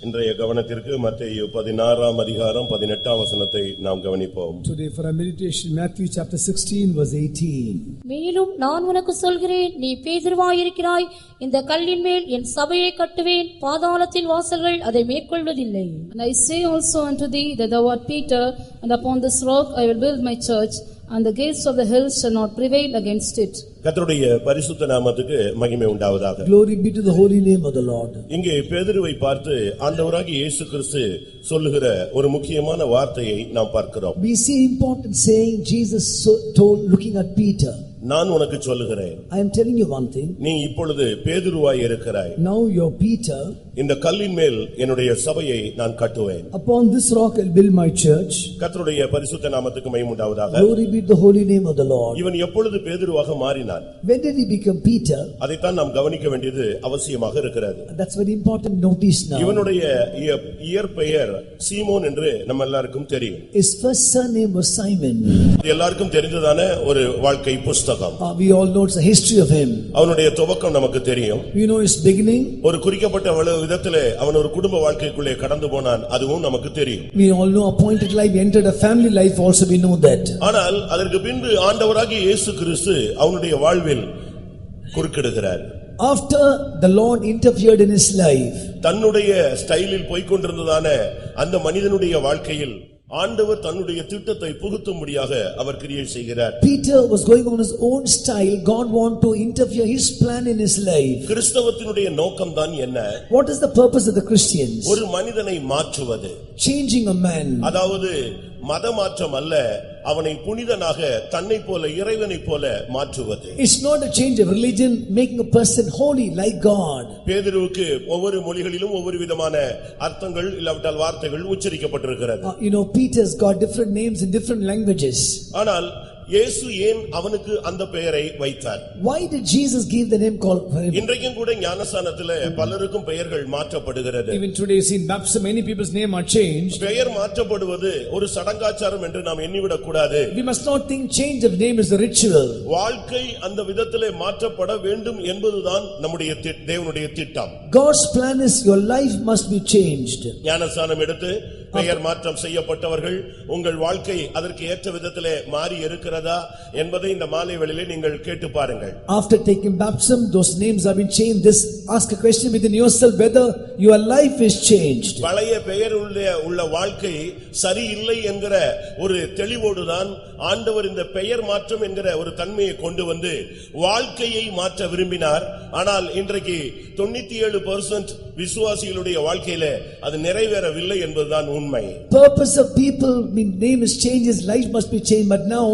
இன்றைய கவனத்திற்கு மத்தேயு 16ஆம் அதிகாரம் 18ஆம் வசனத்தை நாம் கவனிப்போம். Today for our meditation, Matthew chapter 16 verse 18. மேலும் நான் உனக்கு சொல்கிறேன், நீ பேதுருவாயிருக்கிறாய், இந்த கல்லின் மேல் என் சபையை கட்டுவேன், பாதாளத்தின் வாசல்கள் அதை மேற்கொள்வதில்லை. And I say also unto thee that thou art Peter, and upon this rock I will build my church, and the gates of the hills shall not prevail against it. கர்த்தருடைய பரிசுத்த நாமத்துக்கு மகிமை உண்டாவதாக. Glory be to the holy name of the Lord. இங்கே பேதுருவை பார்த்து ஆண்டவராகிய இயேசு கிறிஸ்து சொல்லுகிற ஒரு முக்கியமான வார்த்தையை நாம் பார்க்கிறோம். We see important saying Jesus told looking at Peter. நான் உனக்கு சொல்லுகிறேன், I am telling you one thing. நீ இப்பொழுது பேதுருவாய் இருக்கிறாய். Now you're Peter. இந்த கல்லின் மேல் என்னுடைய சபையை நான் கட்டுவேன். Upon this rock I'll build my church. கர்த்தருடைய பரிசுத்த நாமத்துக்கு மகிமை உண்டாவதாக. Glory be to the holy name of the Lord. இவன் எப்பொழுது பேதுருவாக மாறினான்? When did he become Peter? அதைத்தான் நாம் கவனிக்க வேண்டியது அவசியமாக இருக்கிறது. That's very important notice now. இவனுடைய இயற்பெயர் சீமோன் என்று நம்ம எல்லாருக்கும் தெரியும். His first surname was Simon. எல்லாருக்கும் தெரிந்ததான ஒரு வாழ்க்கை புஸ்தகம். We all know it's a history of him. அவனுடைய துவக்கம் நமக்கு தெரியும். We know his beginning. ஒரு குறிக்கப்பட்ட விதத்திலே அவன் ஒரு குடும்ப வாழ்க்கைக்குள்ளே கடந்து போனான், அதுவும் நமக்கு தெரியும். We all know appointed life, he entered a family life also, we know that. ஆனால் அதற்கு பின்பு ஆண்டவராகிய இயேசு கிறிஸ்து அவனுடைய வாழ்வில் குறுக்கிடுகிறார். After the Lord interfered in his life, தன்னுடைய ஸ்டைலில் போய்க் கொண்டிருந்ததான அந்த மனிதனுடைய வாழ்க்கையில் ஆண்டவர் தன்னுடைய திட்டத்தை புகுத்தும்படியாக அவர் கிரியை செய்கிறார். Peter was going on his own style. God want to interfere his plan in his life. கிறிஸ்தவத்தினுடைய நோக்கம் தான் என்ன? What is the purpose of the Christians? ஒரு மனிதனை மாற்றுவது. Changing a man. அதாவது மத மாற்றம் அல்ல, அவனை புனிதனாக தன்னை போல இறைவனை போல மாற்றுவது. It's not a change of religion, making a person holy like God. பேதுருவுக்கு ஒவ்வொரு மொழிகளிலும் ஒவ்வொரு விதமான அர்த்தங்கள் இல்லாவிட்டால் வார்த்தைகள் உச்சரிக்கப்பட்டிருக்கிறது. You know, Peter's got different names in different languages. ஆனால் இயேசு ஏன் அவனுக்கு அந்த பெயரை வைத்தார்? Why did Jesus give the name called him? இன்றைக்கும் கூட ஞானஸ்நானத்திலே பலருக்கும் பெயர்கள் மாற்றப்படுகிறது. Even today in baptism many people's name are changed. பெயர் மாற்றப்படுவது ஒரு சடங்காச்சாரம் என்று நாம் எண்ணிவிடக் கூடாது. We must not think change of name is a ritual. வாழ்க்கை அந்த விதத்திலே மாற்றப்பட வேண்டும் என்பதுதான் நம்முடைய தேவனுடைய திட்டம். God's plan is your life must be changed. ஞானஸ்நானம் எடுத்து பெயர் மாற்றம் செய்யப்பட்டவர்கள் உங்கள் வாழ்க்கை அதற்கு ஏற்ற விதத்திலே மாறி இருக்கிறதா என்பதை இந்த மாலை வேளையிலே நீங்கள் கேட்டு பாருங்கள். After taking baptism, those names have been changed. This ask a question within yourself whether your life is changed. பழைய பெயர் உள்ள வாழ்க்கை சரியில்லை என்கிற ஒரு தெளிவோடுதான் ஆண்டவர் இந்த பெயர் மாற்றம் என்கிற ஒரு தன்மையை கொண்டு வந்து வாழ்க்கையை மாற்ற விரும்பினார். ஆனால் இன்றைக்கு 97% விசுவாசிகளுடைய வாழ்க்கையிலே அது நிறைவேறவில்லை என்பதுதான் உண்மை. Purpose of people, name is changed, his life must be changed, but now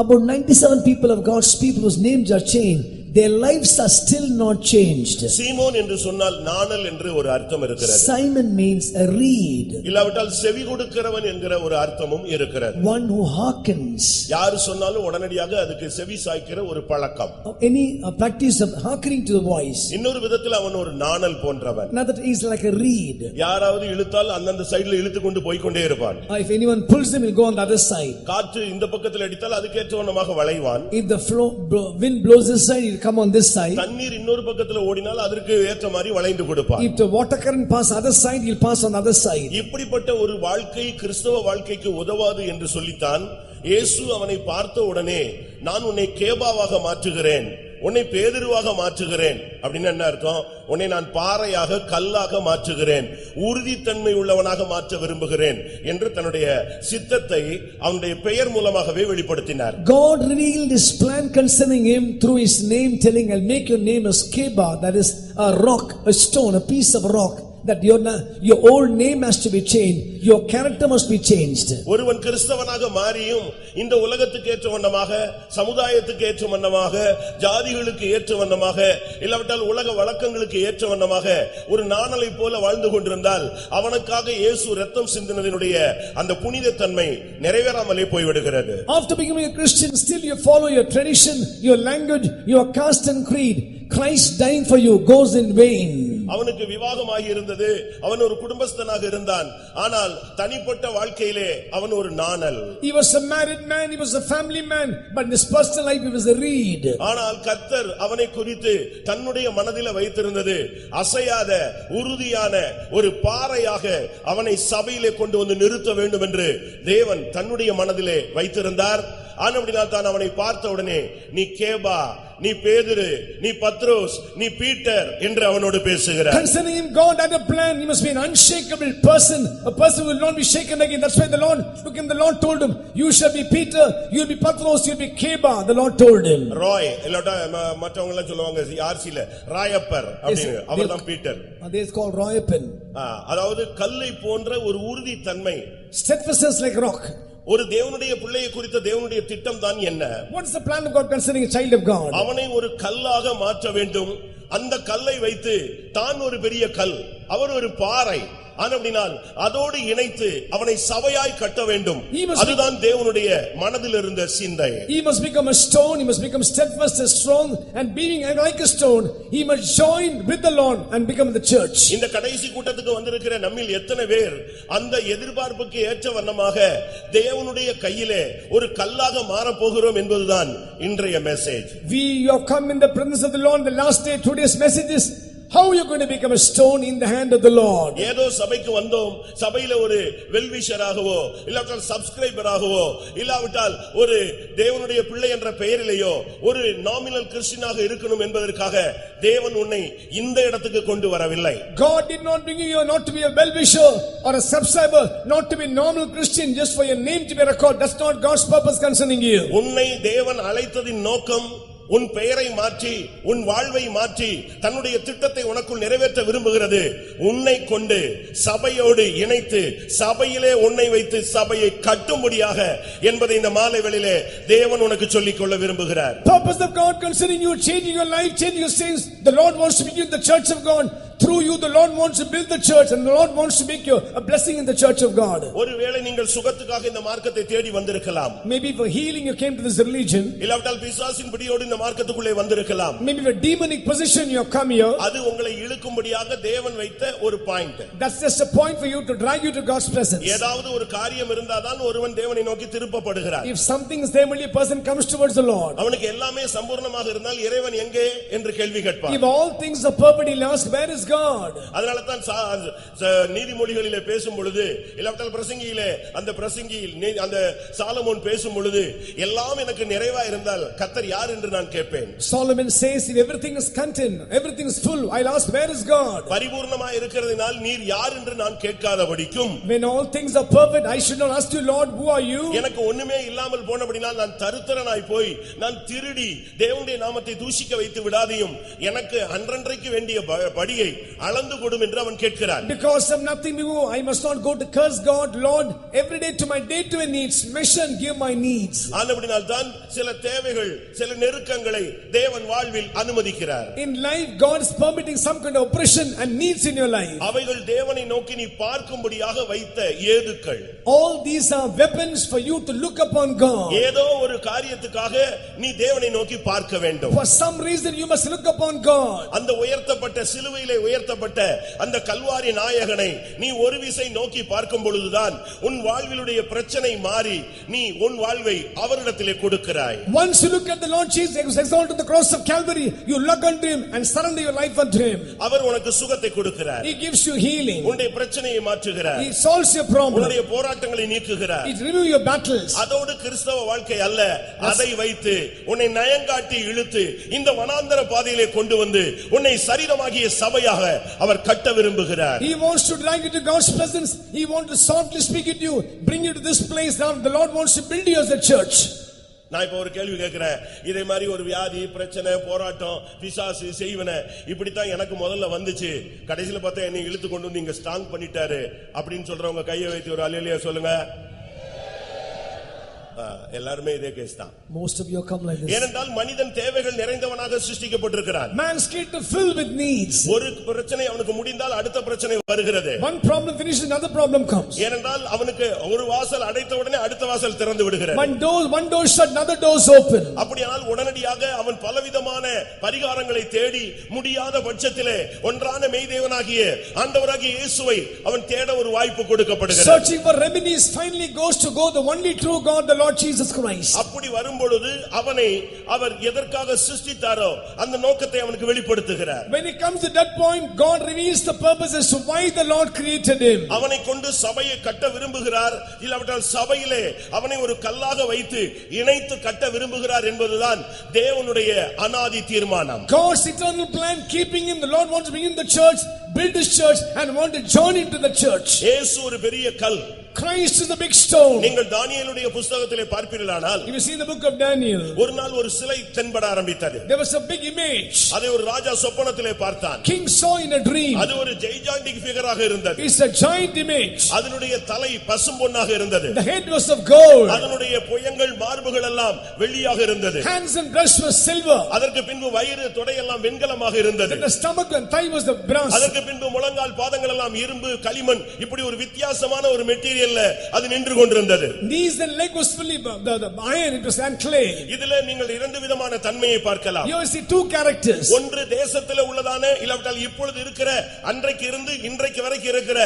about 97 people of God's people whose names are changed, their lives are still not changed. சீமோன் என்று சொன்னால் நாணல் என்று ஒரு அர்த்தம் இருக்கிறது. Simon means a reed. இல்லாவிட்டால் செவி கொடுக்கிறவன் என்கிற ஒரு அர்த்தமும் இருக்கிறது. One who hearkens. யார் சொன்னாலும் உடனடியாக அதுக்கு செவி சாய்க்கிற ஒரு பழக்கம். Any practice of hearkening to the voice. இன்னொரு விதத்தில் அவன் ஒரு நாணல் போன்றவன். Another is like a reed. யாராவது இழுத்தால் அந்த சைடுல இழுத்து கொண்டு போய் கொண்டே இருப்பான். If anyone pulls him, he'll go on the other side. காற்று இந்த பக்கத்தில் அடித்தால் அதுக்கு ஏற்றவனமாக வளைவான். If the wind blows this side, he'll come on this side. தண்ணீர் இன்னொரு பக்கத்துல ஓடினால் அதற்கு ஏற்ற மாதிரி வளைந்து கொடுப்பான். If the water current pass other side, he'll pass on the other side. இப்படிப்பட்ட ஒரு வாழ்க்கை கிறிஸ்தவ வாழ்க்கைக்கு உதவாது என்று சொல்லித்தான் இயேசு அவனை பார்த்த உடனே நான் உன்னை கேபாவாக மாற்றுகிறேன், உன்னை பேதுருவாக மாற்றுகிறேன். அப்படின்னு என்ன அர்த்தம்? உன்னை நான் பாறையாக கல்லாக மாற்றுகிறேன், உறுதித்தன்மை உள்ளவனாக மாற்ற விரும்புகிறேன் என்று தன்னுடைய சித்தத்தை அவனுடைய பெயர் மூலமாகவே வெளிப்படுத்தினார். God revealed his plan concerning him through his name, telling, I'll make your name as Keba, that is a rock, a stone, a piece of rock. That your old name has to be changed, your character must be changed. ஒருவன் கிறிஸ்தவனாக மாறியும் இந்த உலகத்துக்கு ஏற்ற வண்ணமாக, சமுதாயத்துக்கு ஏற்ற வண்ணமாக, ஜாதிகளுக்கு ஏற்ற வண்ணமாக, இல்லாவிட்டால் உலக வழக்கங்களுக்கு ஏற்ற வண்ணமாக ஒரு நாணலை போல வாழ்ந்து கொண்டிருந்தால் அவனுக்காக இயேசு இரத்தம் சிந்தினதினுடைய அந்த புனித தன்மை நிறைவேறாமலே போய்விடுகிறது. After becoming a Christian, still you follow your tradition, your language, your caste and creed. Christ dying for you goes in vain. அவனுக்கு விவாகமாகி இருந்தது, அவன் ஒரு குடும்பஸ்தனாக இருந்தான். ஆனால் ஆனால் தனிப்பட்ட வாழ்க்கையிலே அவன் ஒரு நாணல். He was a married man, he was a family man, but in his personal life he was a reed. ஆனால் கர்த்தர் அவனை குறித்து தன்னுடைய மனதிலே வைத்திருந்தது அசையாத உறுதியான ஒரு பாறையாக அவனை சபையிலே கொண்டு வந்து நிறுத்த வேண்டும் என்று தேவன் தன்னுடைய மனதிலே வைத்திருந்தார். ஆனபடியால் தான் அவனை பார்த்த உடனே நீ கேபா, நீ பேதுரு, நீ பத்ரோஸ், நீ பீட்டர் என்று அவனோடு பேசுகிறார். Concerning him, God had a plan. He must be an unshakable person, a person who will not be shaken again. That's why the Lord, look him, the Lord told him, you shall be Peter, you will be Patros, you will be Keba. The Lord told him. Rai இல்லட்டா மற்றவங்க எல்லாம் சொல்லுவாங்க ஆர்சில ராயப்பர் அப்படின்னு, அவர்தான் Peter. They is called Royapan. அதாவது கல்லை போன்ற ஒரு உறுதி தன்மை. Steadfastness like rock. ஒரு தேவனுடைய பிள்ளையை குறித்த தேவனுடைய திட்டம் தான் என்ன? What is the plan of God concerning a child of God? அவனை ஒரு கல்லாக மாற்ற வேண்டும். அந்த கல்லை வைத்து தான் ஒரு பெரிய கல், அவர் ஒரு பாறை. ஆனபடியால் அதோடு இணைத்து அவனை சபையாய் கட்ட வேண்டும். அதுதான் தேவனுடைய மனதில் இருந்த சிந்தை. He must become a stone, he must become steadfast and strong, and being like a stone, he must join with the Lord and become the church. இந்த கடைசி கூட்டத்துக்கு வந்திருக்கிற நம்மில் எத்தனை பேர் அந்த எதிர்பார்ப்புக்கு ஏற்ற வண்ணமாக தேவனுடைய கையிலே ஒரு கல்லாக மாறப் போகிறோம் என்பதுதான் இன்றைய message. We have come in the presence of the Lord. The last day, today's message is how you are going to become a stone in the hand of the Lord. ஏதோ சபைக்கு வந்தோம், சபையில ஒரு வெல்விஷராகவோ இல்லாவிட்டால் சப்ஸ்கிரைபராகவோ இல்லாவிட்டால் ஒரு தேவனுடைய பிள்ளை என்ற பெயரிலேயோ ஒரு நாமினல் கிறிஸ்டியனாக இருக்கணும் என்பதற்காக தேவன் உன்னை இந்த இடத்துக்கு கொண்டு வரவில்லை. God did not bring you not to be a well-wisher or a subscriber, not to be a normal Christian just for your name to be recorded. That's not God's purpose concerning you. உன்னை தேவன் அழைத்ததின் நோக்கம் உன் பெயரை மாற்றி உன் வாழ்வை மாற்றி தன்னுடைய திட்டத்தை உனக்குள் நிறைவேற்ற விரும்புகிறது. உன்னை கொண்டு சபையோடு இணைத்து சபையிலே உன்னை வைத்து சபையை கட்டும்படியாக என்பதை இந்த மாலை வேளையிலே தேவன் உனக்கு சொல்லிக் கொள்ள விரும்புகிறார். Purpose of God concerning you, changing your life, changing your sins. The Lord wants to begin the church of God. Through you, the Lord wants to build the church, and the Lord wants to make you a blessing in the church of God. ஒருவேளை நீங்கள் சுகத்துக்காக இந்த மார்க்கத்தை தேடி வந்திருக்கலாம். Maybe for healing you came to this religion. இல்லாவிட்டால் பிசாசின் பிடியோடு இந்த மார்க்கத்துக்குள்ளே வந்திருக்கலாம். Maybe for demonic position you have come here. அது உங்களை இழுக்கும்படியாக தேவன் வைத்த ஒரு point. That's just a point for you to drag you to God's presence. ஏதாவது ஒரு காரியம் இருந்தாதான் ஒருவன் தேவனை நோக்கி திருப்பப்படுகிறார். If something is there, only a person comes towards the Lord. அவனுக்கு எல்லாமே சம்பூர்ணமாக இருந்தால் இறைவன் எங்கே என்று கேள்வி கேட்பான். If all things are perfect, he'll ask, where is God? அதனால தான் நீதிமொழிகளிலே பேசும் பொழுது இல்லாவிட்டால் பிரசங்கியிலே அந்த பிரசங்கியில் அந்த சாலமோன் பேசும் பொழுது எல்லாம் எனக்கு நிறைவா இருந்தால் கர்த்தர் யார் என்று நான் கேட்பேன். Solomon says, if everything is content, everything is full, I'll ask, where is God? பரிபூர்ணமாய் இருக்கிறதினால் நீர் யார் என்று நான் கேட்காதபடிக்கும் When all things are perfect, I should not ask you, Lord, who are you? எனக்கு ஒண்ணுமே இல்லாமல் போனபடினால் நான் தருத்திரனாய் போய் நான் திருடி தேவனுடைய நாமத்தை தூஷிக்க வைத்து விடாதையும் எனக்கு அன்றன்றைக்கு வேண்டிய படியை அளந்து கொடும் என்று அவன் கேட்கிறான். Because of nothing to go, I must not go to curse God. Lord, every day to my day-to-day needs, measure and give my needs. ஆனபடியால் தான் சில தேவைகள் சில நெருக்கங்களை தேவன் வாழ்வில் அனுமதிக்கிறார். In life, God is permitting some kind of oppression and needs in your life. அவைகள் தேவனை நோக்கி நீ பார்க்கும்படியாக வைத்த ஏதுக்கள். All these are weapons for you to look upon God. ஏதோ ஒரு காரியத்துக்காக நீ தேவனை நோக்கி பார்க்க வேண்டும். For some reason you must look upon God. அந்த உயர்த்தப்பட்ட சிலுவையிலே உயர்த்தப்பட்ட அந்த கல்வாரி நாயகனை நீ ஒரு விசை நோக்கி பார்க்கும் பொழுதுதான் உன் வாழ்விலுடைய பிரச்சனை மாறி நீ உன் வாழ்வை அவரிடத்திலே கொடுக்கிறாய். Once you look at the Lord Jesus exalted on the cross of Calvary, you look unto him and surrender your life unto him. அவர் உனக்கு சுகத்தை கொடுக்கிறார். He gives you healing. உன்னுடைய பிரச்சனையை மாற்றுகிறார். He solves your problem. உன்னுடைய போராட்டங்களை நீக்குகிறார். He removes your battles. அதோடு கிறிஸ்தவ வாழ்க்கை அல்ல, அதை வைத்து உன்னை நயங்காட்டி இழுத்து இந்த வனாந்தர பாதையிலே கொண்டு வந்து உன்னை சரீரமாகிய சபையாக அவர் கட்ட விரும்புகிறார். He wants to drag you to God's presence. He wants to softly speak to you, bring you to this place. Now the Lord wants to build you as a church. நான் இப்ப ஒரு கேள்வி கேட்கிறேன். இதே மாதிரி ஒரு வியாதி பிரச்சனை போராட்டம் பிசாசு செய்வன இப்படித்தான் எனக்கு முதல்ல வந்துச்சு, கடைசியில பார்த்தா என்னை இழுத்து கொண்டு வந்து இங்க ஸ்ட்ராங் பண்ணிட்டாரு அப்படின்னு சொல்றவங்க கையை வைத்து ஒரு அல்லேலூயா சொல்லுங்க. எல்லாருமே இதே கேஸ் தான். Most of you come like this. ஏனென்றால் மனிதன் தேவைகள் நிறைந்தவனாக சிருஷ்டிக்கப்பட்டிருக்கிறான். Man's created to fill with needs. ஒரு பிரச்சனை அவனுக்கு முடிந்தால் அடுத்த பிரச்சனை வருகிறது. One problem finishes, another problem comes. ஏனென்றால் அவனுக்கு ஒரு வாசல் அடைத்த உடனே அடுத்த வாசல் திறந்து விடுகிறது. One door shut, another door is open. அப்படியானால் உடனடியாக அவன் பலவிதமான பரிகாரங்களை தேடி முடியாத பட்சத்திலே ஒன்றான மெய்தேவனாகிய ஆண்டவராகிய இயேசுவை அவன் தேட ஒரு வாய்ப்பு கொடுக்கப்படுகிறது. Searching for remedies finally goes to go the only true God, the Lord Jesus Christ. அப்படி வரும்பொழுது அவனை அவர் எதற்காக சிருஷ்டித்தாரோ அந்த நோக்கத்தை அவனுக்கு வெளிப்படுத்துகிறார். When it comes to that point, God reveals the purpose as to why the Lord created him. அவனை கொண்டு சபையை கட்ட விரும்புகிறார், இல்லாவிட்டால் சபையிலே அவனை ஒரு கல்லாக வைத்து இணைத்து கட்ட விரும்புகிறார் என்பதுதான் தேவனுடைய அநாதி தீர்மானம். God's eternal plan keeping him, the Lord wants to bring him the church, build his church and want to join into the church. இயேசு ஒரு பெரிய கல். Christ is the big stone. நீங்கள் தானியேலுடைய புத்தகத்திலே பார்ப்பீர்களானால், if you see the book of Daniel, ஒரு நாள் ஒரு சிலை தென்பட ஆரம்பித்தது. there was a big image. அதை ஒரு ராஜா சொப்பனத்திலே பார்த்தான். King saw in a dream. அது ஒரு gigantic figure-ஆக இருந்தது. It's a giant image. அதனுடைய தலை பசும்பொன்னாக இருந்தது. The head was of gold. அதனுடைய புயங்கள் மார்புகள் எல்லாம் வெள்ளியாக இருந்தது. Hands and breast was silver. அதற்கு பின்பு வயிறு தொடை எல்லாம் வெண்கலமாக இருந்தது. The stomach and thigh was the brass. அதற்கு பின்பு முழங்கால் பாதங்கள் எல்லாம் இரும்பு களிமண் இப்படி ஒரு வித்தியாசமான ஒரு மெட்டீரியல்ல அது நின்று கொண்டிருந்தது. Knees and leg was fully the iron, it was and clay. இதிலே நீங்கள் இரண்டு விதமான தன்மையை பார்க்கலாம். You see two characters. ஒன்று தேசத்திலே உள்ளதான இல்லாவிட்டால் இப்பொழுது இருக்கிற அன்றைக்கு இருந்து இன்றைக்கு வரைக்கும் இருக்கிற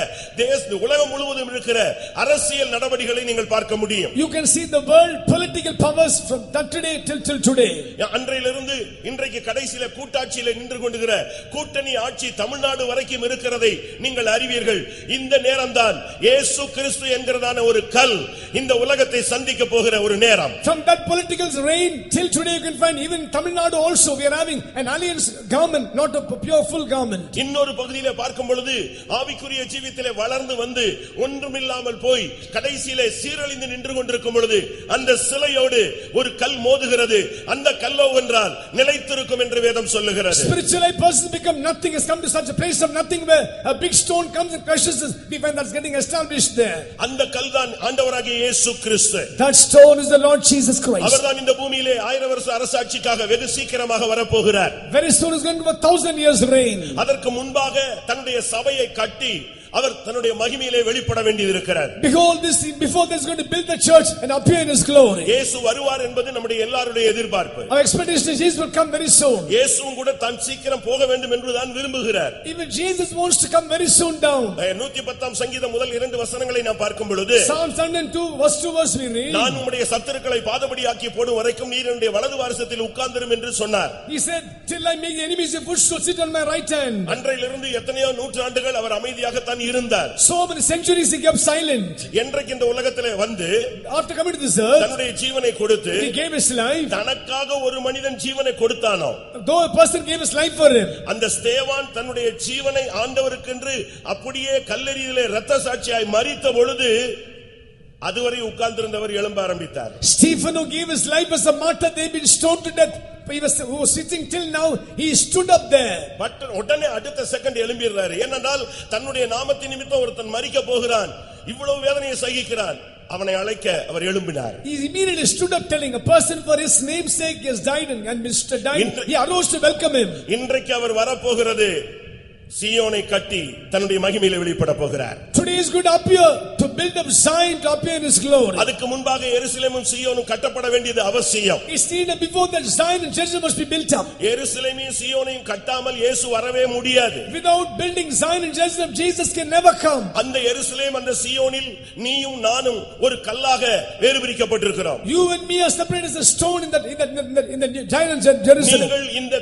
உலகம் முழுவதும் இருக்கிற அரசியல் நடவடிக்கைகளை நீங்கள் பார்க்க முடியும். You can see the world political powers from that today till today. அன்றையிலிருந்து இன்றைக்கு கடைசியில கூட்டாட்சியில நின்று கொண்டிருக்கிற கூட்டணி ஆட்சி தமிழ்நாடு வரைக்கும் இருக்கிறதை நீங்கள் அறிவீர்கள். இந்த நேரம்தான் இயேசு கிறிஸ்து என்கிறதான ஒரு கல் இந்த உலகத்தை சந்திக்க போகிற ஒரு நேரம். From that political reign till today you can find even Tamil Nadu also we are having an alliance government, not a pure full government. இன்னொரு பகுதியிலே பார்க்கும் பொழுது ஆவிக்குரிய ஜீவியத்திலே வளர்ந்து வந்து ஒன்றுமில்லாமல் போய் கடைசியிலே சீரழிந்து நின்று கொண்டிருக்கும் பொழுது அந்த சிலையோடு ஒரு கல் மோதுகிறது. அந்த கல்லோ என்றால் நிலைத்திருக்கும் என்று வேதம் சொல்லுகிறது. Spiritually person become nothing, has come to such a place of nothing where a big stone comes and crushes us. We find that's getting established there. அந்த கல்தான் ஆண்டவராகிய இயேசு கிறிஸ்து. That stone is the Lord Jesus Christ. அவர்தான் இந்த பூமியிலே 1000 வருஷ அரசாட்சிக்காக வெகு சீக்கிரமாக வரப்போகிறார். Very soon is going to be 1000 years reign. அதற்கு முன்பாக தன்னுடைய சபையை கட்டி அவர் தன்னுடைய மகிமையிலே வெளிப்பட வேண்டியிருக்கிறார். Behold this, before this is going to build the church and appear in his glory. இயேசு வருவார் என்பது நம்முடைய எல்லாருடைய எதிர்பார்ப்பு. Our expectation is Jesus will come very soon. இயேசுவும் கூட தான் சீக்கிரம் போக வேண்டும் என்று தான் விரும்புகிறார். Even Jesus wants to come very soon down. 110 சங்கீதம் முதல் 2 வசனங்களை நாம் பார்க்கும் பொழுது, Psalm 102 verse 2 verse we read, நான் உம்முடைய சத்துருக்களை பாதபடியாக்கி போடும் வரைக்கும் நீர் என்னுடைய வலது வாரிசத்தில் உட்கார்ந்திரும் என்று சொன்னார். He said, till I make the enemies your footstool, sit on my right hand. அன்றையிலிருந்து எத்தனையோ நூற்றாண்டுகள் அவர் அமைதியாக தான் இருந்தார். So many centuries he kept silent. என்றைக்கு இந்த உலகத்திலே வந்து After coming to this earth, தன்னுடைய ஜீவனை கொடுத்து he gave his life. தனக்காக ஒரு மனிதன் ஜீவனை கொடுத்தானோ, Though a person gave his life for him, அந்த ஸ்தேவான் தன்னுடைய ஜீவனை ஆண்டவருக்கென்று அப்படியே கல்லெறியிலே இரத்த சாட்சியாய் மரித்த பொழுது அதுவரை உட்கார்ந்திருந்தவர் எழும்ப ஆரம்பித்தார். Stephen who gave his life as a martyr, they been stoned to death. He was sitting till now, he stood up there. But உடனே அடுத்த செகண்ட் எழும்பிடுறாரு. ஏனென்றால் தன்னுடைய நாமத்தின் நிமித்தம் ஒருத்தன் மரிக்க போகிறான், இவ்வளவு வேதனையை சகிக்கிறான், அவனை அழைக்க அவர் எழும்பினார். He immediately stood up telling a person for his name's sake has died and Mr. died. He arose to welcome him. இன்றைக்கு அவர் வரப்போகிறது சீயோனை கட்டி தன்னுடைய மகிமையிலே வெளிப்பட போகிறார். Today is going to appear to build up Zion to appear in his glory. அதுக்கு முன்பாக எருசலேமும் சீயோனும் கட்டப்பட வேண்டியது அவசியம். It's needed before that Zion and Jerusalem must be built up. எருசலேமையும் சீயோனையும் கட்டாமல் இயேசு வரவே முடியாது. Without building Zion and Jerusalem, Jesus can never come. அந்த எருசலேம் அந்த சீயோனில் நீயும் நானும் ஒரு கல்லாக வேறு பிரிக்கப்பட்டிருக்கிறோம். You and me are separated as a stone in the Zion and Jerusalem. நீங்கள் இந்த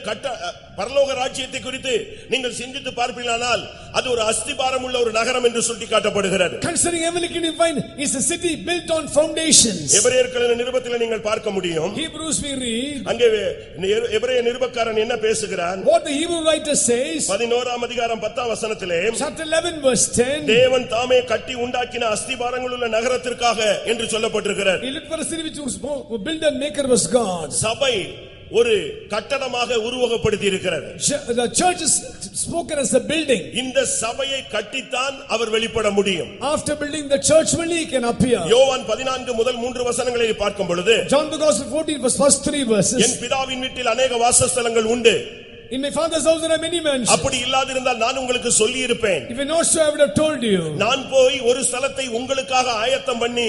பரலோக ராஜ்யத்தை குறித்து நீங்கள் சிந்தித்து பார்ப்பீர்களானால் அது ஒரு அஸ்திபாரம் உள்ள ஒரு நகரம் என்று சுட்டி காட்டப்படுகிறது. Considering heavenly kingdom find is a city built on foundations. எபிரேயர்களின் நிருபத்திலே நீங்கள் பார்க்க முடியும். Hebrews we read. அங்கே எபிரேய நிருபக்காரன் என்ன பேசுகிறான்? What the Hebrew writer says. 11ஆம் அதிகாரம் 10ஆம் வசனத்திலே Chapter 11 verse 10. தேவன் தாமே கட்டி உண்டாக்கின அஸ்திபாரங்கள் உள்ள நகரத்திற்காக என்று சொல்லப்பட்டிருக்கிறது. He looked for a city which was built and maker was God. சபை ஒரு கட்டடமாக உருவகப்படுத்தி இருக்கிறது. The church is spoken as a building. இந்த சபையை கட்டித்தான் அவர் வெளிப்பட முடியும். After building the church only he can appear. யோவான் 14 முதல் 3 வசனங்களை பார்க்கும் பொழுது John the Gospel 14 verse first 3 verses. என் பிதாவின் வீட்டில் अनेक வாசஸ்தலங்கள் உண்டு. In my father's house there are many mansions. அப்படி இல்லாதிருந்தால் நான் உங்களுக்கு சொல்லி இருப்பேன். If I not so I would have told you. நான் போய் ஒரு ஸ்தலத்தை உங்களுக்காக ஆயத்தம் பண்ணி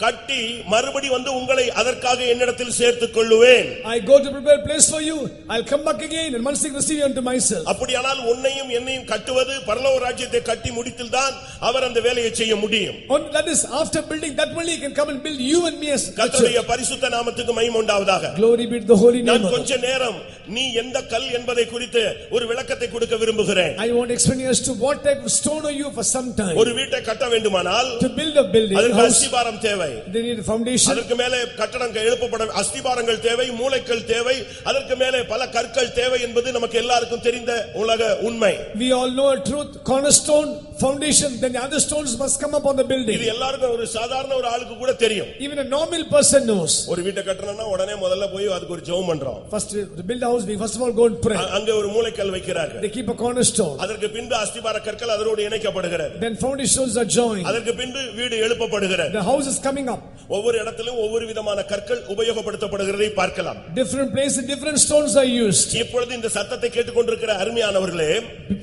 கட்டி மறுபடி வந்து உங்களை அதற்காக என்னிடத்தில் சேர்த்துக் கொள்ளுவேன். I go to prepare a place for you. I'll come back again and once again receive you unto myself. அப்படியானால் உன்னையும் என்னையும் கட்டுவது பரலோக ராஜ்யத்தை கட்டி முடித்தில்தான் அவர் அந்த வேலையை செய்ய முடியும். That is after building that only he can come and build you and me as a கர்த்தருடைய church. பரிசுத்த நாமத்துக்கு மகிமை உண்டாவதாக. Glory be to the holy name. நான் கொஞ்ச நேரம் நீ எந்த கல் என்பதை குறித்து ஒரு விளக்கத்தை கொடுக்க விரும்புகிறேன். I want to explain as to what type of stone are you for some time. ஒரு வீட்டை கட்ட வேண்டுமானால் To build a building அதற்கு house அஸ்திபாரம் தேவை. they need a foundation. அதற்கு மேலே கட்டடம் எழுப்பப்பட அஸ்திபாரங்கள் தேவை, மூலைக்கல் தேவை, அதற்கு மேலே பல கற்கள் தேவை என்பது நமக்கு எல்லாருக்கும் தெரிந்த உலக உண்மை. We all know a truth, cornerstone, foundation, then the other stones must come up on the building. இது எல்லாருக்கும் ஒரு சாதாரண ஒரு ஆளுக்கு கூட தெரியும். Even a normal person knows. ஒரு வீட்டை கட்டணும்னா உடனே முதல்ல போய் அதுக்கு ஒரு ஜெபம் பண்றோம். First to build a house we first of all go and pray. அங்க ஒரு மூலைக்கல் வைக்கிறார்கள். They keep a cornerstone. அதற்கு பின்பு அஸ்திபார கற்கள் அதோடு இணைக்கப்படுகிறது. Then foundations are joined. அதற்கு பின்பு வீடு எழுப்பப்படுகிறது. The house is coming up. ஒவ்வொரு இடத்திலும் ஒவ்வொரு விதமான கற்கள் உபயோகப்படுத்தப்படுகிறதை பார்க்கலாம். Different places different stones are used. இப்பொழுது இந்த சத்தத்தை கேட்டுக்கொண்டிருக்கிற அருமையானவர்களே,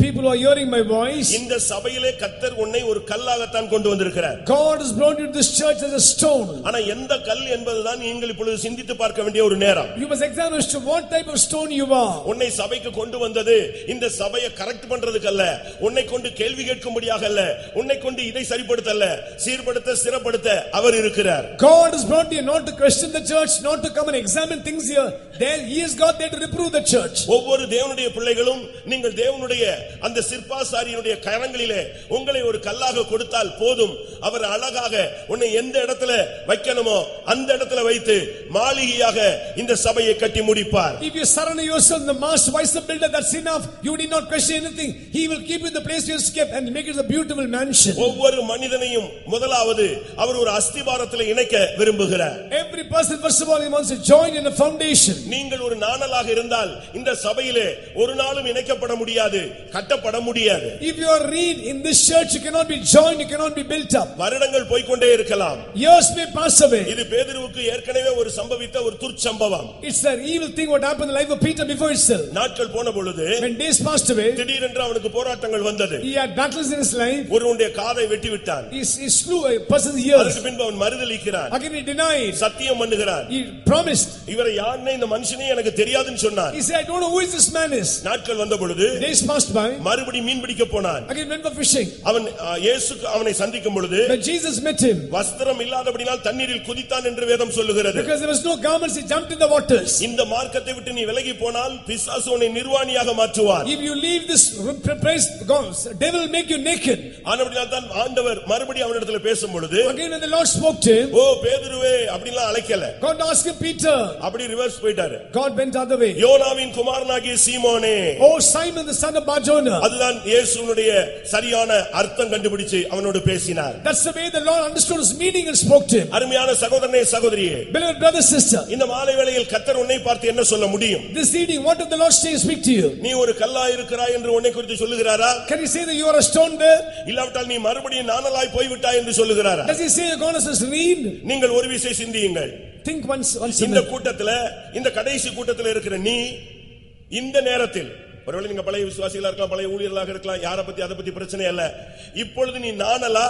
People who are hearing my voice, இந்த சபையிலே கர்த்தர் உன்னை ஒரு கல்லாகத்தான் கொண்டு வந்திருக்கிறார். God has brought you to this church as a stone. ஆனா எந்த கல் என்பதுதான் நீங்கள் இப்பொழுது சிந்தித்து பார்க்க வேண்டிய ஒரு நேரம். You must examine as to what type of stone you are. உன்னை சபைக்கு கொண்டு வந்தது இந்த சபையை கரெக்ட் பண்றதுக்கு அல்ல, உன்னை கொண்டு கேள்வி கேட்கும்படியாக அல்ல, உன்னை கொண்டு இதை சரிப்படுத்த அல்ல, சீர்படுத்த ஸ்திரப்படுத்த அவர் இருக்கிறார். God has brought you not to question the church, not to come and examine things here. There he has got there to reprove the church. ஒவ்வொரு தேவனுடைய பிள்ளைகளும் நீங்கள் தேவனுடைய அந்த சிற்பாசாரியினுடைய கரங்களிலே உங்களை ஒரு கல்லாக கொடுத்தால் போதும், அவர் அழகாக உன்னை எந்த இடத்துல வைக்கணுமோ அந்த இடத்துல வைத்து மாளிகையாக இந்த சபையை கட்டி முடிப்பார். If you surrender yourself the master wise builder, that's enough. You need not question anything. He will keep you in the place you escape and make it a beautiful mansion. ஒவ்வொரு மனிதனையும் முதலாவது அவர் ஒரு அஸ்திபாரத்தில் இணைக்க விரும்புகிறார். Every person first of all he wants to join in a foundation. நீங்கள் ஒரு நாணலாக இருந்தால் இந்த சபையிலே ஒரு நாளும் இணைக்கப்பட முடியாது, கட்டப்பட முடியாது. If you are reed in this church, you cannot be joined, you cannot be built up. வருடங்கள் போய்க்கொண்டே இருக்கலாம். Years may pass away. இது பேதுருவுக்கு ஏற்கனவே ஒரு சம்பவித்த ஒரு துர்ச்சம்பவம். It's an evil thing what happened in the life of Peter before itself. நாட்கள் போன பொழுது When days passed away, திடீரென்று அவனுக்கு போராட்டங்கள் வந்தது. he had battles in his life. ஒருவனுடைய காதை வெட்டி விட்டான். He slew a person's ears. அதற்கு பின்பு அவன் மறுதலிக்கிறான். Again he denied. சத்தியம் பண்ணுகிறான். He promised. இவரை யாருன்னே இந்த மனுஷனே எனக்கு தெரியாதுன்னு சொன்னான். He said, I don't know who is this man is. நாட்கள் வந்த பொழுது Days passed by. மறுபடி மீன் பிடிக்க போனான். Again went for fishing. அவன் இயேசு அவனை சந்திக்கும் பொழுது When Jesus met him, வஸ்திரம் இல்லாதபடியால் தண்ணீரில் குதித்தான் என்று வேதம் சொல்லுகிறது. because there was no garments, he jumped in the waters. இந்த மார்க்கத்தை விட்டு நீ விலகி போனால் பிசாசு உன்னை நிர்வாணியாக மாற்றுவார். If you leave this praise God, devil will make you naked. ஆனபடியால் தான் ஆண்டவர் மறுபடி அவனிடத்தில் பேசும் பொழுது Again when the Lord spoke to him, ஓ பேதுருவே அப்படிலாம் அழைக்கல. God asked him, Peter. அப்படி ரிவர்ஸ் போயிட்டாரு. God went the other way. யோனாவின் குமாரனாகிய சீமோனே, Oh Simon the son of Barjona. அதுதான் இயேசுனுடைய சரியான அர்த்தம் கண்டுபிடிச்சு அவனோடு பேசினார். That's the way the Lord understood his meaning and spoke to him. அருமையான சகோதரனே சகோதரியே, Beloved brother sister, இந்த மாலை வேளையில் கர்த்தர் உன்னை பார்த்து என்ன சொல்ல முடியும்? this evening what did the Lord say speak to you? நீ ஒரு கல்லா இருக்கிறாய் என்று உன்னை குறித்து சொல்லுகிறாரா? Can he say that you are a stone there? இல்லாவிட்டால் நீ மறுபடியும் நாணலாய் போய்விட்டாய் என்று சொல்லுகிறாரா? Does he say you're going to read? நீங்கள் ஒரு விசை சிந்தியுங்கள். Think once இந்த கூட்டத்துல இந்த கடைசி கூட்டத்துல இருக்கிற நீ இந்த நேரத்தில் ஒருவேளை நீங்க பழைய விசுவாசிகளா இருக்கலாம், பழைய ஊழியர்களாக இருக்கலாம், யாரை பத்தி அதை பத்தி பிரச்சனை இல்ல. இப்பொழுது நீ நாணலா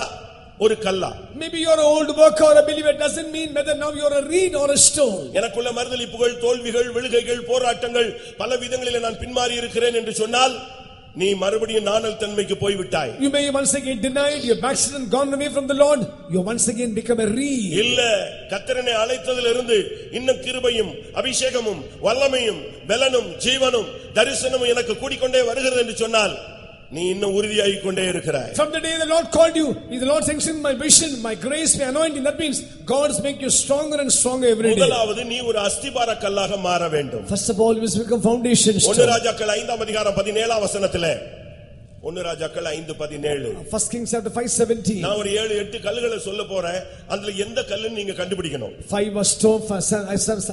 ஒரு கல்லா? Maybe you're an old worker or a believer, it doesn't mean whether now you're a reed or a stone. எனக்குள்ள மறுதலிப்புகள், தோல்விகள், விழுகைகள், போராட்டங்கள், பல விதங்களிலே நான் பின்மாறி இருக்கிறேன் என்று சொன்னால் நீ மறுபடியும் நாணல் தன்மைக்கு போய்விட்டாய். You may once again denied, you're backslidden, gone away from the Lord, you once again become a reed. இல்ல, கர்த்தரனை அழைத்ததிலிருந்து இன்னும் கிருபையும் அபிஷேகமும் வல்லமையும் பலனும் ஜீவனும் தரிசனமும் எனக்கு கூடிக்கொண்டே வருகிறது என்று சொன்னால் நீ இன்னும் உறுதியாகிக் கொண்டே இருக்கிறாய். From the day the Lord called you, the Lord sanctioned my vision, my grace, my anointing. That means God is making you stronger and stronger every day. முதலாவது நீ ஒரு அஸ்திபார கல்லாக மாற வேண்டும். First of all, you must become foundation stone. 1 ராஜாக்கள் 5 அதிகாரம் 17 வசனத்திலே ஒன்னு ராஜாக்கள் 5:17. 1 Kings chapter 5:17. நான் ஒரு 7-8 கல்லுகளை சொல்ல போறேன். அதுல எந்த கல்லுன்னு நீங்க கண்டுபிடிக்கணும். 5 was stone.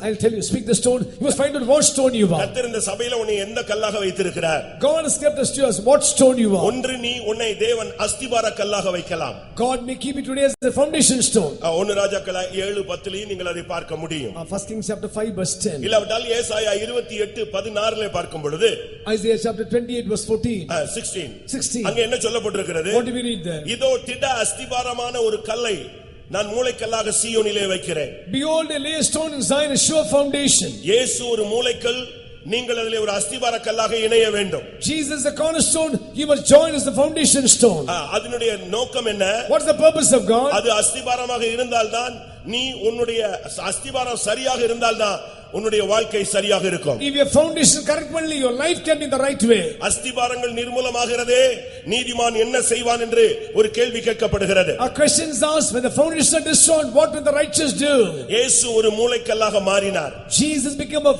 I'll tell you, speak the stone. You must find out what stone you are. கர்த்தர் இந்த சபையில உன்னை எந்த கல்லாக வைத்திருக்கிறார்? God has kept us to us what stone you are. ஒன்று நீ உன்னை தேவன் அஸ்திபார கல்லாக வைக்கலாம். God may keep you today as the foundation stone. ஒன்னு ராஜாக்கள் 7:10 நீங்கள் அதை பார்க்க முடியும். 1 Kings chapter 5 verse 10. இல்லாவிட்டால் ஏசாயா 28:16 பார்க்கும் பொழுது Isaiah chapter 28 verse 14. 16 அங்க என்ன சொல்லப்பட்டிருக்கிறது? What do we read there? இதோ திட அஸ்திபாரமான ஒரு கல்லை நான் மூலைக்கல்லாக சீயோனிலே வைக்கிறேன். Behold, I lay a stone in Zion, a sure foundation. இயேசு ஒரு மூலைக்கல், நீங்கள் அதிலே ஒரு அஸ்திபார கல்லாக இணைய வேண்டும். Jesus the cornerstone, you must join as the foundation stone. அதனுடைய நோக்கம் என்ன? What is the purpose of God? அது அஸ்திபாரமாக இருந்தால்தான் நீ உன்னுடைய அஸ்திபாரம் சரியாக இருந்தால்தான் உன்னுடைய வாழ்க்கை சரியாக இருக்கும். If your foundation correct only, your life can be in the right way. அஸ்திபாரங்கள் நிர்மூலமாகிறதே, நீதிமான் என்ன செய்வான் என்று ஒரு கேள்வி கேட்கப்படுகிறது. Our questions asked, when the foundation is destroyed, what will the righteous do? இயேசு ஒரு மூலைக்கல்லாக மாறினார். Jesus became a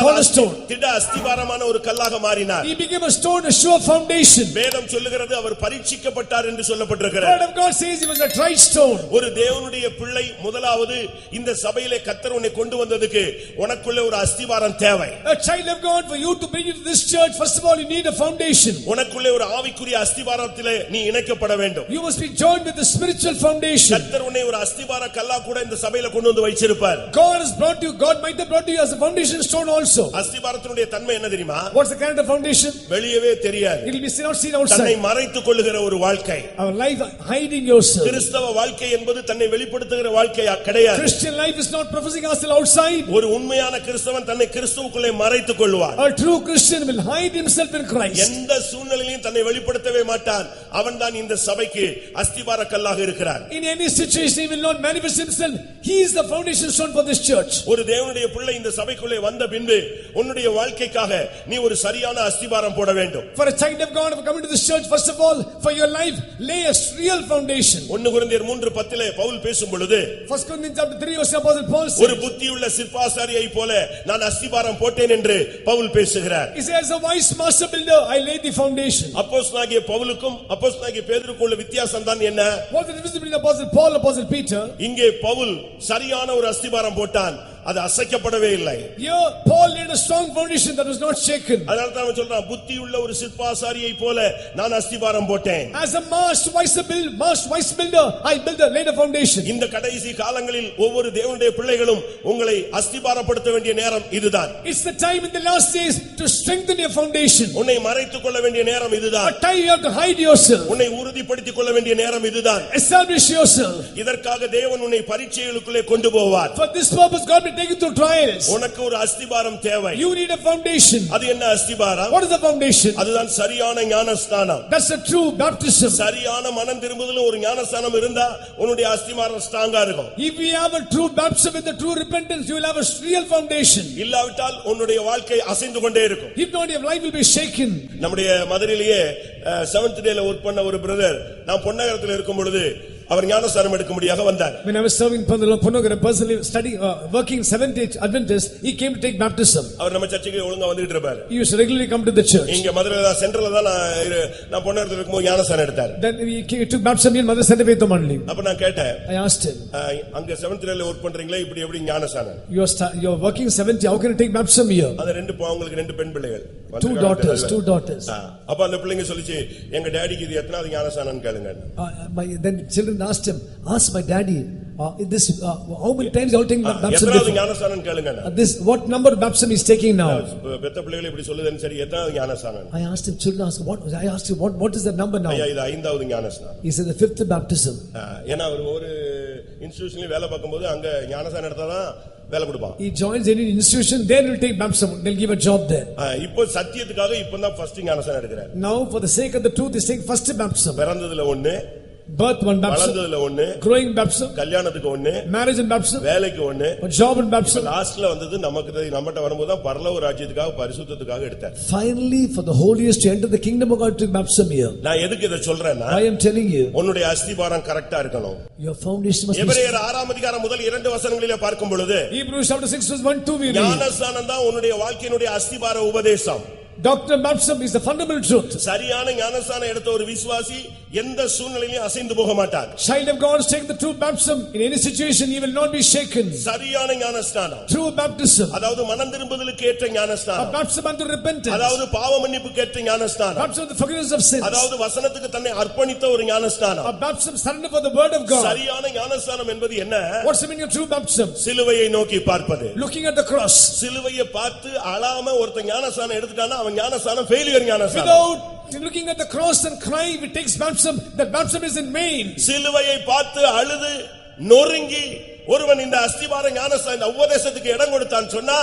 cornerstone. திட அஸ்திபாரமான ஒரு கல்லாக மாறினார். He became a stone, a sure foundation. வேதம் சொல்லுகிறது அவர் பரீட்சிக்கப்பட்டார் என்று சொல்லப்பட்டிருக்கிறது. The word of God says he was a tried stone. ஒரு தேவனுடைய பிள்ளை முதலாவது இந்த சபையிலே கர்த்தர் உன்னை கொண்டு வந்ததுக்கு உனக்குள்ள ஒரு அஸ்திவாரம் தேவை. A child of God, for you to bring you to this church, first of all you need a foundation. உனக்குள்ள ஒரு ஆவிக்குரிய அஸ்திவாரத்திலே நீ இணைக்கப்பட வேண்டும். You must be joined with the spiritual foundation. கர்த்தர் உன்னை ஒரு அஸ்திவார கல்லா கூட இந்த சபையில கொண்டு வந்து வைச்சிருப்பார். God has brought you, God might have brought you as a foundation stone also. அஸ்திவாரத்தினுடைய தன்மை என்ன தெரியுமா? What's the character of foundation? வெளியவே தெரியாது. It will be not seen தன்னை outside. மறைத்துக் கொள்ளுகிற ஒரு வாழ்க்கை. Our life hiding yourself. கிறிஸ்தவ வாழ்க்கை என்பது தன்னை வெளிப்படுத்துகிற வாழ்க்கையா கிடையாது. Christian life is not professing ourselves outside. ஒரு உண்மையான கிறிஸ்தவன் தன்னை கிறிஸ்துவுக்குள்ளே மறைத்துக் கொள்வார். A true Christian will hide himself in Christ. எந்த சூழ்நிலையிலும் தன்னை வெளிப்படுத்தவே மாட்டான். அவன்தான் இந்த சபைக்கு அஸ்திபார கல்லாக இருக்கிறார். In any situation he will not manifest himself. He is the foundation stone for this church. ஒரு தேவனுடைய பிள்ளை இந்த சபைக்குள்ளே வந்த பின்பு உன்னுடைய வாழ்க்கைக்காக நீ ஒரு சரியான அஸ்திபாரம் போட வேண்டும். For a child of God coming to this church, first of all, for your life, lay a real foundation. 1 கொரிந்தியர் 3:10 பவுல் பேசும் பொழுது 1 Corinthians chapter 3 verse Apostle Paul says, ஒரு புத்தியுள்ள சிற்பாசாரியை போல நான் அஸ்திபாரம் போட்டேன் என்று பவுல் பேசுகிறார். he says, a wise master builder, I laid the foundation. அப்போஸ்தலனாகிய பவுலுக்கும் அப்போஸ்தலனாகிய பேதுருக்கும் உள்ள வித்தியாசம் தான் என்ன? What is the difference between Apostle Paul and Apostle Peter? இங்கே பவுல் சரியான ஒரு அஸ்திபாரம் போட்டான், அது அசைக்கப்படவே இல்லை. Here Paul laid a strong foundation that was not shaken. அதனால தான் அவன் சொல்றான், புத்தியுள்ள ஒரு சிற்பாசாரியை போல நான் அஸ்திபாரம் போட்டேன். As a wise builder, I laid a foundation. இந்த கடைசி காலங்களில் ஒவ்வொரு தேவனுடைய பிள்ளைகளும் உங்களை அஸ்திபாரப்படுத்த வேண்டிய நேரம் இதுதான். It's the time in the last days to strengthen your foundation. உன்னை மறைத்துக் கொள்ள வேண்டிய நேரம் இதுதான். A time you have to hide yourself. உன்னை உறுதிப்படுத்திக் கொள்ள வேண்டிய நேரம் இதுதான். Establish yourself. இதற்காக தேவன் உன்னை பரீட்சைகளுக்குள்ளே கொண்டு போவார். For this purpose God will take you through trials. உனக்கு ஒரு அஸ்திபாரம் தேவை. You need a foundation. அது என்ன அஸ்திபாரம்? What is the foundation? அதுதான் சரியான ஞானஸ்நானம். That's a true baptism. சரியான மனம் திரும்புதல் ஒரு ஞானஸ்நானம் இருந்தா உன்னுடைய அஸ்திபாரம் ஸ்ட்ராங்கா இருக்கும். If we have a true baptism with a true repentance, you will have a real foundation. இல்லாவிட்டால் உன்னுடைய வாழ்க்கை அசைந்து கொண்டே இருக்கும். If not, your life will be shaken. நம்முடைய மதுரையிலேயே 7th டேல வர்க் பண்ண ஒரு பிரதர், நான் பொன்னகரத்தில் இருக்கும் பொழுது அவர் ஞானஸ்நானம் எடுக்கும்படியாக வந்தார். When I was serving Ponnagara personally studying working 7th Adventist, he came to take baptism. அவர் நம்ம சர்ச்சுக்கு ஒழுங்கா வந்துட்டு இருப்பார். He used to regularly come to the church. இங்க மதுரையில சென்ட்ரல்ல தான் நான் பொன்னகரத்தில் இருக்கும்போது ஞானஸ்நானம் எடுத்தார். Then he took baptism in Mother Center Faith only. அப்ப நான் கேட்டேன், I asked him, அங்க 7th டேல வர்க் பண்றீங்களே, இப்படி எப்படி ஞானஸ்நானம்? You are working 7th, how can you take baptism here? அந்த அவங்களுக்கு 2 பெண் பிள்ளைகள். 2 daughters. அப்ப அந்த பிள்ளைங்க சொல்லிச்சு, எங்க டாடிக்கு இது எத்தனாவது ஞானஸ்நானம் கேளுங்க. Then children asked him, ask my daddy, how many times you all taking baptism? எத்தனாவது ஞானஸ்நானம் கேளுங்க. What number of baptism is taking now? பெத்த பிள்ளைகள் இப்படி சொல்லுதுன்னு சரி, எத்தனாவது ஞானஸ்நானம்? I asked him, children asked, I asked him, what is the number now? ஐயா, இது 5வது ஞானஸ்நானம். He said the 5th baptism. ஏன்னா ஒரு இன்ஸ்டிடியூஷன்ல வேலை பார்க்கும்போது அங்க ஞானஸ்நானம் எடுத்தாதான் வேலை கொடுப்பான். He joins any institution, they will take baptism, they'll give a job there. இப்போ சத்தியத்துக்காக இப்பதான் ஃபர்ஸ்ட் ஞானஸ்நானம் எடுக்கிறார். Now for the sake of the truth, he is taking first baptism. பிறந்ததுல ஒண்ணு, birth one baptism, வளர்ந்ததுல ஒண்ணு, growing baptism, கல்யாணத்துக்கு ஒண்ணு, marriage and baptism, வேலைக்கு ஒண்ணு, job and baptism. லாஸ்ட்ல வந்தது நம்மட்ட வரும்போது தான் பரலோக ராஜ்யத்துக்காக பரிசுத்தத்துக்காக எடுத்தார். Finally for the holiest to enter the kingdom of God to baptism here. நான் எதுக்கு இத சொல்றேன்னா, I am telling you, உன்னுடைய அஸ்திபாரம் கரெக்ட்டா இருக்கணும். your foundation must be. எபிரேயர் 6ஆம் அதிகாரம் முதல் 2 வசனங்களிலே பார்க்கும் பொழுது, Hebrews chapter 6 verse 1 2 we read, ஞானஸ்நானம் தான் உன்னுடைய வாழ்க்கையினுடைய அஸ்திபார உபதேசம். Doctrine of baptism is the fundamental truth. சரியான ஞானஸ்நானம் எடுத்த ஒரு விசுவாசி எந்த சூழ்நிலையிலும் அசைந்து போக மாட்டார். Child of God is taking the true baptism in any situation he will not be shaken. சரியான ஞானஸ்நானம். True baptism. அதாவது மனம் திரும்புதலுக்கு ஏற்ற ஞானஸ்நானம். A baptism unto repentance. அதாவது பாவ மன்னிப்புக்கு ஏற்ற ஞானஸ்நானம். Baptism of the forgiveness of sins. அதாவது வசனத்துக்கு தன்னை அர்ப்பணித்த ஒரு ஞானஸ்நானம். A baptism surrender for the word of God. சரியான ஞானஸ்நானம் என்பது என்ன? What's the meaning of true baptism? சிலுவையை நோக்கி பார்ப்பது. Looking at the cross. சிலுவையை பார்த்து அழாம ஒருத்த ஞானஸ்நானம் எடுத்துட்டானா அவன் ஞானஸ்நானம் ஃபெயிலியர் ஞானஸ்நானம். Without looking at the cross and crying if it takes baptism, that baptism is in vain. சிலுவையை பார்த்து அழுது நொறுங்கி ஒருவன் இந்த அஸ்திபார ஞானஸ்நானம் இந்த உபதேசத்துக்கு இடம் கொடுத்தான் சொன்னா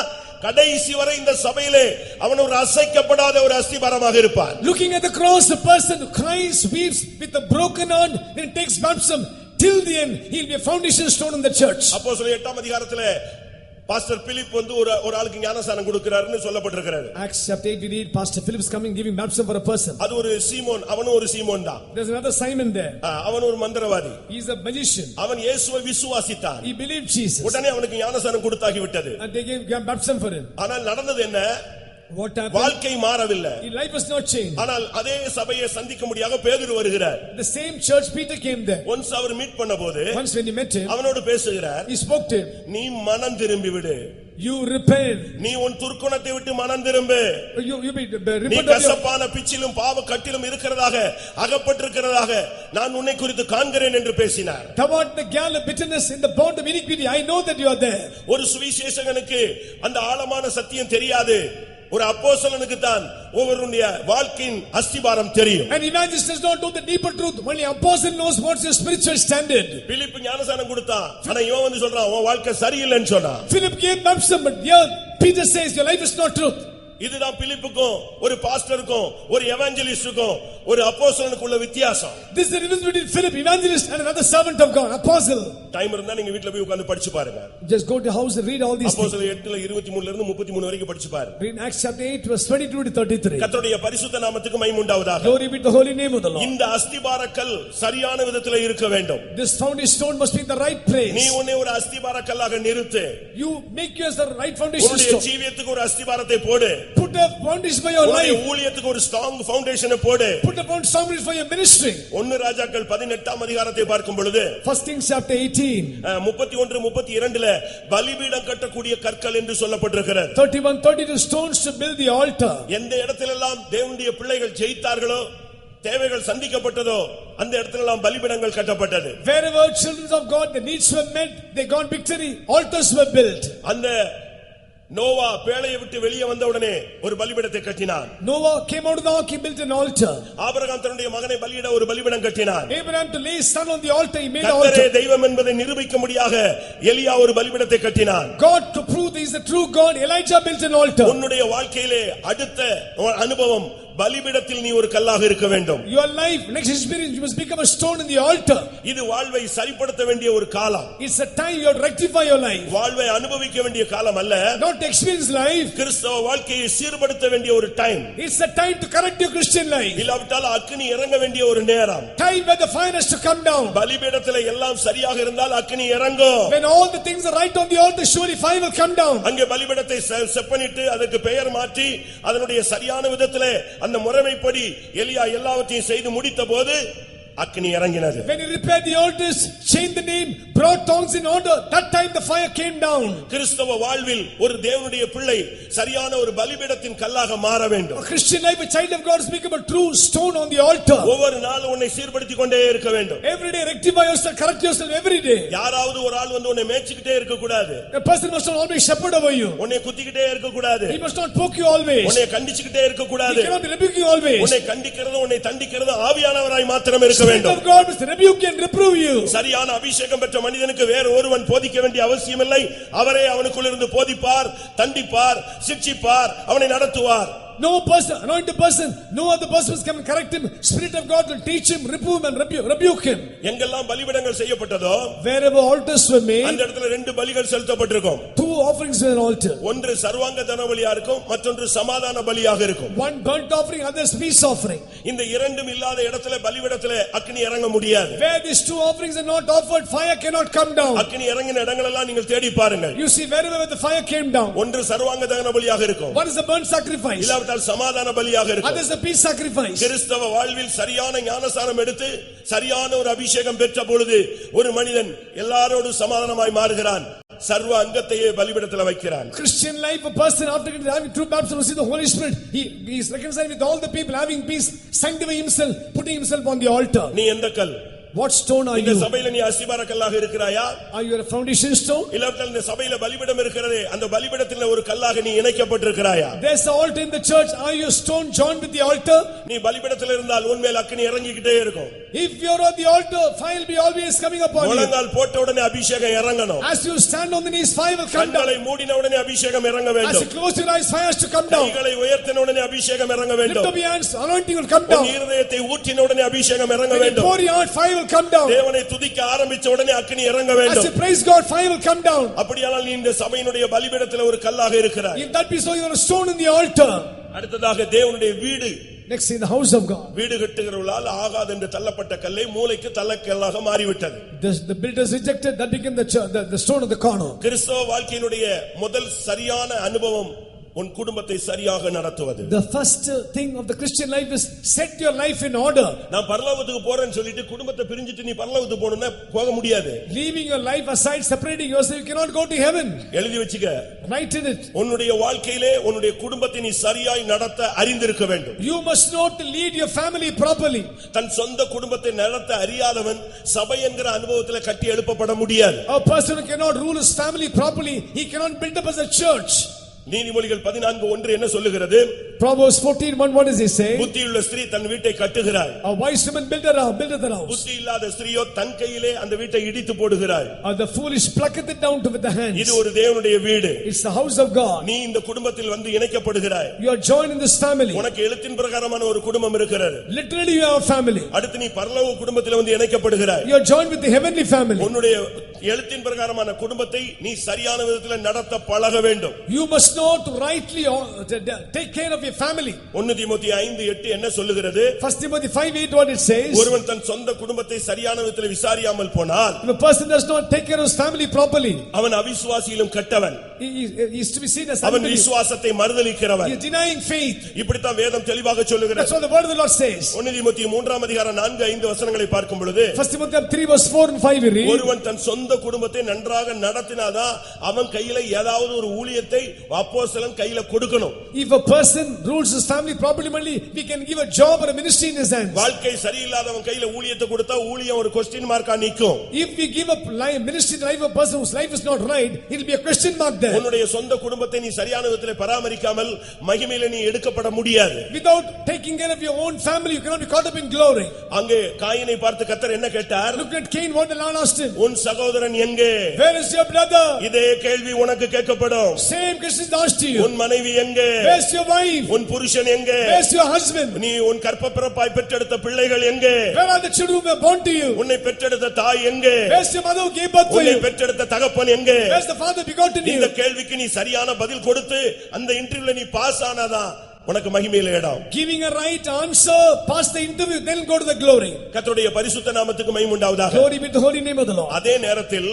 கடைசி வரை இந்த சபையிலே அவன் ஒரு அசைக்கப்படாத ஒரு அஸ்திபாரமாக இருப்பான். Looking at the cross, the person who cries, weeps with a broken heart, then takes baptism till the end, he will be a foundation stone in the church. அப்போஸ்தலர் 8ஆம் அதிகாரத்திலே பாஸ்டர் பிலிப் வந்து ஒரு ஆளுக்கு ஞானஸ்நானம் கொடுக்கிறாருன்னு சொல்லப்பட்டிருக்கிறது. Acts chapter 8 we read Pastor Philip is coming giving baptism for a person. அது ஒரு சீமோன், அவனும் ஒரு சீமோன் தான். There's another Simon there. அவன் ஒரு மந்திரவாதி. He is a magician. அவன் இயேசுவை விசுவாசித்தான். He believed Jesus. உடனே அவனுக்கு ஞானஸ்நானம் கொடுத்தாகி விட்டது. And they gave baptism for him. ஆனால் நடந்தது என்ன? What happened? வாழ்க்கை மாறவில்லை. His life was not changed. ஆனால் அதே சபையை சந்திக்க முடியாத பேதுரு வருகிறார். The same church Peter came there. once அவர் மீட் பண்ணபோது Once when he met him, அவனோடு பேசுகிறார். he spoke to him. நீ மனம் திரும்பி விடு. You repent. நீ உன் துர்க்குணத்தை விட்டு மனம் திரும்பு. You நீ repent of your கசப்பான பிச்சிலும் பாவ கட்டிலும் இருக்கிறதாக அகப்பட்டிருக்கிறதாக நான் உன்னை குறித்து காண்கிறேன் என்று பேசினார். toward the gall of bitterness in the bond of iniquity. I know that you are there. ஒரு சுவிசேஷகனுக்கு அந்த ஆழமான சத்தியம் தெரியாது. ஒரு அப்போஸ்தலனுக்கு தான் ஒவ்வொருடைய வாழ்க்கையின் அஸ்திபாரம் தெரியும். An evangelist does not know the deeper truth. Only apostle knows what's your spiritual standard. பிலிப்பு ஞானஸ்நானம் கொடுத்தான். ஆனா இவன் வந்து சொல்றான் உன் வாழ்க்கை சரியில்லைன்னு சொன்னான். Philip gave baptism, but here Peter says your life is not truth. இதுதான் பிலிப்புக்கும் ஒரு பாஸ்டருக்கும் ஒரு எவாஞ்சலிஸ்டுக்கும் ஒரு அப்போஸ்தலனுக்குள்ள வித்தியாசம். This is the difference between Philip, evangelist, and another servant of God, apostle. Time இருந்தா நீங்க வீட்ல போய் உட்கார்ந்து படிச்சு பாருங்க. Just go to house and read all these things. அப்போஸ்தலர் 8ல 23ல இருந்து 33 வரைக்கும் படிச்சு பாருங்க. Read Acts chapter 8 verse 22 to 33. கர்த்தருடைய பரிசுத்த நாமத்துக்கு மகிமை உண்டாவதாக. Glory be to the holy name of the Lord. இந்த அஸ்திபாரக்கல் சரியான விதத்திலே இருக்க வேண்டும். This foundation stone must be in the right place. நீ உன்னை ஒரு அஸ்திபாரக்கல்லாக நிறுத்து. You make yours the right foundation உன்னுடைய stone. ஜீவியத்துக்கு ஒரு அஸ்திபாரத்தை போடு. Put a foundation for your உன்னுடைய life. ஊழியத்துக்கு ஒரு ஸ்ட்ராங் ஃபவுண்டேஷனை போடு. Put a foundation for your ministry. 1 ராஜாக்கள் 18ஆம் அதிகாரத்தை பார்க்கும் பொழுது First Kings chapter 18 31 32ல பலிபீடம் கட்டக்கூடிய கற்கள் என்று சொல்லப்பட்டிருக்கிறது. 31-32 stones to build the altar. எந்த இடத்திலெல்லாம் தேவனுடைய பிள்ளைகள் ஜெயித்தார்களோ தேவைகள் சந்திக்கப்பட்டதோ அந்த இடத்திலெல்லாம் பலிபீடங்கள் கட்டப்பட்டது. Wherever children of God the needs were met, they got victory, altars were built. அந்த நோவா பேழையை விட்டு வெளியே வந்த உடனே ஒரு பலிபீடத்தை கட்டினான். Noah came out of the ark, he built an altar. Abraham தன்னுடைய மகனை பலியிட ஒரு பலிபீடம் கட்டினான். Abraham to lay his son on the altar, he made an கர்த்தரே altar. தெய்வம் என்பதை நிரூபிக்கும்படியாக எலியா ஒரு பலிபீடத்தை கட்டினான். God to prove he is the true God, Elijah built an altar. உன்னுடைய வாழ்க்கையிலே அடுத்த அனுபவம் பலிபீடத்தில் நீ ஒரு கல்லாக இருக்க வேண்டும். Your life, next experience, you must become a stone in the altar. இது வாழ்வை சரிப்படுத்த வேண்டிய ஒரு காலம். It's a time you have to rectify your life. வாழ்வை அனுபவிக்க வேண்டிய காலம் அல்ல. Not to experience life. கிறிஸ்தவ வாழ்க்கையை சீர்படுத்த வேண்டிய ஒரு time. It's a time to correct your Christian life. இல்லாவிட்டால் அக்கினி இறங்க வேண்டிய ஒரு நேரம். Time where the fire has to come down. பலிபீடத்திலே எல்லாம் சரியாக இருந்தால் அக்கினி இறங்கும். When all the things are right on the altar, surely fire will come down. அங்கே பலிபீடத்தை செப்பனிட்டு அதற்கு பெயர் மாற்றி அதனுடைய சரியான விதத்திலே அந்த முறைமைப்படி எலியா எல்லாவற்றையும் செய்து முடித்த போது அக்கினி இறங்கினது. When he repaired the altars, changed the name, brought tongues in order, that time the fire came down. கிறிஸ்தவ வாழ்வில் ஒரு தேவனுடைய பிள்ளை சரியான ஒரு பலிபீடத்தின் கல்லாக மாற வேண்டும். A Christian life, a child of God is become a true stone on the altar. ஒவ்வொரு நாளும் உன்னை சீர்படுத்திக் கொண்டே இருக்க வேண்டும். Every day rectify yourself, correct yourself every day. யாராவது ஒரு ஆள் வந்து உன்னை மேய்ச்சிக்கிட்டே இருக்க கூடாது. A person must not always shepherd over you. உன்னை குத்திக்கிட்டே இருக்க கூடாது. He must not poke you always. உன்னை கண்டிச்சுக்கிட்டே இருக்க He கூடாது. cannot rebuke you always. உன்னை கண்டிக்கிறதும் உன்னை தண்டிக்கிறதும் ஆவியானவராய் மாத்திரம் இருக்க Spirit வேண்டும். of God must rebuke and reprove you. சரியான அபிஷேகம் பெற்ற மனிதனுக்கு வேறு ஒருவன் போதிக்க வேண்டிய அவசியமில்லை. அவரே அவனுக்குள் இருந்து போதிப்பார், தண்டிப்பார், சிட்சிப்பார், அவனை நடத்துவார். No person, anointed person, no other person can correct him. Spirit of God will teach him, reprove him and rebuke him. எங்கெல்லாம் பலிபீடங்கள் செய்யப்பட்டதோ wherever altars were made, அந்த இடத்துல ரெண்டு பலிகள் செலுத்தப்பட்டிருக்கும். two offerings on an altar. ஒன்று சர்வாங்க தகன பலியா இருக்கும், மற்றொன்று சமாதான பலியாக இருக்கும். One burnt offering, others peace offering. இந்த இரண்டும் இல்லாத இடத்துல பலிபீடத்திலே அக்கினி இறங்க முடியாது. Where these two offerings are not offered, fire cannot come down. அக்கினி இறங்கின இடங்கள் எல்லாம் நீங்கள் தேடி பாருங்கள். You see wherever the fire came down. ஒன்று சர்வாங்க தகன பலியாக இருக்கும். One is the burnt sacrifice. இல்லாவிட்டால் சமாதான பலியாக இருக்கும். Others the peace sacrifice. கிறிஸ்தவ வாழ்வில் சரியான ஞானசாரம் எடுத்து சரியான ஒரு அபிஷேகம் பெற்ற பொழுது ஒரு மனிதன் எல்லாரோடு சமாதானமாய் மாறுகிறான். சர்வ அங்கத்தையே பலிபீடத்தில் வைக்கிறான். Christian life, a person after having true baptism receive the Holy Spirit, he is reconciled with all the people, having peace, sanctify himself, putting himself on the altar. நீ எந்த கல்? What stone are இந்த you? சபையில நீ அஸ்திபார கல்லாக இருக்கிறாயா? Are you a foundation stone? இல்லையென்றால் இந்த சபையில பலிபீடம் இருக்கிறதே, அந்த பலிபீடத்தில் ஒரு கல்லாக நீ இணைக்கப்பட்டிருக்கிறாயா? There's an altar in the church. Are you a stone joined with the altar? நீ பலிபீடத்தில் இருந்தால் உன்மேல் அக்கினி இறங்கிக்கிட்டே இருக்கும். If you're on the altar, fire will be always coming upon you. முழங்கால் போட்ட உடனே அபிஷேகம் இறங்கணும். As you stand on the knees, fire will come down. கண்களை மூடின உடனே அபிஷேகம் இறங்க As வேண்டும். you close your eyes, fire has to come down. கைகளை உயர்த்தின உடனே அபிஷேகம் இறங்க Lift வேண்டும். up your hands, anointing will come down. உன் இருதயத்தை ஊற்றின உடனே அபிஷேகம் இறங்க When you வேண்டும். pour your heart, fire will come down. தேவனை துதிக்க ஆரம்பிச்ச உடனே அக்கினி இறங்க As வேண்டும். you praise God, fire will come down. அப்படியானால் நீ இந்த சபையினுடைய பலிபீடத்தில் ஒரு கல்லாக இருக்கிறாய். If that be so, you're a stone in the altar. அடுத்ததாக தேவனுடைய வீடு. Next, in the house of God. வீடு கட்டுகிறவர்களால் ஆகாது என்று தள்ளப்பட்ட கல்லை மூலைக்கு தள்ளக்கல்லாக மாறிவிட்டது. The builders rejected, that became the stone of the corner. கிறிஸ்தவ வாழ்க்கையினுடைய முதல் சரியான அனுபவம் உன் குடும்பத்தை சரியாக நடத்துவது. The first thing of the Christian life is set your life in order. நான் பரலோகத்துக்கு போறேன்னு சொல்லிட்டு குடும்பத்தை பிரிஞ்சிட்டு நீ பரலோகத்துக்கு போணும்னா போக முடியாது. Leaving your life aside, separating yourself, you cannot go to heaven. எழுதி வச்சுக்க. Write in it. உன்னுடைய வாழ்க்கையிலே உன்னுடைய குடும்பத்தை நீ சரியாய் நடத்த அறிந்திருக்க வேண்டும். You must know to lead your family properly. தன் சொந்த குடும்பத்தை நடத்த அறியாதவன் சபை என்கிற அனுபவத்திலே கட்டி எழுப்பப்பட முடியாது. A person who cannot rule his family properly, he cannot build up as a church. நீதிமொழிகள் 14:1 என்ன சொல்லுகிறது? Proverbs 14:1, what does he say? புத்தியுள்ள ஸ்திரீ தன் வீட்டை கட்டுகிறாள். A wise woman buildeth a house. புத்தி இல்லாத ஸ்திரீயோ தன் கையிலே அந்த வீட்டை இடித்து போடுகிறாள். The foolish plucketh it down with the hands. இது ஒரு தேவனுடைய வீடு. It's the house of God. நீ இந்த குடும்பத்தில் வந்து இணைக்கப்படுகிறாய். You are joined in this family. உனக்கு எழுத்தின் பிரகாரமான ஒரு குடும்பம் இருக்கிறது. Literally you have a family. அடுத்து நீ பரலோக குடும்பத்தில் வந்து இணைக்கப்படுகிறாய். You are joined with the heavenly family. உன்னுடைய எழுத்தின் பிரகாரமான குடும்பத்தை நீ சரியான விதத்தில் நடத்த பழக வேண்டும். You must know to rightly take care of your family. 1 தீமோத்தேயு 5:8 என்ன சொல்லுகிறது? 1 Timothy 5:8, what it says? ஒருவன் தன் சொந்த குடும்பத்தை சரியான விதத்தில் விசாரியாமல் போனால் If a person does not take care of his family properly, அவன் அவிசுவாசியிலும் கெட்டவன். he is to be seen as அவன் unbelief. விசுவாசத்தை மறுதலிக்கிறவன். He is denying faith. இப்படித்தான் வேதம் தெளிவாக சொல்லுகிறது. That's what the word of the Lord says. 1 தீமோத்தேயு 3:4-5 வசனங்களை பார்க்கும் பொழுது 1 Timothy 3:4 and 5 we read. ஒருவன் தன் சொந்த குடும்பத்தை நன்றாக நடத்தினாதான் அவன் கையில ஏதாவது ஒரு ஊழியத்தை அப்போஸ்தலன் கையில கொடுக்கணும். If a person rules his family properly, we can give a job or a ministry in his hands. வாழ்க்கை சரியில்லாதவன் கையில ஊழியத்தை கொடுத்தா ஊழியம் ஒரு क्वेश्चन மார்க்கா நிக்கும். If we give a ministry in the life of a person whose life is not right, it will be a question mark there. உன்னுடைய சொந்த குடும்பத்தை நீ சரியான விதத்திலே பராமரிக்காமல் மகிமையிலே நீ எடுக்கப்பட முடியாது. Without taking care of your own family, you cannot be caught up in glory. அங்கே காயினை பார்த்து கர்த்தர் என்ன கேட்டார்? Look at Cain, what the Lord asked him. உன் சகோதரன் எங்கே? Where is your brother? இதே கேள்வி உனக்கு கேட்கப்படும். Same question is asked to you. உன் மனைவி எங்கே? Where's your wife? உன் புருஷன் எங்கே? Where's your husband? நீ உன் கற்பப்பிறப்பாய் பெற்றெடுத்த பிள்ளைகள் எங்கே? Where are the children who were born to you? உன்னை பெற்றெடுத்த தாய் எங்கே? Where's your mother who gave birth to உன்னை you? பெற்றெடுத்த தகப்பன் எங்கே? Where's the father begotten you? இந்த கேள்விக்கு நீ சரியான பதில் கொடுத்து அந்த இன்டர்வியூல நீ பாஸ் ஆனாதான் உனக்கு மகிமையிலே இடம். Giving a right answer, pass the interview, then go to the glory. கர்த்தருடைய பரிசுத்த நாமத்துக்கு மகிமை உண்டாவதாக. Glory be to the holy name of the Lord. அதே நேரத்தில்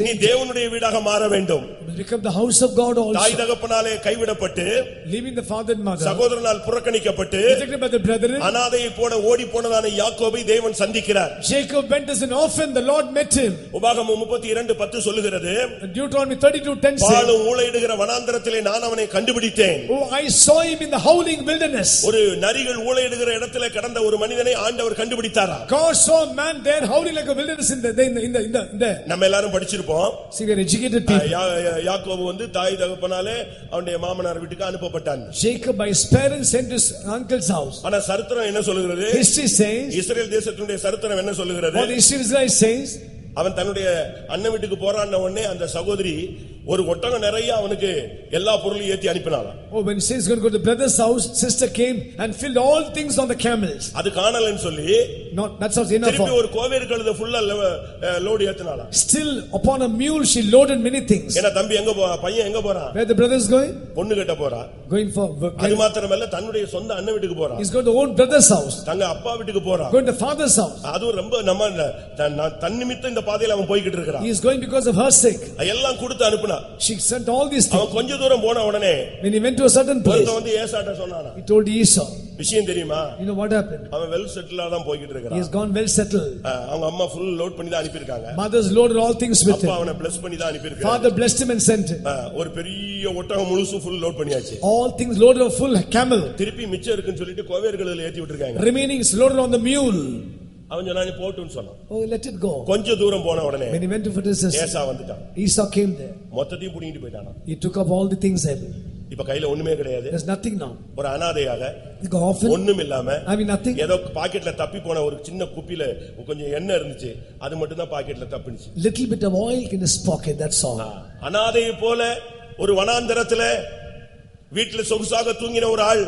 நீ தேவனுடைய வீடாக மாற வேண்டும். Become the house of God also. தாய் தகப்பனாலே கைவிடப்பட்டு Leaving the father and mother, சகோதரனால் புறக்கணிக்கப்பட்டு rejected by the brethren, அனாதையை போல ஓடி போனதான யாக்கோபை தேவன் சந்திக்கிறார். Jacob went as an orphan, the Lord met him. உபாகமம் 32:10 சொல்லுகிறது, Deuteronomy 32:10 says, பாலும் ஊளையிடுகிற வனாந்தரத்திலே நான் அவனை கண்டுபிடித்தேன். Oh, I saw him in the howling wilderness. ஒரு நரிகள் ஊளையிடுகிற இடத்திலே கடந்த ஒரு மனிதனை ஆண்டவர் கண்டுபிடித்தாரா? God saw a man there howling like a wilderness in the நம்ம எல்லாரும் படிச்சிருப்போம். See, we are educated people. யாக்கோபு வந்து தாய் தகப்பனாலே அவனுடைய மாமனார் வீட்டுக்கு அனுப்பப்பட்டான். Jacob by his parents sent to his uncle's house. ஆனா சரித்திரம் என்ன சொல்லுகிறது? History says, இஸ்ரவேல் தேசத்தினுடைய சரித்திரம் என்ன சொல்லுகிறது? what the history of Israel says, அவன் தன்னுடைய அண்ணன் வீட்டுக்கு போறான்ன உடனே அந்த சகோதரி ஒரு ஒட்டகம் நிறைய அவனுக்கு எல்லா பொருளையும் ஏத்தி அனுப்பினாளாம். oh, when he says he's going to go to the brother's house, sister came and filled all things on the camels. அது காணலன்னு சொல்லி Not that's not enough. திருப்பி ஒரு கோவேறு கழுதை ஃபுல்லா load ஏத்துனாலாம். Still upon a mule she loaded many things. என்ன தம்பி எங்க பையன் எங்க போறான்? Where the brother is going? பொண்ணு கட்ட போறான். Going for அது மாத்திரமல்ல தன்னுடைய சொந்த அண்ணன் வீட்டுக்கு போறான். He's going to own brother's house. தங்க அப்பா வீட்டுக்கு போறான். Going to father's house. அது ரொம்ப நம்ம தன்னிமித்த இந்த பாதையில அவன் போயிட்டு இருக்கான். He is going because of her sake. எல்லாம் கொடுத்து அனுப்புனா. She sent all these things. அவன் கொஞ்ச தூரம் போன உடனே when he went to a certain place அவன் வந்து ஏசாட்ட சொன்னானா. He told Esau. விஷயம் தெரியுமா? You know what happened? அவன் வெல் செட்டிலா தான் போயிட்டு இருக்கான். He has gone well settled. அவங்க அம்மா ஃபுல் லோட் பண்ணி தான் அனுப்பி இருக்காங்க. Mother's loaded all things with him. அப்பா அவனை bless பண்ணி தான் அனுப்பி இருக்காங்க. Father blessed him and sent him. ஒரு பெரிய ஒட்டகம் முழுசு ஃபுல் லோட் பண்ணியாச்சு. All things loaded of full camel. திருப்பி மிச்சம் இருக்குன்னு சொல்லிட்டு கோவேறுகளில் ஏத்தி விட்டுருக்காங்க. Remaining is loaded on the mule. அவன் சொன்னா நீ போட்டுன்னு சொன்னான். Oh, let it go. கொஞ்ச தூரம் போன உடனே when he went to Philistines, ஏசா வந்துட்டான். Esau came there. மொத்தத்தையும் புடிங்கிட்டு போயிட்டானா. He took up all the things there. இப்ப கையில ஒண்ணுமே கிடையாது. There's nothing now. ஒரு அனாதையாக ஒண்ணும் இல்லாம having nothing. ஏதோ பாக்கெட்ல தப்பி போன ஒரு சின்ன குப்பில கொஞ்சம் எண்ணெய் இருந்துச்சு. அது மட்டும் தான் பாக்கெட்ல தப்பிச்சு. Little bit of oil in his pocket, that's all. அனாதையை போல ஒரு வனாந்தரத்துல வீட்டுல சொகுசாக தூங்கின ஒரு ஆள்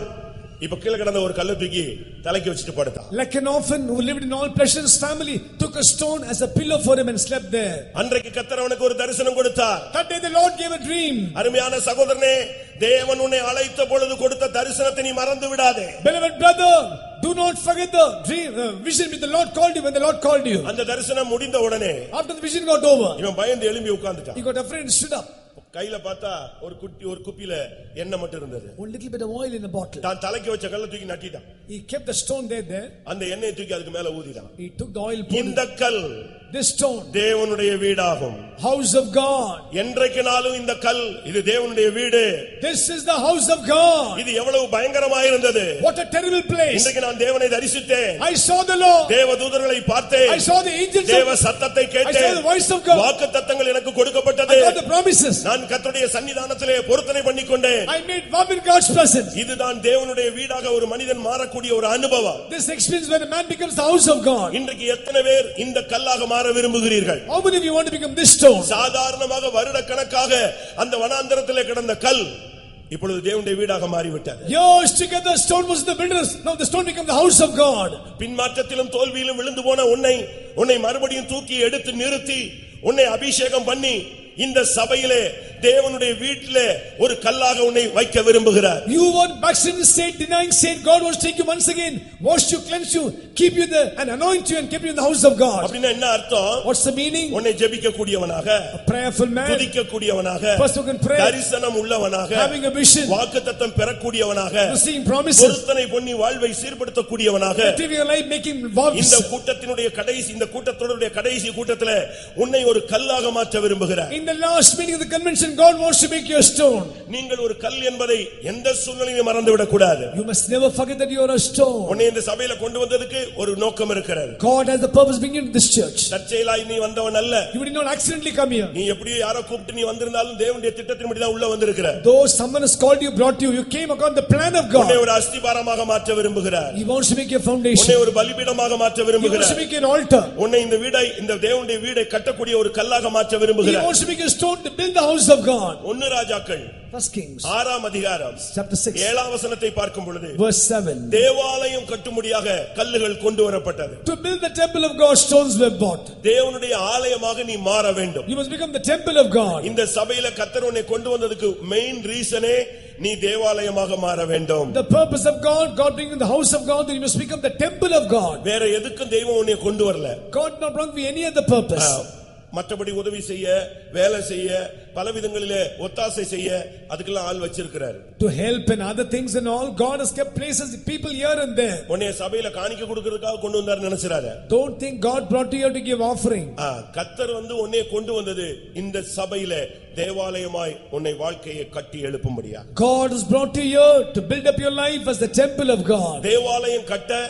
இப்ப கீழ கிடந்த ஒரு கல்லை தூக்கி தலைக்கு வச்சிட்டு படுத்தான். Like an orphan who lived in all pleasures family took a stone as a pillow for him and slept there. அன்றைக்கு கர்த்தர் அவனுக்கு ஒரு தரிசனம் கொடுத்தார். That day the Lord gave a dream. அருமையான சகோதரனே, தேவன் உன்னை அழைத்த பொழுது கொடுத்த தரிசனத்தை நீ மறந்து விடாதே. Beloved brother, do not forget the dream, vision which the Lord called you when the Lord called you. அந்த தரிசனம் முடிந்த உடனே After the vision got over, இவன் பயந்து எழும்பி உட்கார்ந்துட்டான். he got afraid and stood up. கையில பார்த்தா ஒரு குப்பில எண்ணெய் மட்டும் இருந்தது. One little bit of oil in a bottle. தான் தலைக்கு வச்ச கல்லை தூக்கி நட்டிட்டான். He kept the stone there. அந்த எண்ணெயை தூக்கி அதுக்கு மேல ஊதிட்டான். He took the oil. இந்த கல், this stone, தேவனுடைய வீடாகும். house of God. என்றைக்குனாலும் இந்த கல் இது தேவனுடைய வீடு. This is the house of God. இது எவ்வளவு பயங்கரமாக இருந்தது. What a terrible place. இன்றைக்கு நான் தேவனை தரிசித்தேன். I saw the Lord. தேவதூதர்களை பார்த்தேன். I saw the angels. தேவ சத்தத்தை கேட்டேன். I saw the voice of God. வாக்குத்தத்தங்கள் எனக்கு கொடுக்கப்பட்டது. I got the promises. நான் கர்த்தருடைய சன்னிதானத்திலே பொருத்தனை பண்ணிக்கொண்டேன். I made vow in God's presence. இதுதான் தேவனுடைய வீடாக ஒரு மனிதன் மாறக்கூடிய ஒரு அனுபவம். This experience when a man becomes the house of God. இன்றைக்கு எத்தனை பேர் இந்த கல்லாக மாற விரும்புகிறீர்கள்? How many of you want to become this stone? சாதாரணமாக வருடக்கணக்காக அந்த வனாந்தரத்திலே கிடந்த கல் இப்பொழுது தேவனுடைய வீடாக மாறிவிட்டது. Years together stone was in the wilderness, now the stone became the house of God. பின்மாற்றத்திலும் தோல்வியிலும் விழுந்து போன உன்னை மறுபடியும் தூக்கி எடுத்து நிறுத்தி உன்னை அபிஷேகம் பண்ணி இந்த சபையிலே தேவனுடைய வீட்டிலே ஒரு கல்லாக உன்னை வைக்க விரும்புகிறார். You want backsliding state, denying state, God wants to take you once again, wash you, cleanse you, keep you there and anoint you and keep you in the house of God. அப்படினா என்ன அர்த்தம்? What's the meaning? உன்னை ஜெபிக்க கூடியவனாக, a prayerful man, துதிக்க கூடியவனாக, person who can pray, தரிசனம் உள்ளவனாக, having a vision, வாக்குத்தத்தம் பெறக்கூடியவனாக, receiving promises, பொருத்தனை பண்ணி வாழ்வை சீர்படுத்த கூடியவனாக, living your life making vows. இந்த கூட்டத்தினுடைய கடைசி இந்த கூட்டத்தோட கடைசி கூட்டத்திலே உன்னை ஒரு கல்லாக மாற்ற விரும்புகிறார். In the last meeting of the convention, God wants to make you a stone. நீங்கள் ஒரு கல் என்பதை எந்த சூழ்நிலையிலும் மறந்து விடக் கூடாது. You must never forget that you are a stone. உன்னை இந்த சபையில கொண்டு வந்ததுக்கு ஒரு நோக்கம் இருக்கிறது. God has the purpose bringing you to this church. தற்செயலாய் நீ வந்தவன் அல்ல. You did not accidentally come here. நீ எப்படியோ யாரோ கூப்பிட்டு நீ வந்திருந்தாலும் தேவனுடைய திட்டத்தின்படி தான் உள்ள வந்திருக்கிற. Though someone has called you, brought you, you came according to the plan of God. உன்னை ஒரு அஸ்திபாரமாக மாற்ற விரும்புகிறார். He wants to make your foundation. உன்னை ஒரு பலிபீடமாக மாற்ற He wants விரும்புகிறார். to make you an altar. உன்னை இந்த வீடை இந்த தேவனுடைய வீடை கட்டக்கூடிய ஒரு கல்லாக மாற்ற He விரும்புகிறார். wants to make a stone to build the house of God. 1 ராஜாக்கள் First Kings 6ஆம் அதிகாரம் chapter 6 7ஆம் வசனத்தை பார்க்கும் பொழுது verse 7. தேவாலயம் கட்டும்படியாக கல்லுகள் கொண்டு வரப்பட்டது. To build the temple of God, stones were bought. தேவனுடைய ஆலயமாக நீ மாற வேண்டும். You must become the temple of God. இந்த சபையில கர்த்தர் உன்னை கொண்டு வந்ததுக்கு மெயின் ரீசனே நீ தேவாலயமாக மாற வேண்டும். The purpose of God bringing the house of God, that you must become the temple of God. வேற எதுக்கும் தெய்வம் உன்னை கொண்டு வரல. God not brought me any other purpose. மற்றபடி உதவி செய்ய, வேலை செய்ய, பலவிதங்களிலே ஒத்தாசை செய்ய அதுக்கெல்லாம் ஆள் வச்சிருக்கிறார். To help and other things and all, God has kept places, people here and there. உன்னை சபையில காணிக்கை கொடுக்கிறதுக்காக கொண்டு வந்தார் நினைச்சறாரு. Don't think God brought you here to give offering. கர்த்தர் வந்து உன்னை கொண்டு வந்தது இந்த சபையில தேவாலயமாய் உன்னை வாழ்க்கையை கட்டி எழுப்பும்படியா. God has brought you here to build up your life as the temple of God. தேவாலயம் கட்ட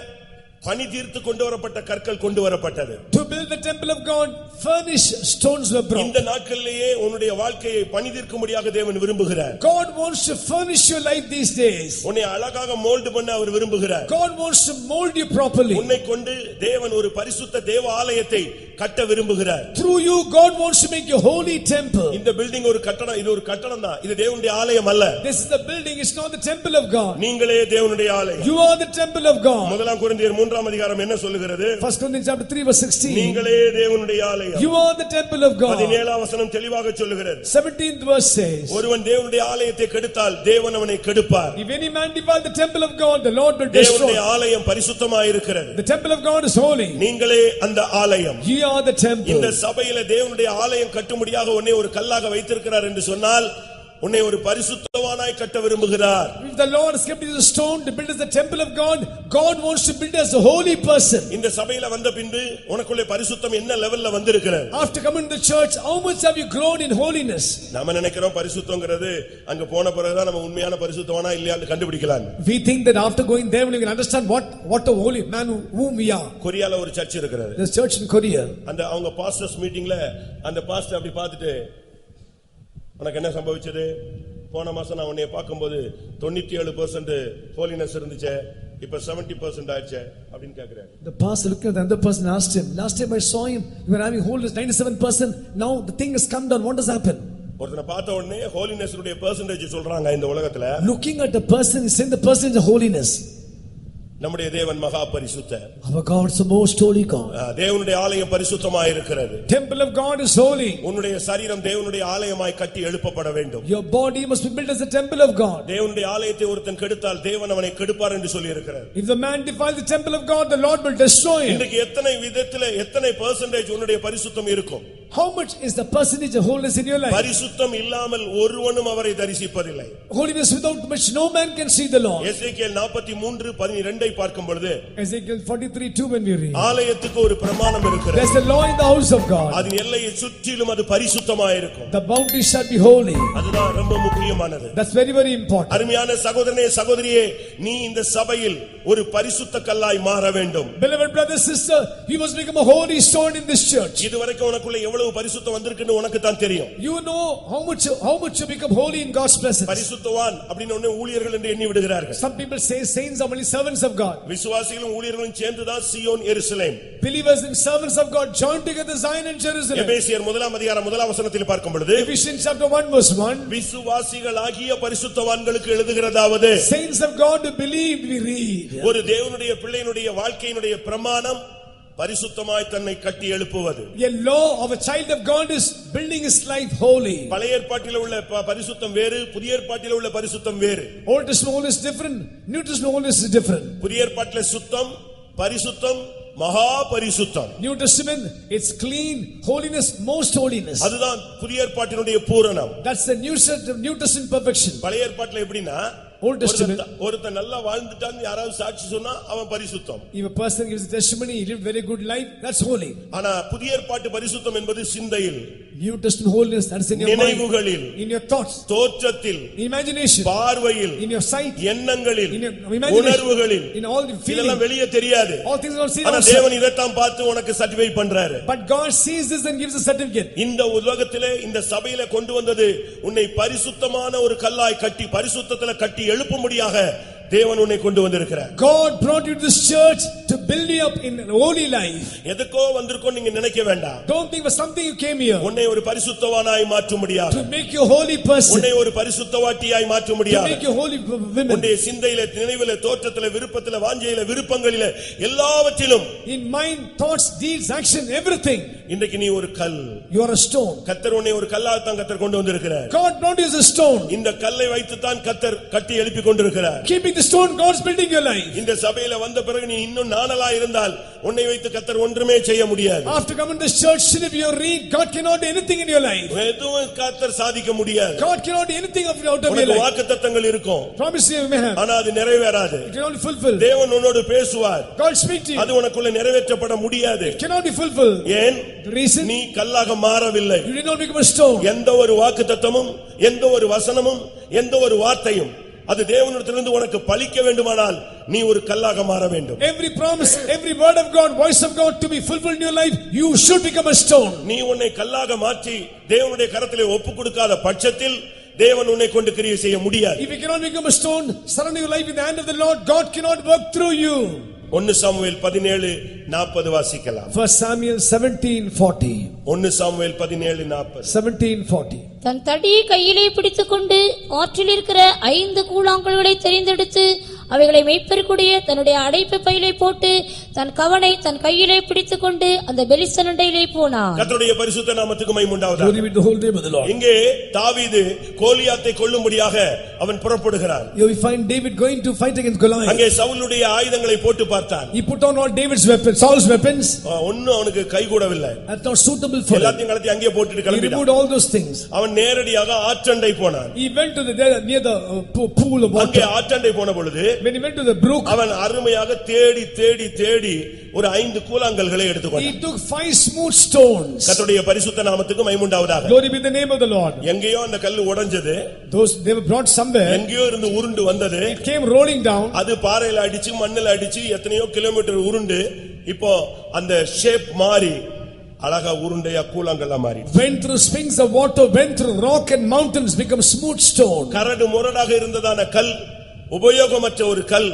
பணி தீர்த்து கொண்டு வரப்பட்ட கற்கள் கொண்டு வரப்பட்டது. To build the temple of God, furnished stones were brought. இந்த நாட்களிலேயே உன்னுடைய வாழ்க்கையை பணி தீர்க்கும்படியாக தேவன் விரும்புகிறார். God wants to furnish your life these days. உன்னை அழகாக மோல்ட் பண்ண அவர் விரும்புகிறார். God wants to mold you properly. உன்னை கொண்டு தேவன் ஒரு பரிசுத்த தேவ ஆலயத்தை கட்ட விரும்புகிறார். Through you God wants to make a holy temple. இந்த பில்டிங் ஒரு கட்டடம், இது ஒரு கட்டடம் தான். இது தேவனுடைய ஆலயம் அல்ல. This is the building, it's not the temple of God. நீங்களே தேவனுடைய ஆலயம். You are the temple of God. முதலாம் கொரிந்தியர் 3ஆம் அதிகாரம் என்ன சொல்லுகிறது? 1 Corinthians chapter 3 verse 16. நீங்களே தேவனுடைய ஆலயம். You are the temple of God. 17ஆம் வசனம் தெளிவாக சொல்லுகிறது. 17th verse says, ஒருவன் தேவனுடைய ஆலயத்தை கெடுத்தால் தேவன் அவனை கெடுப்பார். if any man defile the temple of God, the Lord will destroy. தேவனுடைய ஆலயம் பரிசுத்தமாய் இருக்கிறது. The temple of God is holy. நீங்களே அந்த ஆலயம். Ye are the temple. இந்த சபையில தேவனுடைய ஆலயம் கட்டும்படியாக உன்னை ஒரு கல்லாக வைத்திருக்கிறார் என்று சொன்னால் உன்னை ஒரு பரிசுத்தவானாய் கட்ட விரும்புகிறார். If the Lord has kept you as a stone to build as the temple of God, God wants to build as a holy person. இந்த சபையில வந்த பின்பு உனக்குள்ள பரிசுத்தம் என்ன லெவல்ல வந்திருக்கிறது? After coming to the church, how much have you grown in holiness? நாம நினைக்கிறோம் பரிசுத்தம்ங்கிறது அங்க போன பிறகுதான் நம்ம உண்மையான பரிசுத்தவானா இல்லையான்னு கண்டுபிடிக்கலாம். We think that after going there we can understand what a holy man whom we are. கொரியால ஒரு சர்ச் இருக்கிறது. There's church in Korea. அந்த அவங்க பாஸ்டர்ஸ் மீட்டிங்ல அந்த பாஸ்டர் அப்படி பார்த்துட்டு உனக்கு என்ன சம்பவிச்சது? போன மாசம் நான் உன்னை பார்க்கும்போது 97% ஹோலினஸ் இருந்துச்சு, இப்ப 70% ஆயிடுச்சு அப்படின்னு கேக்குறாரு. The pastor looked at the other person and asked him, last time I saw him you were having holiness 97%, now the thing has come down, what has happened? ஒருத்தனை பார்த்த உடனே ஹோலினஸ் உடைய பெர்சன்டேஜ் சொல்றாங்க இந்த உலகத்துல. Looking at the person is saying the person is a holiness. நம்முடைய தேவன் மகா பரிசுத்தர். Our God is the most holy God. தேவனுடைய ஆலயம் பரிசுத்தமாய் இருக்கிறது. Temple of God is holy. உன்னுடைய சரீரம் தேவனுடைய ஆலயமாய் கட்டி எழுப்பப்பட வேண்டும். Your body must be built as a temple of God. தேவனுடைய ஆலயத்தை ஒருத்தன் கெடுத்தால் தேவன் அவனை கெடுப்பார் என்று சொல்லி இருக்கிறார். If the man defiles the temple of God, the Lord will destroy him. இன்னைக்கு எத்தனை விதத்திலே எத்தனை பெர்சன்டேஜ் உன்னுடைய பரிசுத்தம் இருக்கும்? How much is the percentage of holiness in your life? பரிசுத்தம் இல்லாமல் ஒருவனும் அவரை தரிசிப்பதில்லை. Holiness without which no man can see the Lord. எசேக்கியேல் 43:12 பார்க்கும் பொழுது Ezekiel 43:2 when we read, ஆலயத்துக்கு ஒரு பிரமாணம் இருக்கிறது. there's a law in the house of God. அதன் எல்லையை சுற்றிலும் அது பரிசுத்தமாய் இருக்கும். The boundaries shall be holy. அதுதான் ரொம்ப முக்கியமானது. That's very very important. அருமையான சகோதரனே சகோதரியே, நீ இந்த சபையில் ஒரு பரிசுத்த கல்லாய் மாற வேண்டும். Beloved brother sister, you must become a holy stone in this church. இதுவரைக்கும் உனக்குள்ள எவ்வளவு பரிசுத்தம் வந்திருக்குன்னு உனக்கு தான் தெரியும். You know how much you become holy in God's presence. பரிசுத்தவான் அப்படின உடனே ஊழியர்கள் என்று எண்ணி விடுகிறார்கள். Some people say saints are only servants of God. விசுவாசிகளும் ஊழியர்களும் சேர்ந்து தான் சீயோன் எருசலேம். Believers and servants of God join together Zion and Jerusalem. எபேசியர் 1ஆம் அதிகாரம் 1ஆம் வசனத்தில் பார்க்கும் பொழுது Ephesians chapter 1 verse 1, விசுவாசிகளாகிய பரிசுத்தவான்களுக்கு எழுதுகிறதாவது, saints of God who believe, we read, ஒரு தேவனுடைய பிள்ளையினுடைய வாழ்க்கையினுடைய பிரமாணம் பரிசுத்தமாய் தன்னை கட்டி எழுப்புவது. a law of a child of God is building his life holy. பழைய ஏற்பாட்டில் உள்ள பரிசுத்தம் வேறு, புதிய ஏற்பாட்டில் உள்ள பரிசுத்தம் வேறு. Old Testament holiness is different, New Testament holiness is different. புதிய ஏற்பாட்டில் சுத்தம், பரிசுத்தம், மகா பரிசுத்தம். New Testament it's clean, holiness, most holiness. அதுதான் புதிய ஏற்பாட்டினுடைய பூரணம். That's the New Testament perfection. பழைய ஏற்பாட்டில் எப்படின்னா Old Testament, ஒருத்தன் நல்லா வாழ்ந்துட்டான்னு யாராவது சாட்சி சொன்னா அவன் பரிசுத்தம். if a person gives a testimony he lived very good life, that's holy. ஆனா புதிய ஏற்பாட்டு பரிசுத்தம் என்பது சிந்தையில், New Testament holiness, that's in your mind, நினைவுகளில், in your thoughts, தோற்றத்தில், imagination, பார்வையில், in your sight, எண்ணங்களில், in your imagination, உணர்வுகளில், in all the feelings. இதெல்லாம் வெளியே தெரியாது. All things are not seen ஆனா outside. தேவன் இதைத்தான் பார்த்து உனக்கு சர்டிஃபை பண்றாரு. But God sees this and gives a certificate. இந்த உலகத்திலே இந்த சபையில கொண்டு வந்தது உன்னை பரிசுத்தமான ஒரு கல்லாய் கட்டி பரிசுத்தத்திலே கட்டி எழுப்பும்படியாக தேவன் உன்னை கொண்டு வந்திருக்கிறார். God brought you to this church to build you up in a holy life. எதுக்கோ வந்திருக்கோம் நீங்க நினைக்க வேண்டாம். Don't think for something you came here. உன்னை ஒரு பரிசுத்தவானாய் மாற்றும்படியாக, To make you a holy person. உன்னை ஒரு பரிசுத்தவாட்டியாய் To மாற்றும்படியாக, make you holy women. உன்னுடைய சிந்தையிலே, நினைவிலே, தோற்றத்திலே, விருப்பத்திலே, வாஞ்சையிலே, விருப்பங்களிலே எல்லாவற்றிலும், In mind, thoughts, deeds, action, everything. இன்றைக்கு நீ ஒரு கல். You are a stone. கர்த்தர் உன்னை ஒரு கல்லாகத்தான் கர்த்தர் கொண்டு வந்திருக்கிறார். God brought you as a stone. இந்த கல்லை வைத்துத்தான் கர்த்தர் கட்டி எழுப்பி கொண்டிருக்கிறார். Keeping the stone, God's building your life. இந்த சபையில வந்த பிறகு நீ இன்னும் நாணலா இருந்தால் உன்னை வைத்து கர்த்தர் ஒன்றுமே செய்ய முடியாது. After coming to this church, still if you read, God cannot do anything in your life. எதுவும் கர்த்தர் சாதிக்க முடியாது. God cannot do anything out of your உனக்கு life. வாக்குத்தத்தங்கள் இருக்கும், Promise you may have. ஆனா அது நிறைவேறாது. It cannot be fulfilled. தேவன் உன்னோடு பேசுவார், God speak to you. அது உனக்குள்ள நிறைவேற்றப்பட முடியாது. It cannot be fulfilled. ஏன்? The reason? நீ கல்லாக மாறவில்லை. You did not become a stone. எந்த ஒரு வாக்குத்தத்தமும், எந்த ஒரு வசனமும், எந்த ஒரு வார்த்தையும் அது தேவனிடத்திலிருந்து உனக்கு பலிக்க வேண்டுமானால் நீ ஒரு கல்லாக மாற வேண்டும். Every promise, every word of God, voice of God to be fulfilled in your life, you should become a stone. நீ உன்னை கல்லாக மாற்றி தேவனுடைய கரத்திலே ஒப்புக் கொடுக்காத பட்சத்தில் தேவன் உன்னை கொண்டு கிரியை செய்ய முடியாது. If you cannot become a stone, surrender your life in the hand of the Lord, God cannot work through you. 1 Samuel 17:40 வாசிக்கலாம். 1 Samuel 17:40. 1 சாமுவேல் 17:40. 17:40. தன் தடியை கையிலே பிடித்துக்கொண்டு ஆற்றில் இருக்கிற 5 கூழாங்கல்களை தெரிந்தெடுத்து அவைகளை மேய்ப்பருக்குடைய தன்னுடைய அடைப்பு பையிலே போட்டு தன் கவனை தன் கையிலே பிடித்துக்கொண்டு அந்த பெலிஸ்தன் அண்டையிலே போனான். கர்த்தருடைய பரிசுத்த நாமத்துக்கு மகிமை உண்டாவதாக. Glory be to the whole name of the Lord. இங்கே தாவீது கோலியாத்தை கொல்லும்படியாக அவன் புறப்படுகிறான். Here we find David going to fight against Goliath. அங்கே சவுலுடைய ஆயுதங்களை போட்டு பார்த்தான். He put on all David's weapons, Saul's weapons. ஒண்ணும் அவனுக்கு கைகூடவில்லை. That's not suitable for him. எல்லாத்தையும் கலத்தி அங்கே போட்டுட்டு He கிளம்பிட்டான். removed all those things. அவன் நேரடியாக ஆற்றண்டை போனான். He went to the near the pool of அங்கே water. ஆற்றண்டை போன பொழுது When he went to the brook, அவன் அருமையாக தேடி தேடி தேடி ஒரு 5 கூழாங்கல்களை எடுத்துக்கொண்டான். he took 5 smooth stones. கர்த்தருடைய பரிசுத்த நாமத்துக்கு மகிமை உண்டாவதாக. Glory be the name of the Lord. எங்கேயோ அந்த கல்லு உடைஞ்சது. Those they were brought somewhere. எங்கேயோ இருந்து உருண்டு வந்தது. It came rolling down. அது பாறையில அடிச்சு மண்ணுல அடிச்சு எத்தனையோ கிலோமீட்டர் உருண்டு இப்போ அந்த ஷேப் மாறி அழகா உருண்டையா கூழாங்கல்லா மாறி Went through springs of water, went through rock and mountains, become smooth stone. கரடு முரடாக இருந்ததான கல், உபயோகமற்ற ஒரு கல்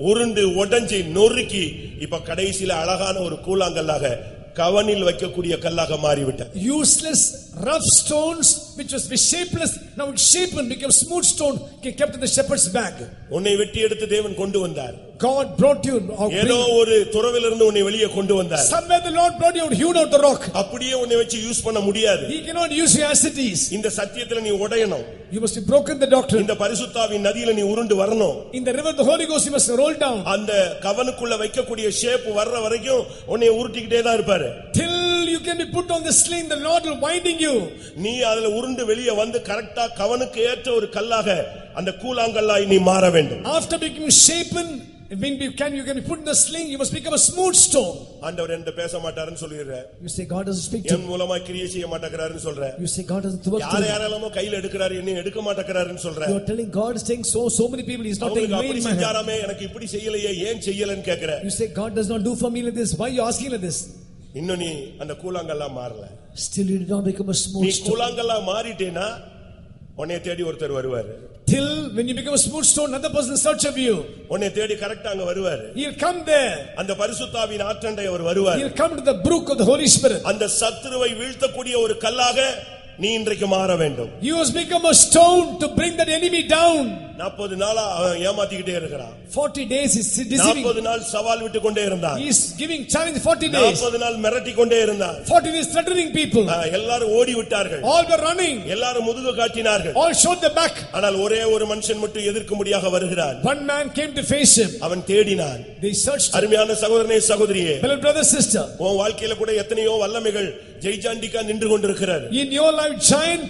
உருண்டு உடைஞ்சி நொறுக்கி இப்ப கடைசியில அழகான ஒரு கூழாங்கல்லாக கவனில் வைக்கக்கூடிய கல்லாக மாறிவிட்டது. Useless rough stones which was shapeless, now it's shapen, became smooth stone, kept in the shepherd's bag. உன்னை வெட்டி எடுத்து தேவன் கொண்டு வந்தார். God brought you ஏதோ ஒரு துறவிலிருந்து உன்னை வெளியே கொண்டு வந்தார். somewhere the Lord brought you out, hewed out the rock. அப்படியே உன்னை வச்சு யூஸ் பண்ண முடியாது. He cannot use you as it is. இந்த சத்தியத்துல நீ உடையணும். You must be broken the doctrine. இந்த பரிசுத்தாவின் நதியில நீ உருண்டு வரணும். In the river of the Holy Ghost you must roll down. அந்த கவனுக்குள்ள வைக்கக்கூடிய ஷேப் வர்ற வரைக்கும் உன்னை உருட்டிக்கிட்டே தான் இருப்பாரு. Till you can be put on the sling, the Lord will winding you. நீ அதுல உருண்டு வெளியே வந்து கரெக்டா கவனுக்கு ஏற்ற ஒரு கல்லாக அந்த கூழாங்கல்லாய் நீ மாற வேண்டும். After becoming shapen, when you can be put in the sling, you must become a smooth stone. ஆண்டவர் என்ன பேச மாட்டாருன்னு சொல்லிடுற. You say God doesn't speak to என் மூலமா கிரியை செய்ய மாட்டேங்கறாருன்னு சொல்ற. you. say God doesn't work to you. யாரெல்லாம் கையில எடுக்கறாரு என்ன எடுக்க மாட்டேங்கறாருன்னு சொல்ற. You are telling God is saying so many people, he is not taking away அப்படி in my hand. செஞ்சாராமே எனக்கு இப்படி செய்யலையே ஏன் செய்யலன்னு கேக்குற. You say God does not do for me like this, why you asking like this? இன்னும் நீ அந்த கூழாங்கல்லா மாறல. Still you did not become a smooth நீ stone. கூழாங்கல்லா மாறிட்டேனா உன்னை தேடி ஒருத்தர் வருவாரு. Till when you become a smooth stone, another person in search of you. உன்னை தேடி கரெக்ட்டா அங்க வருவாரு. He'll come there. அந்த பரிசுத்தாவின் ஆற்றண்டை அவர் வருவார். He'll come to the brook of the Holy Spirit. அந்த சத்துருவை வீழ்த்தக்கூடிய ஒரு கல்லாக நீ இன்றைக்கு மாற வேண்டும். You must become a stone to bring that enemy down. 40 நாளா அவன் ஏமாத்திக்கிட்டே இருக்கிறான். 40 days is deceiving. 40 நாள் சவால் விட்டு கொண்டே இருந்தான். He is giving challenge 40 days. 40 நாள் மிரட்டி கொண்டே இருந்தான். 40 days threatening people. எல்லாரும் ஓடி விட்டார்கள். All were running. எல்லாரும் முதுகு காட்டினார்கள். All showed their back. ஆனால் ஒரே ஒரு மனுஷன் மட்டும் எதிர்க்கும்படியாக வருகிறான். One man came to face him. அவன் தேடினான். They searched. அருமையான சகோதரனே சகோதரியே, Beloved brother sister, உன் வாழ்க்கையில கூட எத்தனையோ வல்லமைகள் ஜெய்ஜாண்டிக்கா நின்று கொண்டிருக்கிறார். in your life giant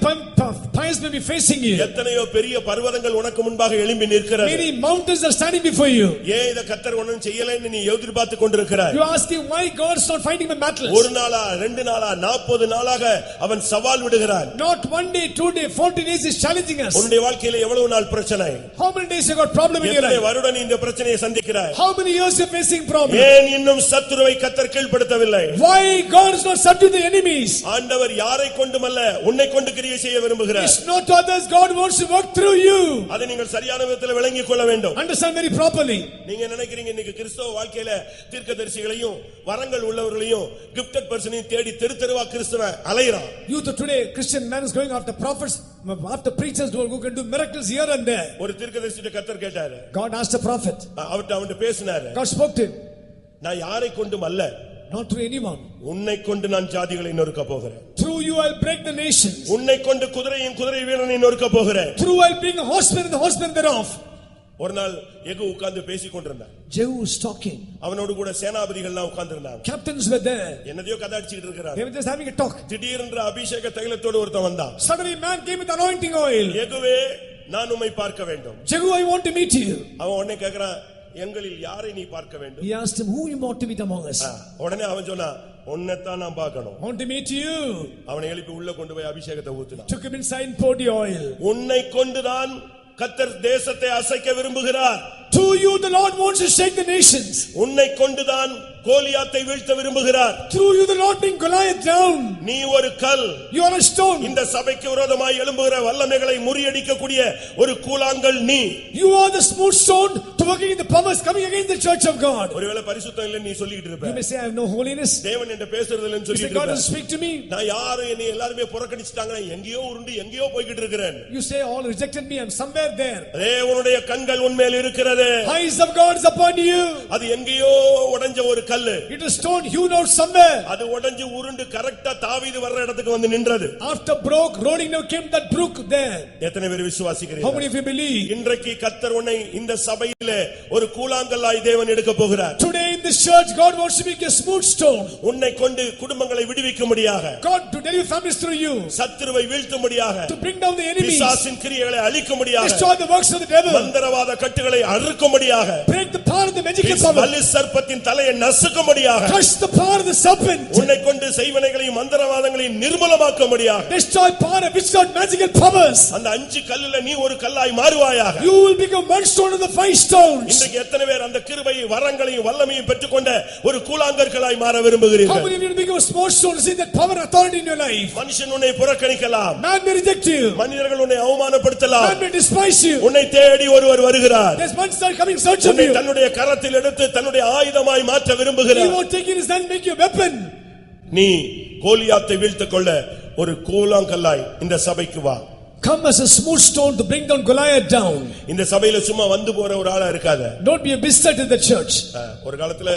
pies may be facing you. எத்தனையோ பெரிய பர்வதங்கள் உனக்கு முன்பாக எழும்பி நிற்கிறது. Many mountains are standing before you. ஏன் இத கர்த்தர் ஒண்ணும் செய்யலைன்னு நீ எதிர்பார்த்து கொண்டிருக்கிறாய். You are asking why God is not fighting my battles. ஒரு நாளா 2 நாளா 40 நாளாக அவன் சவால் விடுகிறான். Not one day, 2 days, 40 days is challenging us. உன்னுடைய வாழ்க்கையில எவ்வளவு நாள் பிரச்சனை? How many days you got problem in your எத்தனை life? வருடம் நீ இந்த பிரச்சனையை சந்திக்கிறாய்? How many years you are facing problem? ஏன் இன்னும் சத்துருவை கர்த்தர் கீழ்ப்படுத்தவில்லை? Why God is not subdue the enemies? ஆண்டவர் யாரை கொண்டுமல்ல உன்னை கொண்டு கிரியை செய்ய விரும்புகிறார். It's not to others, God wants to work through you. அதை நீங்கள் சரியான விதத்தில் விளங்கிக் கொள்ள வேண்டும். Understand very properly. நீங்க நினைக்கிறீங்க இன்னைக்கு கிறிஸ்தவ வாழ்க்கையில தீர்க்கதரிசிகளையும் வரங்கள் உள்ளவர்களையும் gifted personையும் தேடி தெரு தெருவா கிறிஸ்தவன் அலையறான். Youth of today, Christian man is going after prophets, after preachers who can do miracles here and there. ஒரு தீர்க்கதரிசிட்ட கர்த்தர் கேட்டாரு. God asked a prophet. அவன்கிட்ட பேசினாரு. God spoke to him. நான் யாரை கொண்டும் அல்ல, not through anyone. உன்னை கொண்டு நான் ஜாதிகளை நொறுக்க போகிறேன். Through you I'll break the nations. உன்னை கொண்டு குதிரையும் குதிரை வீரனை நொறுக்க போகிறேன். Through I'll bring a horseman and the horseman thereof. ஒரு நாள் எகு உட்கார்ந்து பேசிக் கொண்டிருந்தான். Jehu was talking. அவனோடு கூட சேனாபதிகள்லாம் உட்கார்ந்திருந்தாங்க. Captains were there. என்னதையோ கதை அடிச்சிட்டு இருக்காரு. They were just having a talk. திடீரென்று அபிஷேக தைலத்தோடு ஒருத்தன் வந்தான். Suddenly man came with anointing oil. எகுவே நான் உம்மை பார்க்க வேண்டும். Jehu, I want to meet you. அவன் உடனே கேக்குறான், எங்களில் யாரை நீ பார்க்க வேண்டும்? He asked him, who you want to meet among us? உடனே அவன் சொன்னா, உன்னைத்தான் நான் பார்க்கணும். I want to meet you. அவனை எழுப்பி உள்ள கொண்டு போய் அபிஷேகத்தை ஊத்தினான். Took him inside and poured the oil. உன்னை கொண்டுதான் கர்த்தர் தேசத்தை அசைக்க விரும்புகிறார். To you the Lord wants to shake the nations. உன்னை கொண்டுதான் கோலியாத்தை வீழ்த்த விரும்புகிறார். Through you the Lord bring Goliath down. நீ ஒரு கல். You are a stone. இந்த சபைக்கு விரோதமாய் எழும்புகிற வல்லமைகளை முறியடிக்கக்கூடிய ஒரு கூழாங்கல் நீ. You are the smooth stone to working in the powers coming against the church of God. ஒருவேளை பரிசுத்தம் இல்ல நீ சொல்லிட்டு இருப்ப. You may say I have no holiness. தேவன் என்ன பேசுறது இல்லன்னு You say சொல்லிட்டு God இருப்ப. doesn't speak to me. நான் யாரும் என்னை எல்லாரும் புறக்கணிச்சிட்டாங்க, எங்கேயோ உருண்டு எங்கேயோ போய்கிட்டு இருக்கிறேன். You say all rejected me, I'm somewhere there. தேவனுடைய கண்கள் உன்மேல் இருக்கிறது. Eyes of God is upon you. அது எங்கேயோ உடைஞ்ச ஒரு கல்லு. It is stone hewn out somewhere. அது உடைஞ்சு உருண்டு கரெக்ட்டா தாவீது வர்ற இடத்துக்கு வந்து நின்றது. After broke, rolling now came that brook there. எத்தனை பேர் விசுவாசிக்கிறீர்கள்? How many of you believe? இன்றைக்கு கர்த்தர் உன்னை இந்த சபையிலே ஒரு கூழாங்கல்லாய் தேவன் எடுக்க போகிறார். Today in this church God wants to make a smooth stone. உன்னை கொண்டு குடும்பங்களை விடுவிக்கும்படியாக, God to deliver families through you. சத்துருவை வீழ்த்தும்படியாக, To bring down the enemies. பிசாசின் கிரியைகளை அழிக்கும்படியாக, Destroy the works of the devil. மந்திரவாத கட்டுகளை அறுக்கும்படியாக, Break the power of the magical power. வலு சர்ப்பத்தின் தலையை நசுக்கும்படியாக, Crush the power of the serpent. உன்னை கொண்டு செய்வனைகளையும் மந்திரவாதங்களையும் நிர்மூலமாக்கும்படியாக, Destroy power of witchcraft magical powers. அந்த 5 கல்லுல நீ ஒரு கல்லாய் மாறுவாயாக. You will become one stone of the 5 stones. இன்றைக்கு எத்தனை பேர் அந்த கிருபையை வரங்களையும் வல்லமையும் பெற்றுக்கொண்ட ஒரு கூழாங்கற்களாய் மாற How விரும்புகிறீர்கள்? many of you will become a small stone to see that power and authority in your life? மனுஷன் உன்னை புறக்கணிக்கலாம், Man may reject you. மனிதர்கள் உன்னை அவமானப்படுத்தலாம், Man may despise you. உன்னை தேடி ஒருவர் வருகிறார். There's one star coming in search of உன்னை you. தன்னுடைய கரத்தில் எடுத்து தன்னுடைய ஆயுதமாய் மாற்ற He விரும்புகிறார். won't take in his hand, make you a weapon. நீ கோலியாத்தை வீழ்த்திக் கொள்ள ஒரு கூழாங்கல்லாய் இந்த சபைக்கு வா. Come as a smooth stone to bring down Goliath down. இந்த சபையில சும்மா வந்து போற ஒரு ஆளா இருக்காத. Don't be a visitor in the church. ஒரு காலத்துல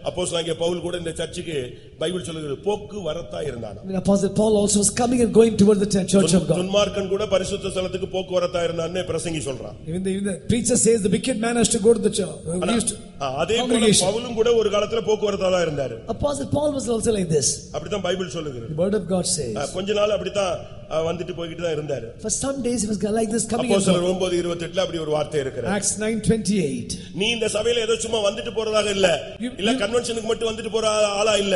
அப்போஸ்தலனாகிய பவுல் கூட இந்த சர்ச்சுக்கு பைபிள் சொல்லுகிறது போக்கு வரத்தா இருந்தானா. When Apostle Paul also was coming and going toward the church of God. துன்மார்க்கன் கூட பரிசுத்த ஸ்தலத்துக்கு போக்கு வரத்தா இருந்தான்னு பிரசங்கி சொல்றான். Even the preacher says the wicked man has to go to the church. அதே போல பவுலும் கூட ஒரு காலத்துல போக்கு வரத்தா தான் இருந்தாரு. Apostle Paul was also like this. அப்படிதான் பைபிள் சொல்லுகிறது. The word of God says. கொஞ்ச நாள் அப்படிதான் வந்துட்டு போயிட்டு தான் இருந்தாரு. For some days he was like this coming. அப்போஸ்தலர் 9:28ல அப்படி ஒரு வார்த்தை இருக்கு. Acts 9:28. நீ இந்த சபையில ஏதோ சும்மா வந்துட்டு போறதாக இல்ல, இல்ல கன்வென்ஷனுக்கு மட்டும் வந்துட்டு போற ஆளா இல்ல.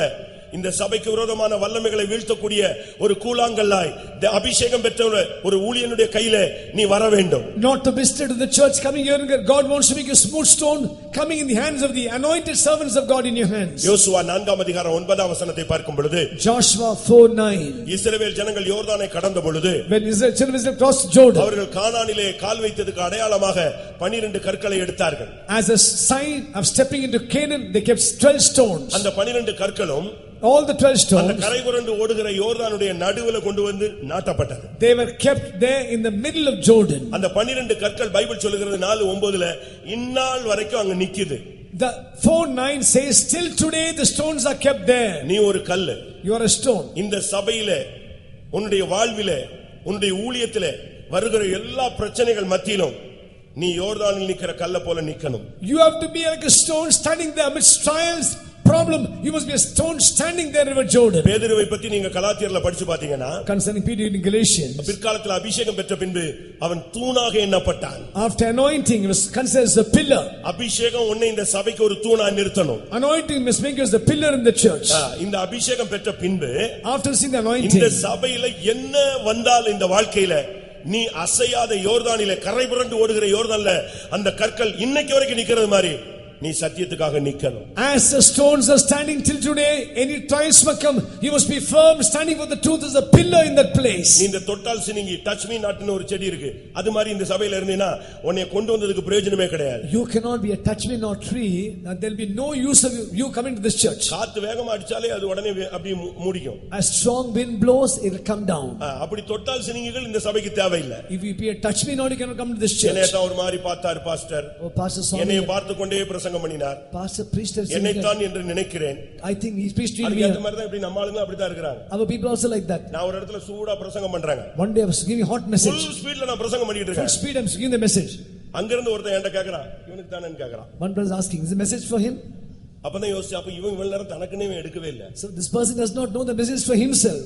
இந்த சபைக்கு விரோதமான வல்லமைகளை வீழ்த்தக்கூடிய ஒரு கூழாங்கல்லாய் அபிஷேகம் பெற்ற ஒரு ஊழியனுடைய கையில நீ வர வேண்டும். Not to be visited to the church coming here, God wants to make a smooth stone coming in the hands of the anointed servants of God in your hands. யோசுவா 4:9 வசனத்தை பார்க்கும் பொழுது, Joshua 4:9. இஸ்ரவேல் ஜனங்கள் யோர்தானை கடந்த பொழுது, When Israel crossed Jordan, அவர்கள் கானானிலே கால் வைத்ததுக்கு அடையாளமாக 12 கற்களை எடுத்தார்கள். As a sign of stepping into Canaan, they kept 12 stones. அந்த 12 கற்களும் all the 12 stones, அந்த கரை புரண்டு ஓடுகிற யோர்தானுடைய நடுவுல கொண்டு வந்து நாட்டப்பட்டது. They were kept there in the middle of Jordan. அந்த 12 கற்கள் பைபிள் சொல்லுகிறது 4:9ல இந்நாள் வரைக்கும் அங்க நிக்குது. The 4:9 says still today the stones are kept there. நீ ஒரு கல்லு. You are a stone. இந்த சபையிலே உன்னுடைய வாழ்விலே உன்னுடைய ஊழியத்திலே வருகிற எல்லா பிரச்சனைகள் மத்தியிலும் நீ யோர்தானில் நிக்கிற கல்ல போல நிக்கணும். You have to be like a stone standing there amidst trials, problem. You must be a stone standing there in Jordan. பேதுருவை பத்தி நீங்க கலாத்தியர்ல படிச்சு பாத்தீங்கன்னா, concerning Peter in Galatians, பிற்காலத்தில் அபிஷேகம் பெற்ற பின்பு அவன் தூணாக எண்ணப்பட்டான். After anointing he was considered as a pillar. அபிஷேகம் உன்னை இந்த சபைக்கு ஒரு தூணா நிறுத்தணும். Anointing must make you as the pillar in the church. இந்த அபிஷேகம் பெற்ற பின்பு after seeing the anointing, இந்த சபையில என்ன வந்தால் இந்த வாழ்க்கையில நீ அசையாத யோர்தானிலே கரை புரண்டு ஓடுகிற யோர்தான்ல அந்த கற்கள் இன்னைக்கு வரைக்கும் நிக்கிறது மாதிரி நீ சத்தியத்துக்காக நிக்கணும். As the stones are standing till today, any trials may come, you must be firm, standing for the truth as a pillar in that place. நீ இந்த தொட்டால் சினிங்கி டச் மீ நாட்னு ஒரு செடி இருக்கு, அது மாதிரி இந்த சபையில இருந்தீனா உன்னை கொண்டு வந்ததுக்கு பிரயோஜனமே கிடையாது. You cannot be a touch me not tree, and there will be no use of you coming to this church. காத்து வேகமா அடிச்சாலே அது உடனே அப்படியே மூடிக்கும். As strong wind blows, it will come down. அப்படி தொட்டால் சினிங்கிகள் இந்த சபைக்கு தேவையில்லை. If you be a touch me not, you cannot come to this church. என்னைய தான் ஒரு மாதிரி பார்த்தார் pastor. Oh pastor saw me. என்னைய பார்த்து கொண்டே பிரசங்கம் பண்ணினார். Pastor preached and என்னை தான் என்று நினைக்கிறேன். I think he preached to me. அந்த மாதிரி தான் இப்படி நம்ம ஆளுங்க அப்படி தான் இருக்காங்க. Our people also like that. நான் ஒரு இடத்துல சூடா பிரசங்கம் பண்றாங்க. One day I was giving hot message. Full speedல நான் பிரசங்கம் பண்ணிட்டு இருக்கேன். Full speed I'm giving the message. அங்க இருந்து ஒருத்தன் என்கிட்ட கேக்குறான், இவனுக்கு தானேன்னு கேக்குறான். One brother is asking, is the message for him? அப்பதான் யோசிச்சு அப்ப இவன் இவ்வளவு நேரம் தனக்குனே எடுக்கவே இல்ல. So this person does not know the message for himself.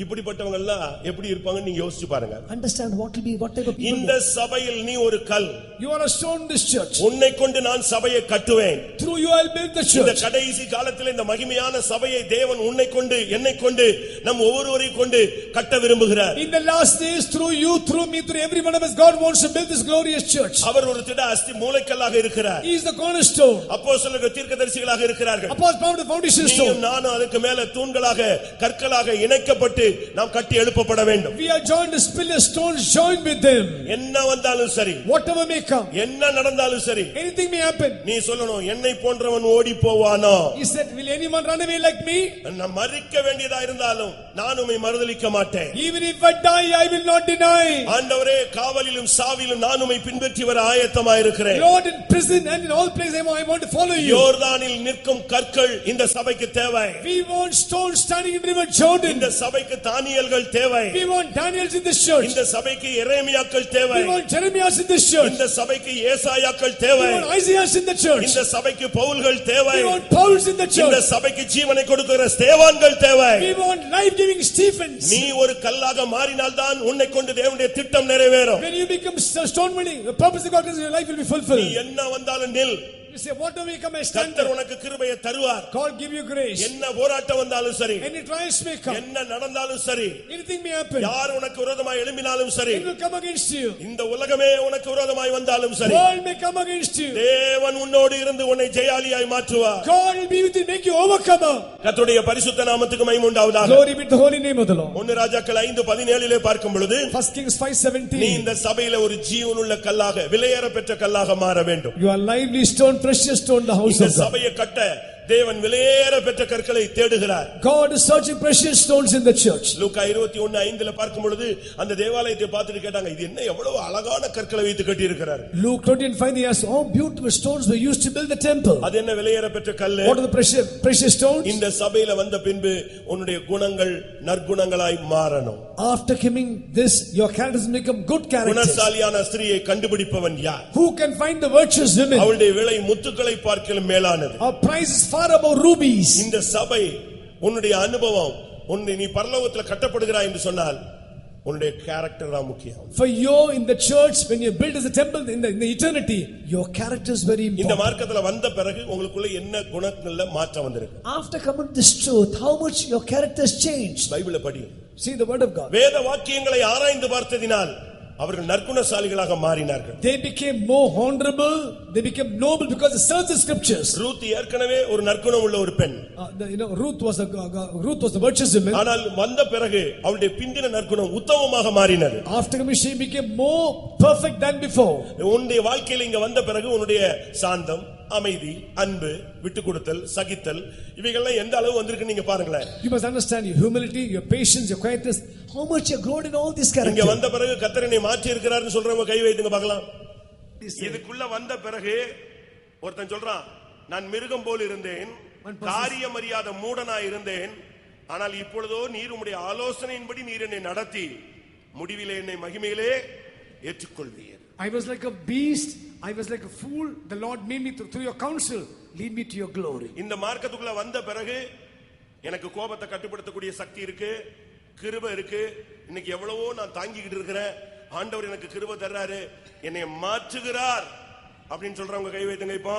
இப்படிப்பட்டவங்க எல்லாம் எப்படி இருப்பாங்கன்னு நீங்க யோசிச்சு பாருங்க. Understand what type of people. இந்த சபையில் நீ ஒரு கல். You are a stone in this church. உன்னை கொண்டு நான் சபையை கட்டுவேன். Through you I will build the church. இந்த கடைசி காலத்தில் இந்த மகிமையான சபையை தேவன் உன்னை கொண்டு என்னை கொண்டு நம் ஒவ்வொருவரையும் கொண்டு கட்ட விரும்புகிறார். In the last days through you, through me, through every one of us, God wants to build this glorious church. அவர் ஒரு திட அஸ்தி மூலைக்கல்லாக இருக்கிறார். He is the cornerstone. அப்போஸ்தலர்கள் தீர்க்கதரிசிகள் தூண்களாக இருக்கிறார்கள். Apostles bound the foundation stone. நீயும் நானும் அதுக்கு மேல தூண்களாக கற்களாக இணைக்கப்பட்டு நாம் கட்டி எழுப்பப்பட வேண்டும். We are joined as pillars, stones joined with them. என்ன வந்தாலும் சரி, Whatever may come, என்ன நடந்தாலும் சரி, anything may happen. நீ சொல்லணும், என்னை போன்றவன் ஓடி போவானோ? He said, will anyone run away like me? நான் மரிக்க வேண்டியதா இருந்தாலும் நான் உம்மை மறுதலிக்க மாட்டேன். Even if I die, I will not deny. ஆண்டவரே, காவலிலும் சாவிலும் நான் உம்மை பின்பற்றி வர ஆயத்தமாய் இருக்கிறேன். Lord, in prison and in all places I want to follow you. யோர்தானில் நிற்கும் கற்கள் இந்த சபைக்கு தேவை. We want stones standing in river Jordan. இந்த சபைக்கு தானியேல்கள் தேவை. We want Daniels in this church. இந்த சபைக்கு எரேமியாக்கள் தேவை. We want Jeremiahs in this church. இந்த சபைக்கு ஏசாயாக்கள் தேவை. We want Isaiahs in the church. இந்த சபைக்கு பவுல்கள் தேவை. We want Pauls in the church. இந்த சபைக்கு ஜீவனை கொடுக்கிற ஸ்தேவான்கள் தேவை. We want life-giving Stephens. நீ ஒரு கல்லாக மாறினால்தான் உன்னை கொண்டு தேவனுடைய திட்டம் நிறைவேறும். When you become stone money, the purpose of God is your life will be நீ fulfilled. என்ன வந்தாலும் நில். You say, whatever may come, I stand கர்த்தர் there. உனக்கு கிருபையை தருவார். God give you grace. என்ன போராட்டம் வந்தாலும் சரி, Any trials may come. என்ன நடந்தாலும் சரி, Anything may happen. யார் உனக்கு விரோதமாய் எழும்பினாலும் சரி, It will come against you. இந்த உலகமே உனக்கு விரோதமாய் வந்தாலும் சரி, World may come against you. தேவன் உன்னோடு இருந்து உன்னை ஜெயாலியாய் மாற்றுவார். God will be with you, make you overcomer. கர்த்தருடைய பரிசுத்த நாமத்துக்கு மகிமை உண்டாவதாக. Glory be to the holy name of the Lord. 1 ராஜாக்கள் 5:17 பார்க்கும் பொழுது, 1 Kings நீ 5:17. இந்த சபையில ஒரு ஜீவனுள்ள கல்லாக, விலையேற பெற்ற கல்லாக மாற வேண்டும். You are lively stone, precious stone, the house இந்த of God. சபையை கட்ட தேவன் விலையேற பெற்ற கற்களை தேடுகிறார். God is searching precious stones in the church. லூக்கா 21:5 பார்க்கும் பொழுது அந்த தேவாலயத்தை பார்த்துட்டு கேட்டாங்க, இது என்ன எவ்வளவு அழகான கற்களை வைத்து கட்டி இருக்கிறார். Luke 20:5 they asked, how beautiful stones were used to build the temple. அது என்ன விலையேற பெற்ற கல்லு? What are the precious stones? இந்த சபையில வந்த பின்பு உன்னுடைய குணங்கள் நற்குணங்களாய் மாறணும். After coming this, your characters become good characters. குணசாலியான ஸ்திரியை கண்டுபிடிப்பவன் யார்? Who can find the virtuous women? அவளுடைய விலை முத்துக்களை பார்க்கிலும் மேலானது. Our price is far above rubies. இந்த சபை உன்னுடைய அனுபவம், உன்னை நீ பரலோகத்தில் கட்டப்படுகிறாய் என்று சொன்னால் உன்னுடைய character தான் முக்கியம். For you in the church, when you build as a temple in the eternity, your character is very இந்த important. மார்க்கத்துல வந்த பிறகு உங்களுக்குள்ள என்ன குணங்கள்ல மாற்றம் வந்திருக்கு? After coming to this truth, how much your character has changed. பைபிளை படி. See the word of God. வேத வாக்கியங்களை ஆராய்ந்து பார்த்ததினால் அவர்கள் நற்குணசாலிகளாக மாறினார்கள். They became more honorable, they became noble because they searched the scriptures. Ruth ஏற்கனவே ஒரு நற்குணம் உள்ள ஒரு பெண். Ruth was the virtuous woman. ஆனால் வந்த பிறகு அவளுடைய பிந்தின நற்குணம் உத்தமமாக மாறினது. After coming, she became more perfect than before. உன்னுடைய வாழ்க்கையில இங்க வந்த பிறகு உன்னுடைய சாந்தம், அமைதி, அன்பு, விட்டுக்கொடுத்தல், சகித்தல் இவைகள்லாம் எந்த அளவு வந்திருக்கு நீங்க பாருங்களேன். You must understand your humility, your patience, your quietness, how much you grown in all these இங்க characters. வந்த பிறகு கர்த்தர் என்னை மாற்றி இருக்கிறார்னு சொல்றவங்க கை வைத்துங்க பார்க்கலாம். இதுக்குள்ள வந்த பிறகு ஒருத்தன் சொல்றான், நான் மிருகம் போல் இருந்தேன், காரியம் அறியாத மூடனாய் இருந்தேன், ஆனால் இப்பொழுதோ நீர் உம்முடைய ஆலோசனையின்படி நீர் என்னை நடத்தி முடிவிலே என்னை மகிமையிலே ஏற்றுக்கொள்வீர். I was like a beast, I was like a fool, the Lord made me through your counsel, lead me to your glory. இந்த மார்க்கத்துக்குள்ள வந்த பிறகு எனக்கு கோபத்தை கட்டுப்படுத்தக்கூடிய சக்தி இருக்கு, கிருபை இருக்கு, இன்னைக்கு எவ்வளவோ நான் தாங்கிக்கிட்டு இருக்கிறேன், ஆண்டவர் எனக்கு கிருபை தர்றாரு, என்னை மாற்றுகிறார் அப்படின்னு சொல்றவங்க கை வைத்துங்க. இப்போ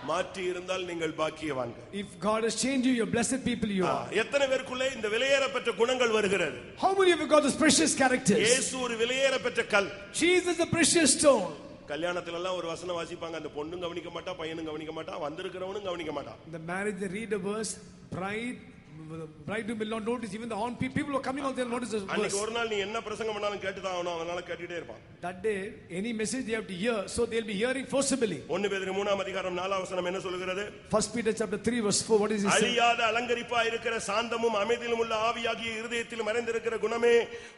மாற்றி இருந்தால் நீங்கள் பாக்கியவான்கள். If God has changed you, you're blessed people you are. எத்தனை பேருக்குள்ளே இந்த விலையேற பெற்ற குணங்கள் வருகிறது? How many of you got those precious characters? இயேசு ஒரு விலையேற பெற்ற கல். Jesus the precious stone. கல்யாணத்துல எல்லாம் ஒரு வசனம் வாசிப்பாங்க, அந்த பொண்ணும் கவனிக்க மாட்டா, பையனும் கவனிக்க மாட்டான், வந்திருக்கிறவனும் கவனிக்க மாட்டான். The marriage they read a verse, bride will not notice, even the on people who are coming out, they'll notice this verse. அன்னைக்கு ஒரு நாள் நீ என்ன பிரசங்கம் பண்ணாலும் கேட்டுதான் ஆகணும், அதனால கேட்டுட்டே இருப்பான். That day any message they have to hear, so they'll be hearing forcibly. 1 பேதுரு 3:4 என்ன சொல்கிறது? 1 Peter chapter 3 verse 4, what is he saying? அழியாத அலங்கரிப்பா இருக்கிற சாந்தமும் அமைதியிலும் உள்ள ஆவியாகிய இருதயத்தில் மறைந்திருக்கிற குணமே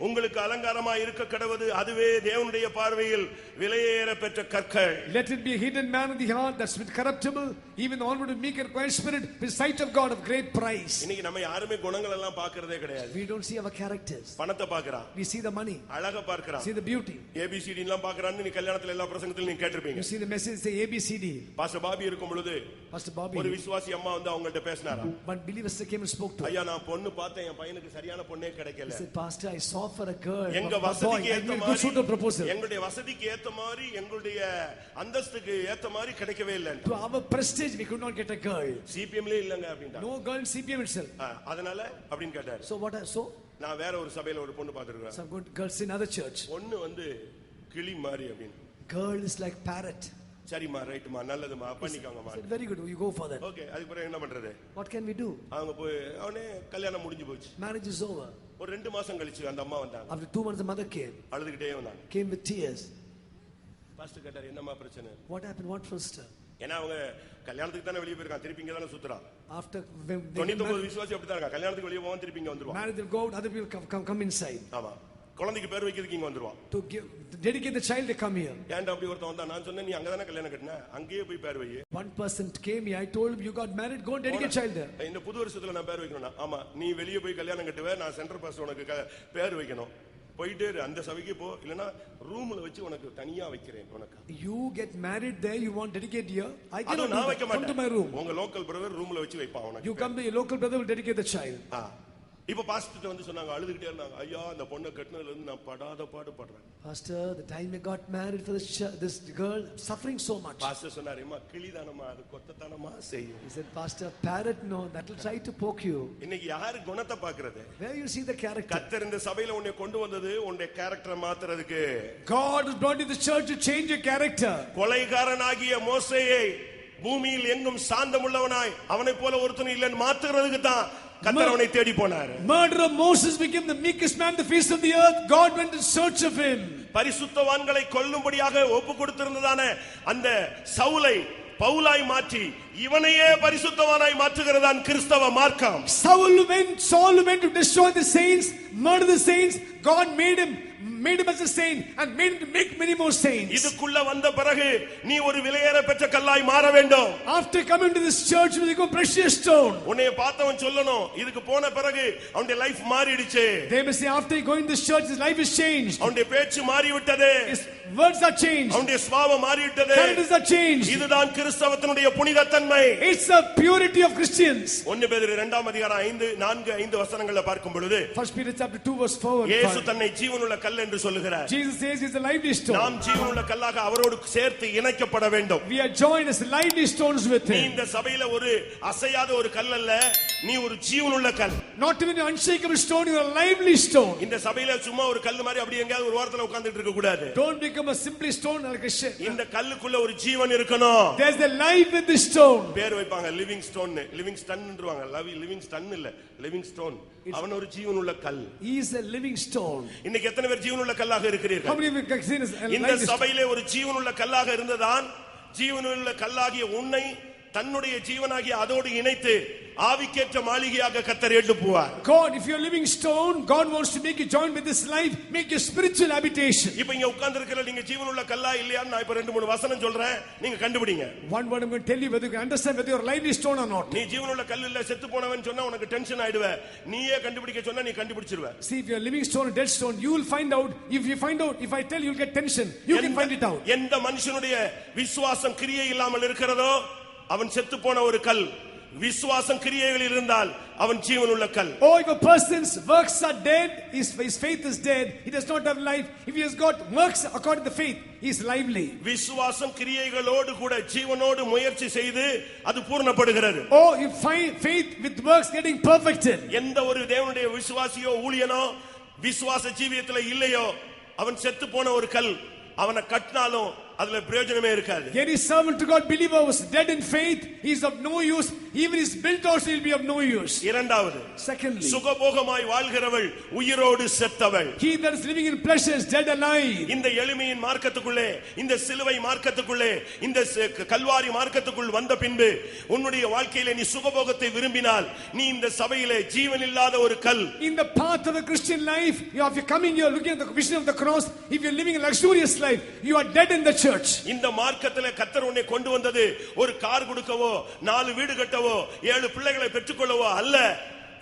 உங்களுக்கு அலங்காரமாய் இருக்க கடவுது, அதுவே தேவனுடைய பார்வையில் விலையேற பெற்ற கற்கள். Let it be a hidden man in the heart that's corruptible, even the onward meek and quiet spirit, with sight of God of great price. இன்னைக்கு நம்ம யாருமே குணங்கள் எல்லாம் பார்க்கிறதே கிடையாது. We don't see our characters. பணத்தை பார்க்கறான், We see the money, அழக பார்க்கறான், see the beauty. ABCD எல்லாம் பார்க்கறான்னு நீ கல்யாணத்துல எல்லா பிரசங்கத்திலும் நீ கேட்டிருப்பீங்க. You see the message say ABCD. Pastor Bobby இருக்கும் பொழுது Pastor Bobby, ஒரு விசுவாசி அம்மா வந்து அவங்கள்ட்ட பேசினாராம். one believer came and spoke to him. ஐயா, நான் பொண்ணு பார்த்தேன், என் பையனுக்கு சரியான பொண்ணே கிடைக்கல. He said, Pastor, I saw for a girl, எங்க a boy, வசதிக்கு I ஏத்த made a good suitor proposal. மாதிரி, எங்களுடைய வசதிக்கு ஏத்த மாதிரி, எங்களுடைய அந்தஸ்துக்கு ஏத்த மாதிரி கிடைக்கவே இல்லை. To our prestige, we could not get a girl. சிபிஎம்ல இல்லங்க அப்படின்ட்டாங்க. No girl in CPM itself. அதனால அப்படின்னு கேட்டாரு. So what? So நான் வேற ஒரு சபையில ஒரு பொண்ணு பார்த்திருக்கேன். some good girls in other church. பொண்ணு வந்து கிளி மாதிரி அப்படின்னு. Girl is like parrot. சரிம்மா ரைட்டுமா நல்லதுமா பண்ணிக்கோங்கம்மா. I said, very good, you go for that. Okay அதுக்கு பிறகு என்ன பண்றது? What can we do? அவங்க போய் அவனே கல்யாணம் முடிஞ்சு போச்சு. Marriage is over. ஒரு 2 மாசம் கழிச்சு அந்த அம்மா வந்தாங்க. After 2 months the mother came. அழுதுகிட்டே வந்தாங்க. Came with tears. பாஸ்டர் கேட்டார் என்னம்மா பிரச்சனை? What happened? What first? ஏன்னா அவங்க கல்யாணத்துக்கு தானே வெளியே போயிருக்காங்க, திருப்பி இங்க தானே சுத்துறான். After when they 99 விசுவாசி அப்படி தான் இருக்காங்க, கல்யாணத்துக்கு வெளியே போவான் திருப்பி இங்க வந்துருவான். married, they'll go out, other people come inside. ஆமா குழந்தைக்கு பேர் வைக்கிறதுக்கு இங்க வந்துருவான். To dedicate the child, they come here. ஏன்டா அப்படி ஒருத்தன் வந்தா? நான் சொன்னேன் நீ அங்க தானே கல்யாணம் கட்டின, அங்கேயே போய் பேர் வை. One person came here, I told him, you got married, go and dedicate child there. இந்த புது வருஷத்துல நான் பேர் வைக்கணும். ஆமா நீ வெளியே போய் கல்யாணம் கட்டுவே, நான் சென்டர் பாஸ்டர் உனக்கு பேர் வைக்கணும். போயிட்டே அந்த சபைக்கு போ, இல்லனா ரூம்ல வச்சு உனக்கு தனியா வைக்கிறேன் உனக்கு. You get married there, you want dedicate here, I அது cannot நான் வைக்க come to my room. உங்க லோக்கல் பிரதர் ரூம்ல வச்சு வைப்பான் உனக்கு. You come to your local brother will dedicate the child. இப்ப பாஸ்டர் வந்து சொன்னாங்க, அழுதுகிட்டே இருந்தாங்க, ஐயா அந்த பொண்ணை கட்டினதுல இருந்து நான் படாத பாடுபடுறேன். Pastor, the time I got married for this girl, I'm suffering so much. Pastor சொன்னாரு, அம்மா கிளிதானமா அது கொத்ததானமா செய்யும். He said, Pastor, parrot no, that will try to poke you. இன்னைக்கு யாரு குணத்தை பாக்குறது? Where you see the character? கர்த்தர் இந்த சபையில உன்னை கொண்டு வந்தது உன்னுடைய கேரக்டரை மாத்துறதுக்கு. God has brought you to the church to change your character. கொலைகாரனாகிய மோசேயை பூமியில் எங்கும் சாந்தமுள்ளவனாய் அவனை போல ஒருத்தன் இல்லைன்னு மாத்துறதுக்கு தான் கர்த்தர் அவனை தேடி போனார். Murderer Moses became the meekest man on the face of the earth. God went in search of him. பரிசுத்தவான்களை கொல்லும்படியாக ஒப்பு கொடுத்திருந்ததான அந்த சவுலை பவுலாய் மாற்றி இவனையே பரிசுத்தவானாய் மாற்றுகிறதான் கிறிஸ்தவ மார்க்கம். Saul went to destroy the saints, murder the saints. God made him as a saint and made him to make many more saints. இதுக்குள்ள வந்த பிறகு நீ ஒரு விலையேற பெற்ற கல்லாய் மாற வேண்டும். After coming to this church you become precious stone. உன்னை பார்த்தவன் சொல்லணும், இதுக்கு போன பிறகு அவனுடைய லைஃப் மாறிடுச்சு. They may say after going to this church his life is changed. அவனுடைய பேச்சு மாறி விட்டது. His words are changed. அவனுடைய சுபாவம் மாறி விட்டது. Characters are changed. இதுதான் கிறிஸ்தவத்தினுடைய புனிதத்தன்மை. It's the purity of Christians. 1 பேதுரு 2ஆம் அதிகாரம் 4-5 வசனங்களை பார்க்கும் பொழுது 1 Peter chapter 2 verse 4 and 5. இயேசு தன்னை ஜீவனுள்ள கல் என்று சொல்லுகிறார். Jesus says he is the lively stone. நாம் ஜீவனுள்ள கல்லாக அவரோடு சேர்த்து இணைக்கப்பட வேண்டும். We are joined as lively stones with நீ him. இந்த சபையில ஒரு அசையாத ஒரு கல் அல்ல, நீ ஒரு ஜீவனுள்ள கல். Not even an unshakable stone, you are a lively stone. இந்த சபையில சும்மா ஒரு கல் மாதிரி அப்படி எங்கயாவது ஒரு ஓரத்துல உட்கார்ந்துட்டு இருக்க கூடாது. Don't become a simply stone like a shell. இந்த கல்லுக்குள்ள ஒரு ஜீவன் இருக்கணும். There's the life in this stone. பேர் வைப்பாங்க லிவிங் ஸ்டோன், லிவிங் ஸ்டன்ன்றுவாங்க. லிவிங் ஸ்டன் இல்ல, லிவிங் ஸ்டோன். அவன் ஒரு ஜீவனுள்ள கல். He is a living stone. இன்னைக்கு எத்தனை பேர் ஜீவனுள்ள கல்லாக இருக்கிறீர்கள்? How many of you can see this? இந்த சபையிலே ஒரு ஜீவனுள்ள கல்லாக இருந்ததான் ஜீவனுள்ள கல்லாகிய உன்னை தன்னுடைய ஜீவனாகிய அதோடு இணைத்து ஆவிக்கேற்ற மாளிகையாக கர்த்தர் எழுப்புவார். God, if you are living stone, God wants to make you join with this life, make your spiritual habitation. இப்போ இங்க உட்கார்ந்திருக்கிற நீங்க ஜீவனுள்ள கல்லா இல்லையான்னு நான் இப்ப 2-3 வசனம் சொல்றேன், நீங்க கண்டுபிடிங்க. One word I'm going to tell you whether you can understand whether you are a lively stone or not. நீ ஜீவனுள்ள கல் இல்ல செத்து போனவன் சொன்னா உனக்கு டென்ஷன் ஆயிடுவே. நீயே கண்டுபிடிக்க சொன்னா நீ கண்டுபிடிச்சிருவே. See, if you are a living stone or dead stone, you will find out. If you find out, if I tell you, you'll get tension. You can find it out. எந்த மனுஷனுடைய விசுவாசம் கிரியை இல்லாமல் இருக்கிறதோ அவன் செத்து போன ஒரு கல். விசுவாசம் கிரியைகளில் இருந்தால் அவன் ஜீவனுள்ள கல். Oh, if a person's works are dead, his faith is dead, he does not have life. If he has got works according to the faith, he is lively. விசுவாசம் கிரியைகளோடு கூட ஜீவனோடு முயற்சி செய்து அது பூர்ணப்படுகிறது. Oh, if faith with works getting perfected. எந்த ஒரு தேவனுடைய விசுவாசியோ ஊழியனோ விசுவாச ஜீவியத்துல இல்லையோ அவன் செத்து போன ஒரு கல். அவனை கட்டினாலும் அதுல பிரயோஜனமே இருக்காது. Any servant to God believer was dead in faith, he is of no use. Even his built also will be of no use. இரண்டாவது, secondly, சுகபோகமாய் வாழ்கிறவள் உயிரோடு செத்தவள். He that is living in pleasure is dead alive. இந்த எளிமையின் மார்க்கத்துக்குள்ளே, இந்த சிலுவை மார்க்கத்துக்குள்ளே, இந்த கல்வாரி மார்க்கத்துக்குள் வந்த பின்பு உன்னுடைய வாழ்க்கையிலே நீ சுகபோகத்தை விரும்பினால் நீ இந்த சபையிலே ஜீவன் இல்லாத ஒரு கல். In the path of the Christian life, if you are coming here looking at the vision of the cross, if you are living a luxurious life, you are dead in the church. இந்த மார்க்கத்திலே கர்த்தர் உன்னை கொண்டு வந்தது ஒரு car கொடுக்கவோ 4 வீடு கட்டவோ 7 பிள்ளைகளை பெற்றுக்கொள்ளவோ அல்ல.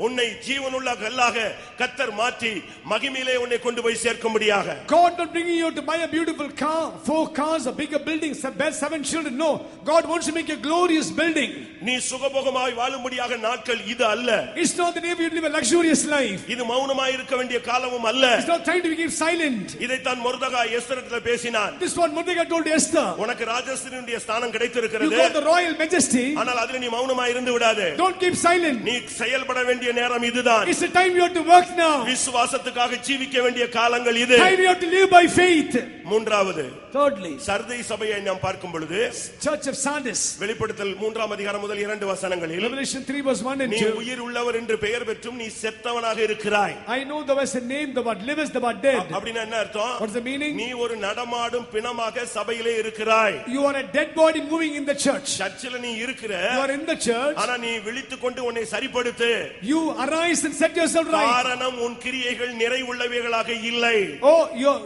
உன்னை ஜீவனுள்ள கல்லாக கர்த்தர் மாற்றி மகிமையிலே உன்னை கொண்டு போய் சேர்க்கும்படியாக. God not bringing you to buy a beautiful car, 4 cars, a bigger building, 7 children. No, God wants to make a glorious building. நீ சுகபோகமாய் வாழும்படியாக நாட்கள் இது அல்ல. It's not the day you live a luxurious life. இது மௌனமாய் இருக்க வேண்டிய காலமும் அல்ல. It's not time to keep silent. இதைத்தான் மொர்தெகாய் எஸ்தரிடத்தில் பேசினான். This is what Mordecai told Esther. உனக்கு ராஜஸ்திரியுடைய ஸ்தானம் கிடைத்திருக்கிறது. You got the royal majesty. ஆனால் அதிலே நீ மௌனமாய் இருந்து விடாதே. Don't keep silent. நீ செயல்பட வேண்டிய வேண்டிய நேரம் இதுதான். It's the time you have to work now. விசுவாசத்துக்காக ஜீவிக்க வேண்டிய காலங்கள் இது. Time you have to live by faith. மூன்றாவது, Thirdly, சர்தை சபையை நாம் பார்க்கும் பொழுது Church of Sardis. வெளிப்படுத்தல் 3ஆம் அதிகாரம் முதல் 2 வசனங்களில் Revelation 3 verse 1 and நீ 2. உயிர் உள்ளவர் என்று பெயர் பெற்றும் நீ செத்தவனாக இருக்கிறாய். I know there was a name, the word livest, the word dead. அப்படினா என்ன அர்த்தம்? What's the meaning? நீ ஒரு நடமாடும் பிணமாக சபையிலே இருக்கிறாய். You are a dead body moving in the church. சர்ச்சில நீ இருக்கிற, You are in the church. ஆனா நீ விழித்துக்கொண்டு உன்னை சரிப்படுத்து. You arise and set yourself right. காரணம் உன் கிரியைகள் நிறைவுள்ளவைகளாக இல்லை. Oh,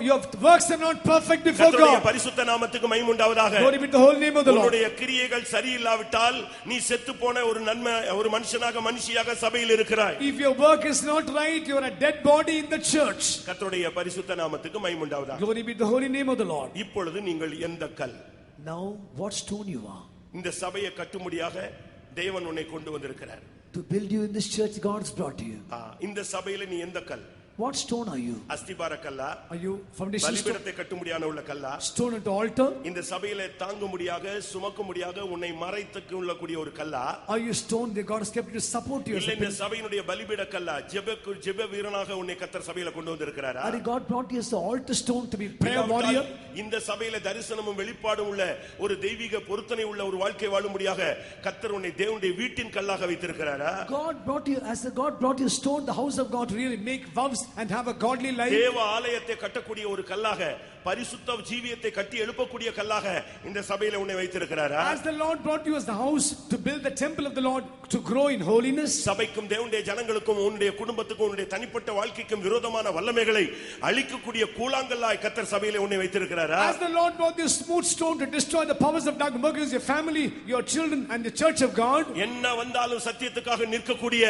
your works are not perfect before கர்த்தருடைய God. பரிசுத்த நாமத்துக்கு மகிமை உண்டாவதாக. Glory be to the holy name of the Lord. உன்னுடைய கிரியைகள் சரியில்லாவிட்டால் நீ செத்துப்போன ஒரு மனுஷனாக மனுஷியாக சபையில் இருக்கிறாய். If your work is not right, you are a dead body in the church. கர்த்தருடைய பரிசுத்த நாமத்துக்கு மகிமை உண்டாவதாக. Glory be to the holy name of the Lord. இப்பொழுது நீங்கள் எந்த கல்? Now what stone you are? இந்த சபையை கட்டும்படியாக தேவன் உன்னை கொண்டு வந்திருக்கிறார். To build you in this church, God's brought you. இந்த சபையில நீ எந்த கல்? What stone are you? அஸ்திபார கல்லா? Are you foundation stone? பலிபீடத்தை கட்டும்படியான உள்ள கல்லா? Stone at the altar? இந்த சபையில தாங்கும்படியாக சுமக்கும்படியாக உன்னை மறைத்துக்கு உள்ளக்கூடிய ஒரு கல்லா? Are you stone that God has kept you to support you? இல்ல இந்த சபையினுடைய பலிபீட கல்லா? ஜெப வீரனாக உன்னை கர்த்தர் சபையில கொண்டு வந்திருக்கிறாரா? Are God brought you as the altar stone to be prayer warrior? இந்த சபையில தரிசனமும் வெளிப்பாடும் உள்ள ஒரு தெய்வீக பொருத்தனை உள்ள ஒரு வாழ்க்கை வாழும்படியாக கர்த்தர் உன்னை தேவனுடைய வீட்டின் கல்லாக வைத்திருக்கிறாரா? God brought you as God brought you stone, the house of God, to really make vows and have a godly life. தேவ ஆலயத்தை கட்டக்கூடிய ஒரு கல்லாக, பரிசுத்த ஜீவியத்தை கட்டி எழுப்பக்கூடிய கல்லாக இந்த சபையில உன்னை வைத்திருக்கிறாரா? As the Lord brought you as the house to build the temple of the Lord to grow in holiness. சபைக்கும் தேவனுடைய ஜனங்களுக்கும் உன்னுடைய குடும்பத்துக்கும் உன்னுடைய தனிப்பட்ட வாழ்க்கைக்கும் விரோதமான வல்லமைகளை அழிக்கக்கூடிய கூழாங்கல்லாய் கர்த்தர் சபையில உன்னை வைத்திருக்கிறாரா? As the Lord brought you smooth stone to destroy the powers of darkness against your family, your children and the church of God. என்ன வந்தாலும் சத்தியத்துக்காக நிற்கக்கூடிய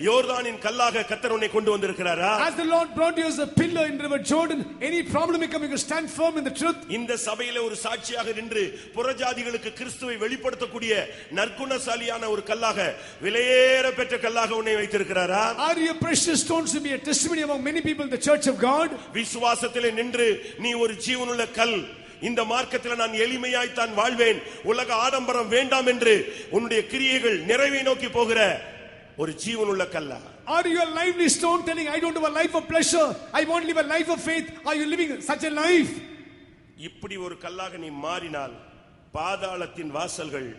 யோர்தானின் கல்லாக கர்த்தர் உன்னை கொண்டு வந்திருக்கிறாரா? As the Lord brought you as a pillar in river Jordan, any problem may come, you can stand firm in the truth. இந்த சபையில ஒரு சாட்சியாக நின்று புறஜாதிகளுக்கு கிறிஸ்துவை வெளிப்படுத்தக்கூடிய நற்குணசாலியான ஒரு கல்லாக, விலையேற பெற்ற கல்லாக உன்னை வைத்திருக்கிறாரா? Are you precious stones to be a testimony among many people in the church of God? விசுவாசத்திலே நின்று நீ ஒரு ஜீவனுள்ள கல், இந்த மார்க்கத்தில் நான் எளிமையாய் தான் வாழ்வேன், உலக ஆடம்பரம் வேண்டாம் என்று உன்னுடைய கிரியைகள் நிறைவை நோக்கி போகிற ஒரு ஜீவனுள்ள கல்லா? Are you a lively stone telling, I don't have a life of pleasure, I want to live a life of faith? Are you living such a life? இப்படி ஒரு கல்லாக நீ மாறினால் பாதாளத்தின் வாசல்கள்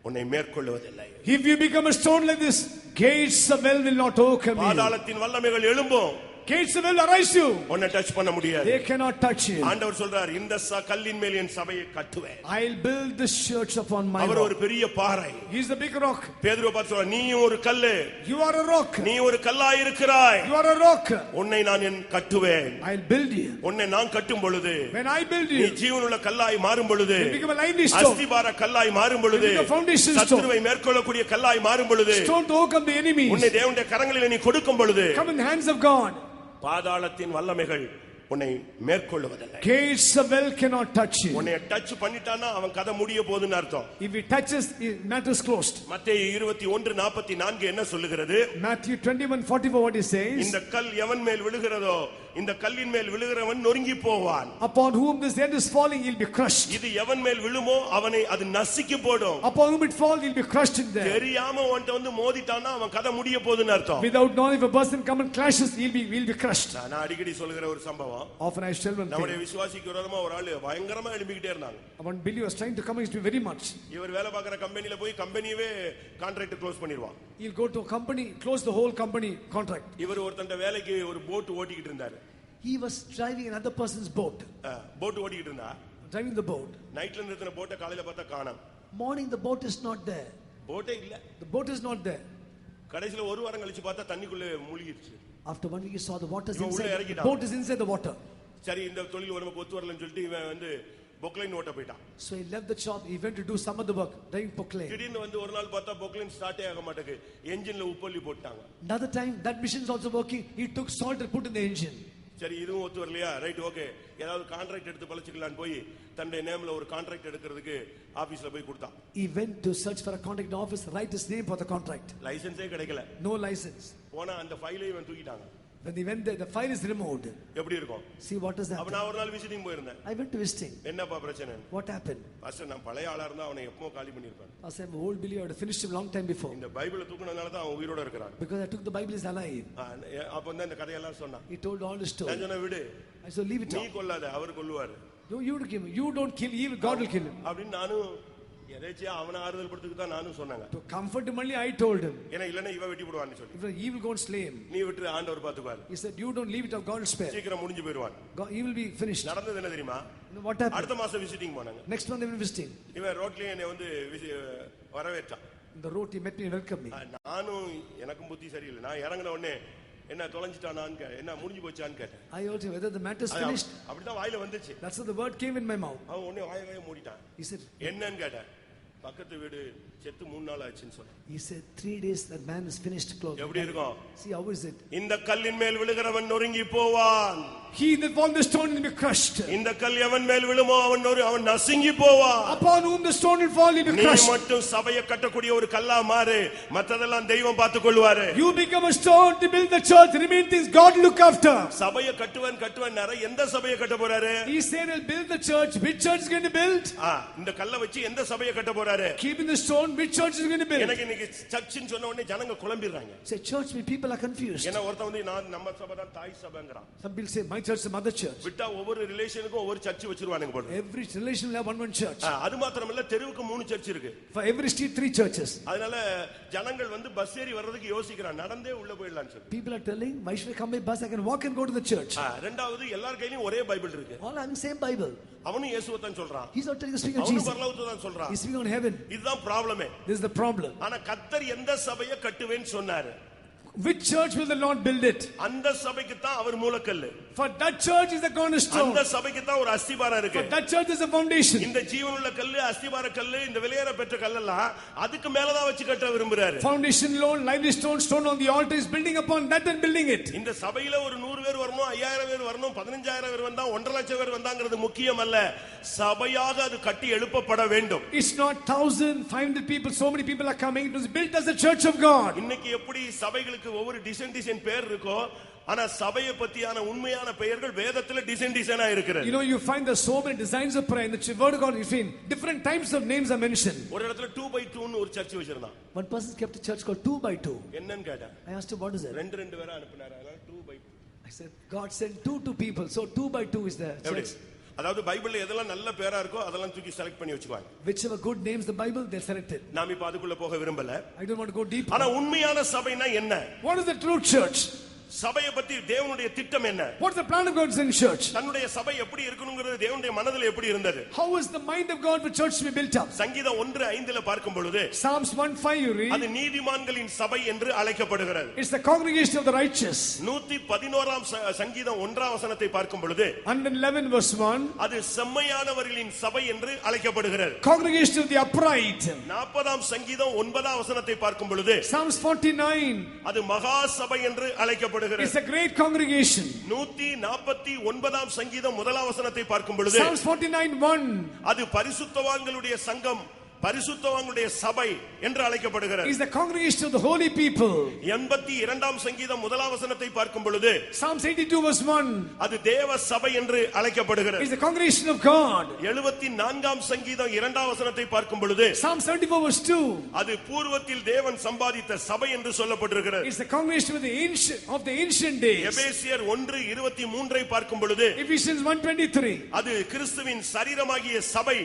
உன்னை மேற்கொள்வதில்லை. If you become a stone like this, gates of hell will not overcome you. பாதாளத்தின் வல்லமைகள் எழும்பும், Gates will arise you. உன்னை டச் பண்ண முடியாது. They cannot touch you. ஆண்டவர் சொல்றார், இந்த கல்லின் மேல் என் சபையை கட்டுவேன். I'll build this church upon my our rock. ஒரு பெரிய பாறை. He is the big rock. பேதுருவை பார்த்து சொல்றார், நீ ஒரு கல்லு. You are a rock. நீ ஒரு கல்லாய் இருக்கிறாய். You are a rock. உன்னை நான் கட்டுவேன். I'll build you. உன்னை நான் கட்டும் பொழுது, When I build நீ you, ஜீவனுள்ள கல்லாய் மாறும் பொழுது, you become a lively stone. அஸ்திபார கல்லாய் மாறும் பொழுது, You become a foundation stone. சத்துருவை மேற்கொள்ளக்கூடிய கல்லாய் மாறும் பொழுது, Stone to overcome the enemies. உன்னை தேவனுடைய கரங்களில் நீ கொடுக்கும் பொழுது, Come in the hands of God. பாதாளத்தின் வல்லமைகள் உன்னை மேற்கொள்வதில்லை. Gates of hell cannot touch you. உன்னை டச் பண்ணிட்டானா அவன் கதை முடிய போகுதுன்னு அர்த்தம். If he touches, matter is closed. மத்தேயு 21:44 என்ன சொல்லுகிறது? Matthew 21:44 what he says? இந்த கல் எவன் மேல் விழுகிறதோ, இந்த கல்லின் மேல் விழுகிறவன் நொறுங்கி போவான். Upon whom this head is falling, he'll be crushed. இது எவன் மேல் விழுமோ அவனை அது நசுக்கி போடும். Upon whom it falls, he'll be crushed in there. தெரியாம உன்கிட்ட வந்து மோதிட்டானா அவன் கதை முடிய போகுதுன்னு அர்த்தம். Without knowing, if a person come and clashes, he'll be crushed. நான் அடிக்கடி சொல்லுகிற ஒரு சம்பவம், Often I tell one நம்முடைய thing. விசுவாசிக்கு விரோதமா ஒரு ஆளு பயங்கரமா எழும்பிக்கிட்டே இருந்தாங்க. One Billy was trying to come against me very much. இவர் வேலை பார்க்குற கம்பெனில போய் கம்பெனியவே கான்ட்ராக்ட் க்ளோஸ் பண்ணிடுவான். He'll go to a company, close the whole company contract. இவர் ஒருத்தண்ட வேலைக்கு ஒரு போட் ஓட்டிக்கிட்டு இருந்தாரு. He was driving another person's boat. Boat ஓட்டிக்கிட்டு இருந்தா, Driving the boat. நைட்ல நிறுத்தின போட்டை காலையில பார்த்தா காணோம். Morning, the boat is not there. போட்டே இல்ல. The boat is not there. கடைசில ஒரு வாரம் கழிச்சு பார்த்தா தண்ணிக்குள்ள மூழ்கிடுச்சு. After 1 week, you saw the water is இவன் உள்ள inside. The இறங்கிட்டான். boat is inside the water. சரி, இந்த தொழில் ஒரு நமக்கு ஒத்து வரலன்னு சொல்லிட்டு இவன் வந்து பொக்லைன் ஓட்ட போயிட்டான். So he left the shop. He went to do some other work, driving Poclane. திடீர்னு வந்து ஒரு நாள் பார்த்தா பொக்லைன் ஸ்டார்ட்டே ஆக மாட்டேங்குது. என்ஜின்ல உப்பள்ளி போட்டாங்க. Another time, that machine is also working. He took salt and put in the engine. சரி, இதுவும் ஒத்து வரலையா? ரைட், ஓகே, ஏதாவது கான்ட்ராக்ட் எடுத்து பழச்சிக்கலான்னு போய் தன்னுடைய நேம்ல ஒரு கான்ட்ராக்ட் எடுக்கிறதுக்கு ஆபீஸ்ல போய் கொடுத்தான். He went to search for a contract office, write his name for the contract. லைசென்ஸே கிடைக்கல. No license. போனா அந்த ஃபைலை இவன் தூக்கிட்டாங்க. When they went there, the fire is removed. எப்படி இருக்கும்? See what is that? அப்ப நான் ஒரு நாள் விசிட்டிங் போயிருந்தேன். I went to visiting. என்னப்பா பிரச்சனை? What happened? பாஸ்டர் நான் பழைய ஆளா இருந்தா அவனை எப்போ காலி பண்ணிருப்பேன். I said, old believer, I would have finished him long time before. இந்த பைபிளை தூக்குனதால தான் அவன் உயிரோட இருக்கிறான். Because I took the Bible is alive. அப்ப வந்து இந்த கதையெல்லாம் சொன்னான். He told all the story. நான் சொன்ன விடு. I said, leave it நீ out. கொல்லாத, our கொல்லுவார். You don't kill evil, God will kill him. அப்படின்னு நானும் எதேச்சியா அவனை ஆறுதல் படுத்துக்கு தான் நானும் சொன்னாங்க. To comfort him only, I told him. ஏன்னா இல்லன்னா இவ வெட்டி போடுவான்னு சொல்லி. If he will go and slay him. நீ விட்டு ஆண்டவர் பாத்துக்குவார். He said, you don't leave it out, God will spare. சீக்கிரம் முடிஞ்சு போயிடுவான். He will be finished. நடந்தது என்ன தெரியுமா? What happened? அடுத்த மாசம் விசிட்டிங் போனாங்க. Next month they were visiting. இவன் ரோட்லயே என்னை வந்து வரவேற்றான். In the road he met me and welcomed me. நானும் எனக்கும் புத்தி சரியில்லை. நான் இறங்கின உடனே என்ன தொலைஞ்சிட்டானான்னு என்ன முடிஞ்சு போச்சான்னு கேட்டேன். I asked him whether the matter is finished. அப்படிதான் வாயில வந்துச்சு. That's how the word came in my mouth. அவன் உடனே வாயை மூடிட்டான். He said, என்னன்னு கேட்டேன். பக்கத்து வீடு செத்து 3 நாள் ஆச்சுன்னு சொன்னான். He said 3 days that man is finished clothes. எப்படி இருக்கும்? See how is it? இந்த கல்லின் மேல் விழுகிறவன் நொறுங்கி போவான். He that on the stone will be crushed. இந்த கல் எவன் மேல் விழுமோ அவன் நசுங்கி போவான். Upon whom the stone will fall, he will be crushed. நீ மட்டும் சபையை கட்டக்கூடிய ஒரு கல்லா மாறு, மத்ததெல்லாம் தெய்வம் பார்த்துக்கொள்வாரு. You become a stone to build the church, remain things God will look after. சபையை கட்டுவன் எந்த சபையை கட்ட போறாரு? He said he'll build the church. Which church is going to build? இந்த கல்லை வச்சு எந்த சபையை கட்ட போறாரு? Keeping the stone, which church is going to build? எனக்கு இன்னைக்கு சர்ச்னு சொன்ன உடனே ஜனங்க குழம்பிடுறாங்க. Say church, people are confused. ஏன்னா ஒருத்தன் வந்து நம்ம சபை தான் தாய் சபைங்கறான். Some people say my church is the mother church. விட்டா ஒவ்வொரு ரிலேஷனுக்கும் ஒவ்வொரு சர்ச் வச்சிருவானுங்க போல. Every relation will have one church. அது மாத்திரமல்ல தெருவுக்கு 3 சர்ச் இருக்கு. For every street 3 churches. அதனால ஜனங்கள் வந்து பஸ் ஏறி வர்றதுக்கு யோசிக்கிறான், நடந்தே உள்ள போயிடலாம்னு சொல்லி. People are telling, why should I come by bus? I can walk and go to the church. ரெண்டாவது எல்லார் கையிலயும் ஒரே பைபிள் இருக்கு. All having same Bible. அவனும் இயேசுவை தான் சொல்றான். He's not telling the speaking of அவனும் Jesus. பரலோகத்தை தான் சொல்றான். He's speaking on heaven. இதுதான் ப்ராப்ளமே. This is the problem. ஆனா கர்த்தர் எந்த சபையை கட்டுவேன்னு சொன்னாரு? Which church will the Lord build it? அந்த சபைக்கு தான் அவர் மூலக்கல்லு. For that church is the cornerstone. அந்த சபைக்கு தான் ஒரு அஸ்திபாரம் இருக்கு. For that church is the foundation. இந்த ஜீவனுள்ள கல்லு, அஸ்திபார கல்லு, இந்த வெளியேற பெற்ற கல்லெல்லாம் அதுக்கு மேல தான் வச்சு கட்ட விரும்புறாரு. Foundation stone, lively stone, stone on the altar is building upon that and building it. இந்த சபையில ஒரு 100 பேர் வரணும், 5000 பேர் வரணும், 15000 பேர் வந்தா 1.5 லட்சம் பேர் வந்தாங்கிறது முக்கியம் அல்ல. சபையாக அது கட்டி எழுப்பப்பட வேண்டும். It's not 1500 people, so many people are coming. It was built as a church of God. இன்னைக்கு எப்படி சபைகளுக்கு ஒவ்வொரு டிசைன் பேர் இருக்கோ, ஆனா சபையை பத்தியான உண்மையான பெயர்கள் வேதத்துல டிசைனா இருக்கிறது. You know, you find there's so many designs of prayer in the word of God. You find different types of names are mentioned. ஒரு இடத்துல 2x2 ன்னு ஒரு சர்ச் வச்சிருந்தான். One person kept a church called 2x2. என்னன்னு கேட்டேன். I asked him, what is it? ரெண்டு பேரா அனுப்புனாரு. அதனால 2x2. I said, God sent two people, so 2x2 is the church. அதாவது பைபிள்ல எதெல்லாம் நல்ல பேரா இருக்கோ அதெல்லாம் தூக்கி செலக்ட் பண்ணி வச்சுக்குவாங்க. Whichever good names the Bible, they selected. நாம இப்ப அதுக்குள்ள போக விரும்பல. I don't want to go deep. ஆனா உண்மையான சபைனா என்ன? What is the true church? சபையை பத்தி தேவனுடைய திட்டம் என்ன? What's the plan of God's in church? தன்னுடைய சபை எப்படி இருக்கணும்ங்கிறது தேவனுடைய மனதில் எப்படி இருந்தது? How is the mind of God for church to be built up? சங்கீதம் 1:5 பார்க்கும் பொழுது Psalms 1:5 you read. அது நீதிமான்களின் சபை என்று அழைக்கப்படுகிறது. It's the congregation of the righteous. 111ஆம் சங்கீதம் 1ஆம் வசனத்தை பார்க்கும் பொழுது 111 verse 1. அது செம்மையானவர்களின் சபை என்று அழைக்கப்படுகிறது. Congregation of the upright. 40ஆம் சங்கீதம் 9ஆம் வசனத்தை பார்க்கும் பொழுது Psalms 49. அது மகா சபை என்று அழைக்கப்படுகிறது. It's a great congregation. 149ஆம் சங்கீதம் 1ஆம் வசனத்தை பார்க்கும் பொழுது Psalms 49:1. அது பரிசுத்தவான்களுடைய சங்கம், பரிசுத்தவான்களுடைய சபை என்று அழைக்கப்படுகிறது. Is the congregation of the holy people. 82ஆம் சங்கீதம் 1ஆம் வசனத்தை பார்க்கும் பொழுது Psalms 82 verse 1. அது தேவ சபை என்று அழைக்கப்படுகிறது. Is the congregation of God. 74ஆம் சங்கீதம் 2ஆம் வசனத்தை பார்க்கும் பொழுது Psalm 74 verse 2. அது பூர்வத்தில் தேவன் சம்பாதித்த சபை என்று சொல்லப்பட்டிருக்கிறது. It's the congregation of the ancient days. எபேசியர் 1:23 பார்க்கும் பொழுது Ephesians 1:23. அது கிறிஸ்துவின் சரீரமாகிய சபை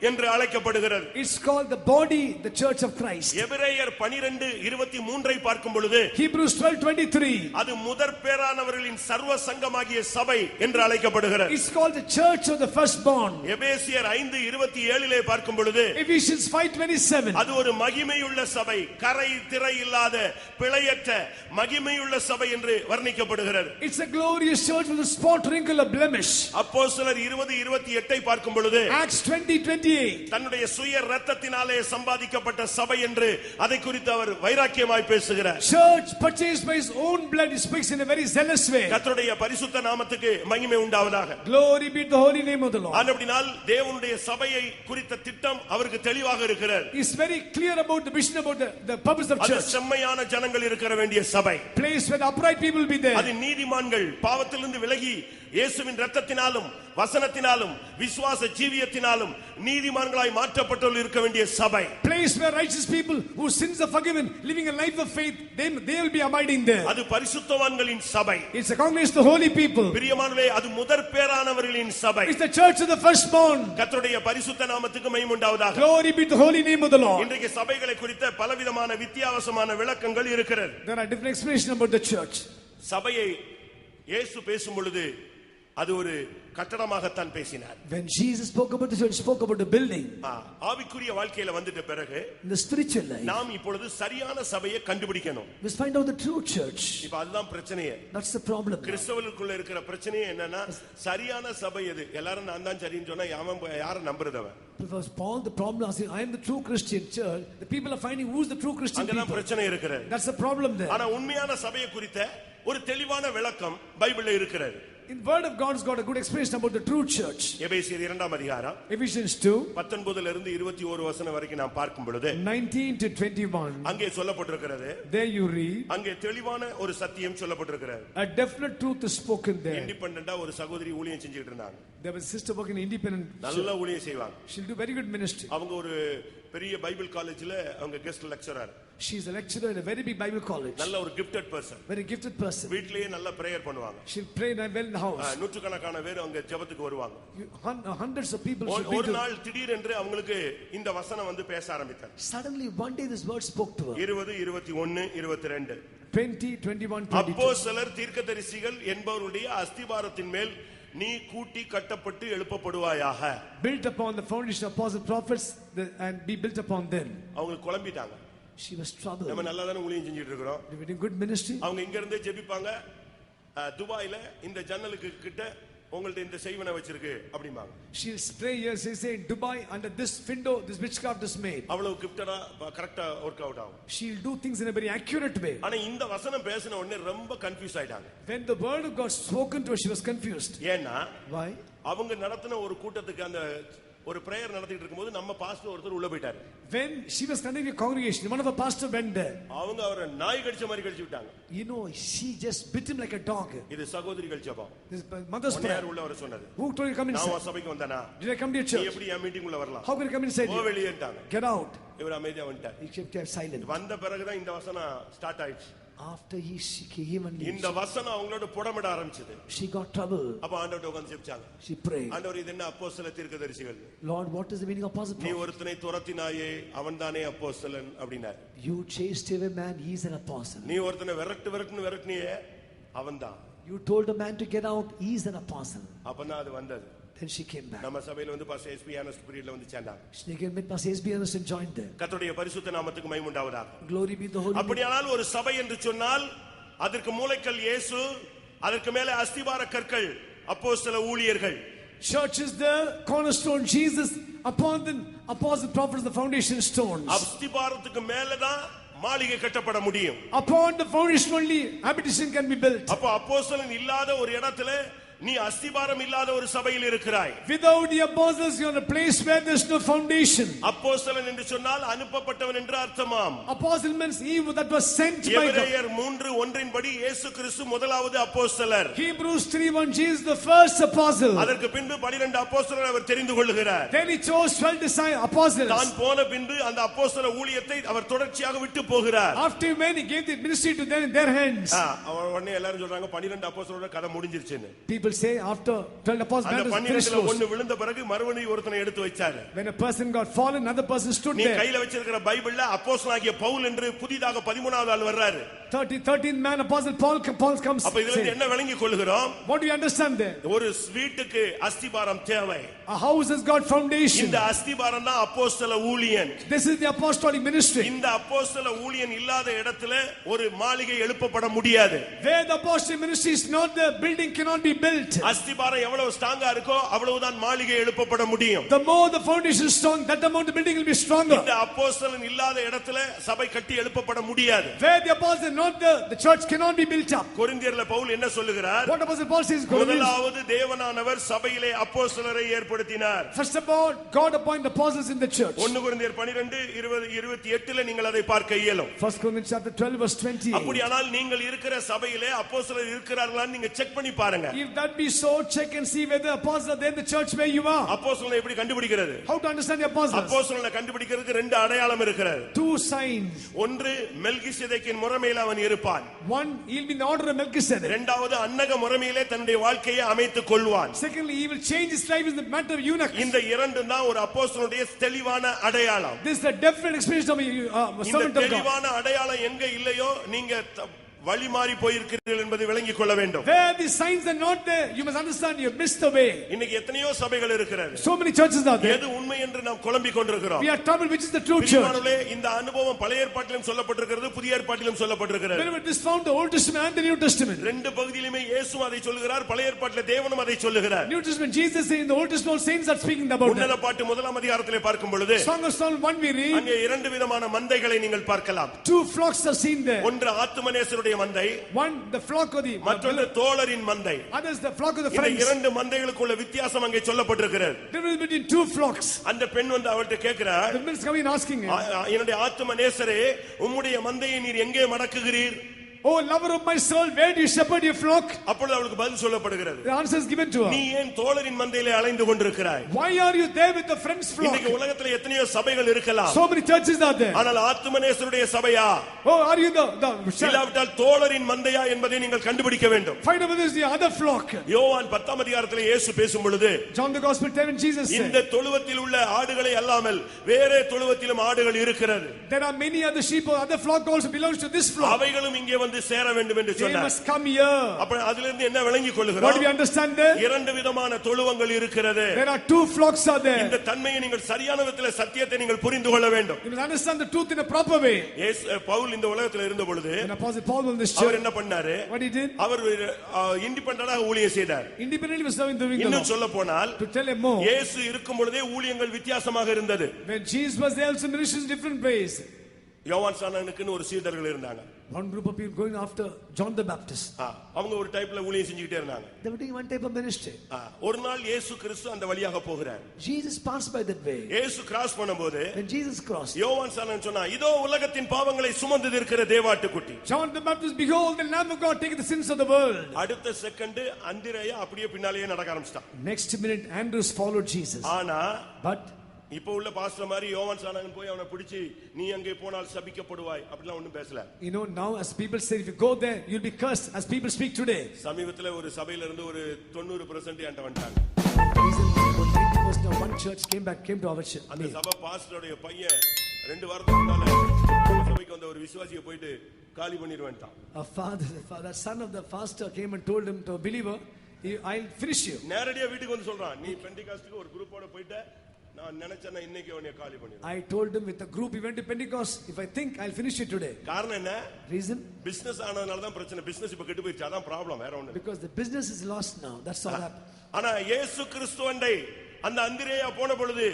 என்று அழைக்கப்படுகிறது. It's called the body, the church of Christ. எபிரேயர் 12:23 பார்க்கும் பொழுது Hebrews 12:23. அது முதற் பேரானவர்களின் சர்வ சங்கமாகிய சபை என்று அழைக்கப்படுகிறது. It's called the church of the firstborn. எபேசியர் 5:27 பார்க்கும் பொழுது Ephesians 5:27. அது ஒரு மகிமையுள்ள சபை, கரை திரை இல்லாத பிழையற்ற மகிமையுள்ள சபை என்று வர்ணிக்கப்படுகிறது. It's a glorious church with a spot, wrinkle, or blemish. அப்போஸ்தலர் 20:28 பார்க்கும் பொழுது Acts 20:28. 28. தன்னுடைய சுய இரத்தத்தினாலே சம்பாதிக்கப்பட்ட சபை என்று அதை குறித்து அவர் வைராக்கியமாய் பேசுகிறார். Church purchased by his own blood, he speaks in a very zealous way. கர்த்தருடைய பரிசுத்த நாமத்துக்கு மகிமை உண்டாவதாக. Glory be to the holy name of the Lord. ஆனபடியால் தேவனுடைய சபையை குறித்த திட்டம் அவருக்கு தெளிவாக இருக்கிறது. He is very clear about the vision, about the purpose of அது church. செம்மையான ஜனங்கள் இருக்கிற வேண்டிய சபை. Place where the upright people will be there. அது நீதிமான்கள் பாவத்திலிருந்து விலகி இயேசுவின் இரத்தத்தினாலும் வசனத்தினாலும் விசுவாச ஜீவியத்தினாலும் நீதிமான்களாய் மாற்றப்பட்டவர்கள் இருக்க வேண்டிய சபை. Place where righteous people whose sins are forgiven, living a life of faith, they will be abiding there. அது பரிசுத்தவான்களின் சபை. It's a congregation of the holy people. பிரியமானவர்களே, அது முதற் பேரானவர்களின் சபை. It's the church of the firstborn. கர்த்தருடைய பரிசுத்த நாமத்துக்கு மகிமை உண்டாவதாக. Glory be to the holy name of the Lord. இன்றைக்கு சபைகளை குறித்த பலவிதமான வித்தியாசமான விளக்கங்கள் இருக்கிறது. There are different explanations about the church. சபையை இயேசு பேசும் பொழுது அது ஒரு கட்டடமாகத்தான் பேசினார். When Jesus spoke about the church, spoke about the building. ஆவிக்குரிய வாழ்க்கையில வந்துட்ட பிறகு In the spiritual life, நாம் இப்பொழுது சரியான சபையை கண்டுபிடிக்கணும். we must find out the true church. இப்ப அதுதான் பிரச்சனையே. That's the problem. கிறிஸ்தவர்களுக்குள்ள இருக்கிற பிரச்சனையே என்னன்னா சரியான சபை எது? எல்லாரும் நான் தான் சரின்னு சொன்னா யாரை நம்புறது அவன்? Because Paul, the problem is, I am the true Christian church. The people are finding who's the true Christian அங்கதான் people. பிரச்சனை இருக்கிறது. That's the problem there. ஆனா உண்மையான சபையை குறித்த ஒரு தெளிவான விளக்கம் பைபிள்ல இருக்கிறது. In word of God has got a good explanation about the true church. எபேசியர் 2 அதிகாரம் Ephesians 2 19 இருந்து 21 வசனம் வரைக்கும் நாம் பார்க்கும் பொழுது 19 to 21. அங்கே சொல்லப்பட்டிருக்கிறது. There you read. அங்கே தெளிவான ஒரு சத்தியம் சொல்லப்பட்டிருக்கிறது. A definite truth is spoken there. இண்டிபெண்டன்ட்டா ஒரு சகோதரி ஊழியம் செஞ்சிட்டு இருந்தாங்க. There was a sister working independent. நல்ல ஊழியம் செய்வாங்க. She'll do very good ministry. அவங்க ஒரு பெரிய பைபிள் காலேஜ்ல அவங்க guest lecturer. She is a lecturer in a very big Bible college. நல்ல ஒரு gifted person. Very gifted person. வீட்லயே நல்ல பிரேயர் பண்ணுவாங்க. She'll pray well in the house. நூற்றுக்கணக்கான பேர் அவங்க ஜெபத்துக்கு வருவாங்க. Hundreds of people. ஒரு நாள் திடீரென்று அவங்களுக்கு இந்த வசனம் வந்து பேச ஆரம்பித்தார். Suddenly one day this word spoke to her. 20 21 22 20 21 22. அப்போஸ்தலர் தீர்க்கதரிசிகள் என்பவருடைய அஸ்திபாரத்தின் மேல் நீ கூட்டி கட்டப்பட்டு எழுப்பப்படுவாயாக. Built upon the foundation of apostles, prophets, and be built upon them. அவங்க குழம்பிட்டாங்க. She was troubled. நம்ம நல்லா தான ஊழியம் செஞ்சிட்டு இருக்கோம். They were doing good ministry. அவங்க இங்க இருந்தே ஜெபிப்பாங்க. துபாயில இந்த ஜன்னலுக்கு கிட்ட உங்கள்ட்ட இந்த செய்வனை வச்சிருக்கு அப்படிமாங்க. She'll pray here, say in Dubai, under this window this witchcraft is made. அவ்வளவு கிஃப்டடா கரெக்ட்டா வொர்க் அவுட் ஆகும். She'll do things in a very accurate way. ஆனா இந்த வசனம் பேசின உடனே ரொம்ப கன்ஃபியூஸ் ஆயிட்டாங்க. When the word of God spoken to her, she was confused. ஏன்னா Why? அவங்க நடத்தின ஒரு கூட்டத்துக்கு அந்த ஒரு பிரேயர் நடத்திட்டு இருக்கும்போது நம்ம பாஸ்டர் ஒருத்தர் உள்ள போயிட்டாரு. When she was conducting a congregation, one of the pastor went there. அவங்க அவரை நாய் கடிச்ச மாதிரி கடிச்சு விட்டாங்க. You know, she just bit him like a dog. இது சகோதரிகள் ஜெபம். This mother's prayer. யார் உள்ள வர சொன்னது? Who told you to come inside? நான் சபைக்கு வந்தானா? Did I come to your நீ church? எப்படி என் மீட்டிங் உள்ள வரலாம்? How can you come inside? O வெளியேட்டாங்க. Get out. இவர் அமைதியா வந்துட்டார். He kept silent. வந்த பிறகுதான் இந்த வசனம் ஸ்டார்ட் ஆயிடுச்சு. After she came and இந்த வசனம் அவங்களோட புடமிட ஆரம்பிச்சது. she got trouble. அப்ப ஆண்டவர்ட்ட உட்கார்ந்து ஜெபிச்சாங்க. She prayed. ஆண்டவர் இது என்ன அப்போஸ்தல தீர்க்கதரிசிகள்? Lord, what is the meaning of apostle? நீ ஒருத்தனை துரத்தினாயே அவன்தானே அப்போஸ்தலன் அப்படினார். You chased away man, he is an apostle. நீ ஒருத்தனை விரட்டினியே அவன்தான். You told a man to get out, he is an apostle. அப்பதான் அது வந்தது. Then she came back. நம்ம சபையில வந்து பாஸ்டர் எஸ்பி ஆனஸ்ட் பீரியட்ல வந்து சேர்ந்தாங்க. She again met Pastor S.B. Anderson and joined there. கர்த்தருடைய பரிசுத்த நாமத்துக்கு மகிமை உண்டாவதாக. Glory be the holy name. அப்படியானால் ஒரு சபை என்று சொன்னால் அதற்கு மூலைக்கல் இயேசு, அதற்கு மேலே அஸ்திபார கற்கள் அப்போஸ்தல ஊழியர்கள். Church is the cornerstone, Jesus. Upon the apostle prophets, the foundation stones. அஸ்திபாரத்துக்கு மேல தான் மாளிகை கட்டப்பட முடியும். Upon the foundation only habitation can be built. அப்ப அப்போஸ்தலன் இல்லாத ஒரு இடத்துல நீ அஸ்திபாரம் இல்லாத ஒரு சபையில் இருக்கிறாய். Without the apostles, you are in a place where there is no foundation. அப்போஸ்தலன் என்று சொன்னால் அனுப்பப்பட்டவன் என்று அர்த்தமாம். Apostle means he that was sent by God. எபிரேயர் 3:1 படி இயேசு கிறிஸ்து முதலாவது அப்போஸ்தலர். Hebrews 3:1, Jesus the first apostle. அதற்கு பின்பு 12 அப்போஸ்தலரை அவர் தெரிந்து கொள்கிறார். Then he chose 12 apostles. தான் போன பின்பு அந்த அப்போஸ்தல ஊழியத்தை அவர் தொடர்ச்சியாக விட்டு போகிறார். After when he gave the ministry to them in their hands. உடனே எல்லாரும் சொல்றாங்க 12 அப்போஸ்தலரோட கதை முடிஞ்சிருச்சுன்னு. People say after 12 apostles, அந்த 12ல ஒன்னு விழுந்த பிறகு மறுபடியும் ஒருத்தனை எடுத்து வச்சாரு. When a person got fallen, another person stood there. நீ கையில வச்சிருக்கிற பைபிள்ல அப்போஸ்தலனாகிய பவுல் என்று புதிதாக 13வது ஆள் வர்றாரு. 13th man apostle Paul comes. அப்ப இதுல என்ன விளங்கிக் கொள்கிறோம்? What do you understand there? ஒரு வீட்டுக்கு அஸ்திபாரம் தேவை. A house has got foundation. இந்த அஸ்திபாரம் தான் அப்போஸ்தல ஊழியம். This is the apostolic ministry. இந்த அப்போஸ்தல ஊழியம் இல்லாத இடத்துல ஒரு மாளிகை எழுப்பப்பட முடியாது. Where the apostolic ministry is not, the building cannot be built. built. அஸ்திபாரம் எவ்வளவு ஸ்ட்ராங்கா இருக்கோ அவ்வளவுதான் மாளிகை எழுப்பப்பட முடியும். The more the foundation is strong, that amount the building will be stronger. இந்த அப்போஸ்தலன் இல்லாத இடத்துல சபை கட்டி எழுப்பப்பட முடியாது. Where the apostles are not there, the church cannot be built up. கொரிந்தியர்ல Pavul என்ன சொல்லுகிறார்? What apostle Paul says? முதலாவது தேவனானவர் சபையிலே அப்போஸ்தலரை ஏற்படுத்தினார். First of all, God appointed apostles in the church. 1 கொரிந்தியர் 12:20-28 நீங்கள் அதை பார்க்க இயலும். 1 Corinthians chapter 12 verse 20. அப்படியானால் நீங்கள் இருக்கிற சபையிலே அப்போஸ்தலர் இருக்கிறார்களா நீங்க செக் பண்ணி பாருங்க. If that be so, check and see whether apostles are there in the church where you are. அப்போஸ்தலனை எப்படி கண்டுபிடிக்கிறது? How to understand the apostles? அப்போஸ்தலனை கண்டுபிடிக்கிறதுக்கு ரெண்டு அடையாளம் இருக்கிறது. Two signs. ஒன்று மெல்கிசேதேக்கின் முறைமையில் அவன் இருப்பான். One, he'll be in the order of Melchizedek. இரண்டாவது அன்னக முறைமையிலே தன்னுடைய வாழ்க்கையை அமைத்துக் கொள்வான். Secondly, he will change his life in the matter of eunuch. இந்த இரண்டும் தான் ஒரு அப்போஸ்தலனுடைய தெளிவான அடையாளம். This is a definite experience of a servant of God. தெளிவான அடையாளம் எங்க இல்லையோ நீங்க வழி மாறி போயிருக்கிறீர்கள் என்பதை விளங்கிக் கொள்ள வேண்டும். Where the signs are not there, you must understand you missed the way. இன்னைக்கு எத்தனையோ சபைகள் இருக்கிறது. So many churches are there. எது உண்மை என்று நாம் குழம்பிக் கொண்டிருக்கிறோம். We are troubled which is the true church. பிரியமானவர்களே, இந்த அனுபவம் பழைய ஏற்பாட்டிலும் சொல்லப்பட்டிருக்கிறது, புதிய ஏற்பாட்டிலும் சொல்லப்பட்டிருக்கிறது. Whenever this found the Old Testament and the New Testament. ரெண்டு பகுதியிலுமே இயேசுவும் அதை சொல்கிறார், பழைய ஏற்பாட்டிலே தேவனும் அதை சொல்லுகிறார். New Testament Jesus saying, in the Old Testament saints are speaking about that. உன்னத பாட்டு முதலாம் அதிகாரத்திலே பார்க்கும் பொழுது Song of Solomon 1 we read. அங்கே இரண்டு விதமான மந்தைகளை நீங்கள் பார்க்கலாம். Two flocks are seen there. ஒன்று ஆத்துமனேசருடைய மந்தை, One the flock of the மற்றொன்று தோழரின் மந்தை. others the flock of the இந்த friends. இரண்டு மந்தைகளுக்குள்ள வித்தியாசம் அங்கே சொல்லப்பட்டிருக்கிறது. Difference between two flocks. அந்த பெண் வந்து அவள்கிட்ட கேட்கிறார், The men is coming and asking him, என்னுடைய ஆத்துமனேசரே உம்முடைய மந்தையை நீர் எங்கே மடக்குகிறீர்? Oh lover of my soul, where do you shepherd your flock? அப்பொழுது அவளுக்கு பதில் சொல்லப்படுகிறது, The answer is given to நீ her. ஏன் தோழரின் மந்தையிலே அலைந்து கொண்டிருக்கிறாய்? Why are you there with the friends flock? இன்னைக்கு உலகத்துல எத்தனையோ சபைகள் இருக்கலாம், So many churches are there. ஆனால் ஆத்துமனேசருடைய சபையா Oh, are you the இல்லாவிட்டால் தோழரின் மந்தையா என்பதை நீங்கள் கண்டுபிடிக்க வேண்டும். find out whether it's the other flock. யோவான் 10ஆம் அதிகாரத்திலே இயேசு பேசும் பொழுது, John the Gospel 10 when Jesus said, இந்த தொழுவத்தில் உள்ள ஆடுகளை அல்லாமல் வேறே தொழுவத்திலும் ஆடுகள் இருக்கிறது, there are many other sheep or other flock also belongs to this flock. அவைகளும் இங்கே வந்து சேர வேண்டும் என்று They சொன்னார். must come here. அப்ப அதிலிருந்து என்ன விளங்கிக் What do கொள்கிறோம்? we understand there? இரண்டு விதமான தொழுவங்கள் இருக்கிறது. There are two flocks are there. இந்த தன்மையை நீங்கள் சரியான விதத்தில் சத்தியத்தை நீங்கள் புரிந்து கொள்ள வேண்டும். You must understand the truth in a proper way. Pavul இந்த உலகத்தில் இருந்த பொழுது When Apostle Paul was in this our church, என்ன பண்ணாரு? what he did? அவர் இண்டிபெண்டன்டாக ஊழியம் செய்தார். Independently was serving the இன்னும் Lord. சொல்ல போனால் To tell him more, இயேசு இருக்கும் பொழுதே ஊழியங்கள் வித்தியாசமாக இருந்தது. when Jesus was there, also ministries in different ways. யோவான் ஸ்நானனுக்குன்னு ஒரு சீடர்கள் இருந்தாங்க. One group of people going after John the Baptist. அவங்க ஒரு டைப்ல ஊழியம் செஞ்சுக்கிட்டே இருந்தாங்க. They were doing one type of ministry. ஒரு நாள் இயேசு கிறிஸ்து அந்த வழியாக போகிறார். Jesus passed by that way. இயேசு கிராஸ் பண்ணும்போது When Jesus crossed, யோவான் ஸ்நானன் சொன்னா, இதோ உலகத்தின் பாவங்களை சுமந்து இருக்கிற தேவாட்டுக்குட்டி. John the Baptist, behold the Lamb of God taking the sins of the world. அடுத்த செகண்ட் அந்திரேயா அப்படியே பின்னாலேயே நடக்க ஆரம்பிச்சிட்டான். Next minute, Andrews followed Jesus. ஆனா But இப்ப உள்ள பாஸ்டர் மாதிரி யோவான் ஸ்நானன் போய் அவனை பிடிச்சி நீ அங்கே போனால் சபிக்கப்படுவாய் அப்படிலாம் ஒண்ணும் பேசல. you know, now as people say, if you go there, you'll be cursed, as people speak today. சமீபத்துல ஒரு சபையில இருந்து ஒரு 90% என்கிட்ட வந்துட்டாங்க. Recently, about 90% of one church came to our church. அந்த சபை பாஸ்டருடைய பையன் 2 வாரத்துக்கு முன்னால நம்ம சபைக்கு வந்த ஒரு விசுவாசியை போயிட்டு காலி பண்ணிடுவேன்ட்டான். The son of the pastor came and told him, to a believer, I'll finish you. நேரடியா வீட்டுக்கு வந்து சொல்றான், நீ பெண்டிகாஸ்டுக்கு ஒரு குரூப்போட போயிட்ட, நான் நினைச்சேன்னா இன்னைக்கு அவனை காலி பண்ணிடுவேன். I told him with the group he went to Pentecost, if I think I'll finish it today. காரணம் என்ன? Reason? பிசினஸ் ஆனதுனால தான் பிரச்சனை. பிசினஸ் இப்ப கெட்டு போயிடுச்சு, அதான் ப்ராப்ளம், வேற ஒண்ணு. Because the business is lost now, that's all happened. ஆனா இயேசு கிறிஸ்துவண்டை அந்த அந்திரேயா போன பொழுது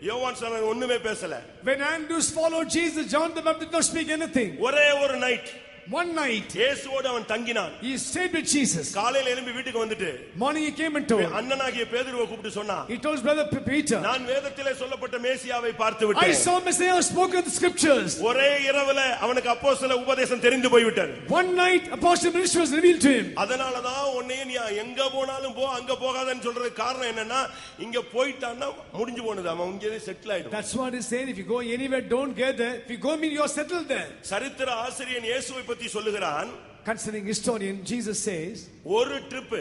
யோவான் ஸ்நானன் ஒண்ணுமே பேசல. When Andrews followed Jesus, John the Baptist did not speak anything. ஒரே ஒரு நைட் One night, இயேசுவோடு அவன் தங்கினான். he stayed with Jesus. காலையில எழும்பி வீட்டுக்கு வந்துட்டு Morning he came and told. அண்ணனாகிய பேதுருவை கூப்பிட்டு சொன்னான், He told his brother Peter, நான் வேதத்திலே சொல்லப்பட்ட மேசியாவை பார்த்து I விட்டேன். saw Messiah spoken the scriptures. ஒரே இரவுல அவனுக்கு அப்போஸ்தல உபதேசம் தெரிந்து போய்விட்டது. One night apostle ministry was revealed to him. அதனால தான் உன்னை நீ எங்க போனாலும் போ, அங்க போகாதன்னு சொல்றதுக்கு காரணம் என்னன்னா, இங்க போய்ட்டான்னா முடிஞ்சு போனது, அவன் இங்கேயே செட்டில் ஆயிடும். That's what he said. If you go anywhere, don't get there. If you go, mean you're settled there. சரித்திர ஆசிரியன் இயேசுவை பத்தி சொல்லுகிறான். Concerning historian, Jesus says, ஒரு ட்ரிப்,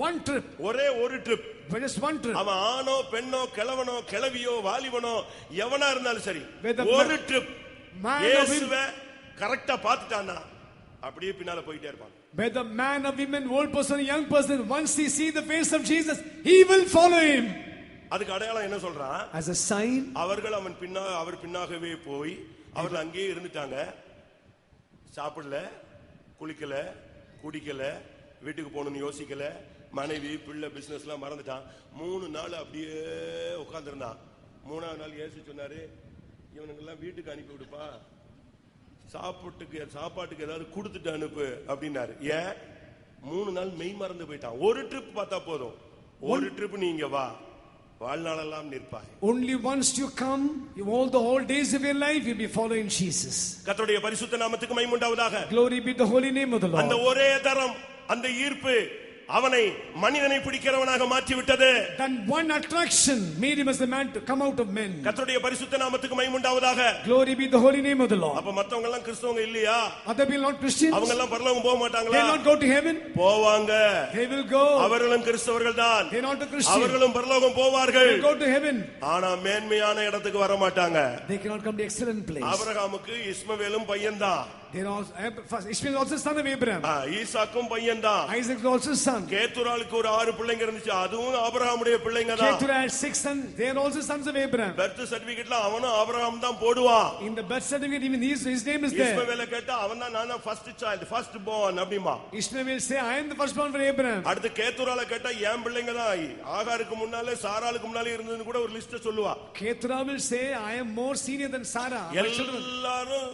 one trip, ஒரே ஒரு ட்ரிப், just one trip. அவன் ஆணோ பெண்ணோ கிழவனோ கிழவியோ வாலிபனோ எவனா இருந்தாலும் சரி, Whether ஒரு ட்ரிப் man or இயேசுவை கரெக்ட்டா பார்த்துட்டானா அப்படியே பின்னால போயிட்டே இருப்பான். Whether man or woman, old person, young person, once he see the face of Jesus, he will follow him. அதுக்கு அடையாளம் என்ன சொல்றான்? As a sign, அவர்கள் அவர் பின்னாகவே போய் அவர்கள் அங்கேயே இருந்துட்டாங்க. சாப்பிடல, குளிக்கல, குடிக்கல, வீட்டுக்கு போகணும்னு யோசிக்கல, மனைவி பிள்ளை பிசினஸ் எல்லாம் மறந்துட்டான். 3 நாள் அப்படியே உட்கார்ந்திருந்தான். 3ஆவது நாள் இயேசு சொன்னாரு, இவனுங்கெல்லாம் வீட்டுக்கு அனுப்பி விடுப்பா, சாப்பாட்டுக்கு ஏதாவது கொடுத்துட்டு அனுப்பு அப்படின்னாரு. ஏன்? 3 நாள் மெய் மறந்து போயிட்டான். ஒரு ட்ரிப் பார்த்தா போதும், ஒரு ட்ரிப் நீங்க வா, வாழ்நாளெல்லாம் நிற்பாய். Only once you come, all the whole days of your life you'll be following Jesus. கர்த்தருடைய பரிசுத்த நாமத்துக்கு மகிமை உண்டாவதாக. Glory be the holy name of the Lord. அந்த ஒரே தரம், அந்த ஈர்ப்பு அவனை மனிதனை பிடிக்கிறவனாக மாற்றி விட்டது. Then one attraction made him as the man to come out of men. கர்த்தருடைய பரிசுத்த நாமத்துக்கு மகிமை உண்டாவதாக. Glory be the holy name of the Lord. அப்ப மத்தவங்க எல்லாம் கிறிஸ்தவங்க இல்லையா? Other people not Christians? அவங்க எல்லாம் பரலோகம் போக மாட்டாங்களா? They not go to heaven? போவாங்க. They will go. அவர்களும் கிறிஸ்தவர்கள் தான். They not the Christians. அவர்களும் பரலோகம் போவார்கள். They go to heaven. ஆனா மேன்மையான இடத்துக்கு வர மாட்டாங்க. They cannot come to excellent place. ஆபிரகாமுக்கு இஸ்மவேலும் பையன்தான். Ishmael also son of Abraham. ஈசாக்கும் பையன்தான். Isaac also son. கேத்துராளுக்கு ஒரு 6 பிள்ளைங்க இருந்துச்சு, அதுவும் ஆபிரகாமுடைய பிள்ளைங்க தான். Keturah had 6 sons. They are also sons of Abraham. Birth சர்டிபிகேட்ல அவனும் ஆபிரகாம் தான் போடுவான். In the birth certificate even his name is there. இஸ்மவேல கேட்டா அவன் தான் நான் ஃபர்ஸ்ட் சைல்ட், ஃபர்ஸ்ட் born அப்படிமா. Ishmael will say I am the firstborn for Abraham. அடுத்து கேத்துரால கேட்டா என் பிள்ளைங்க தான் ஆகாருக்கு முன்னாலே சாராளுக்கு முன்னாலே இருந்ததுன்னு கூட ஒரு லிஸ்ட் சொல்லுவா. Keturah will say I am more senior than Sarah. எல்லாரும்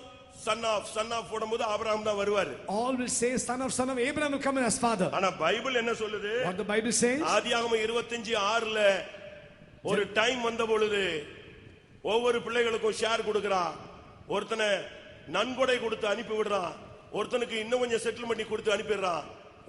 son of போடும்போது ஆபிரகாம் தான் வருவாரு. All will say son of Abraham will come as father. ஆனா பைபிள் என்ன சொல்லுது? What the Bible says? ஆதியாகமம் 25:6ல ஒரு டைம் வந்த பொழுது ஒவ்வொரு பிள்ளைகளுக்கும் ஷேர் கொடுக்கறான். ஒருத்தனை நன்கொடை கொடுத்து அனுப்பி விடுறான், ஒருத்தனுக்கு இன்னும் கொஞ்சம் செட்டில் பண்ணி கொடுத்து அனுப்பிடுறான்.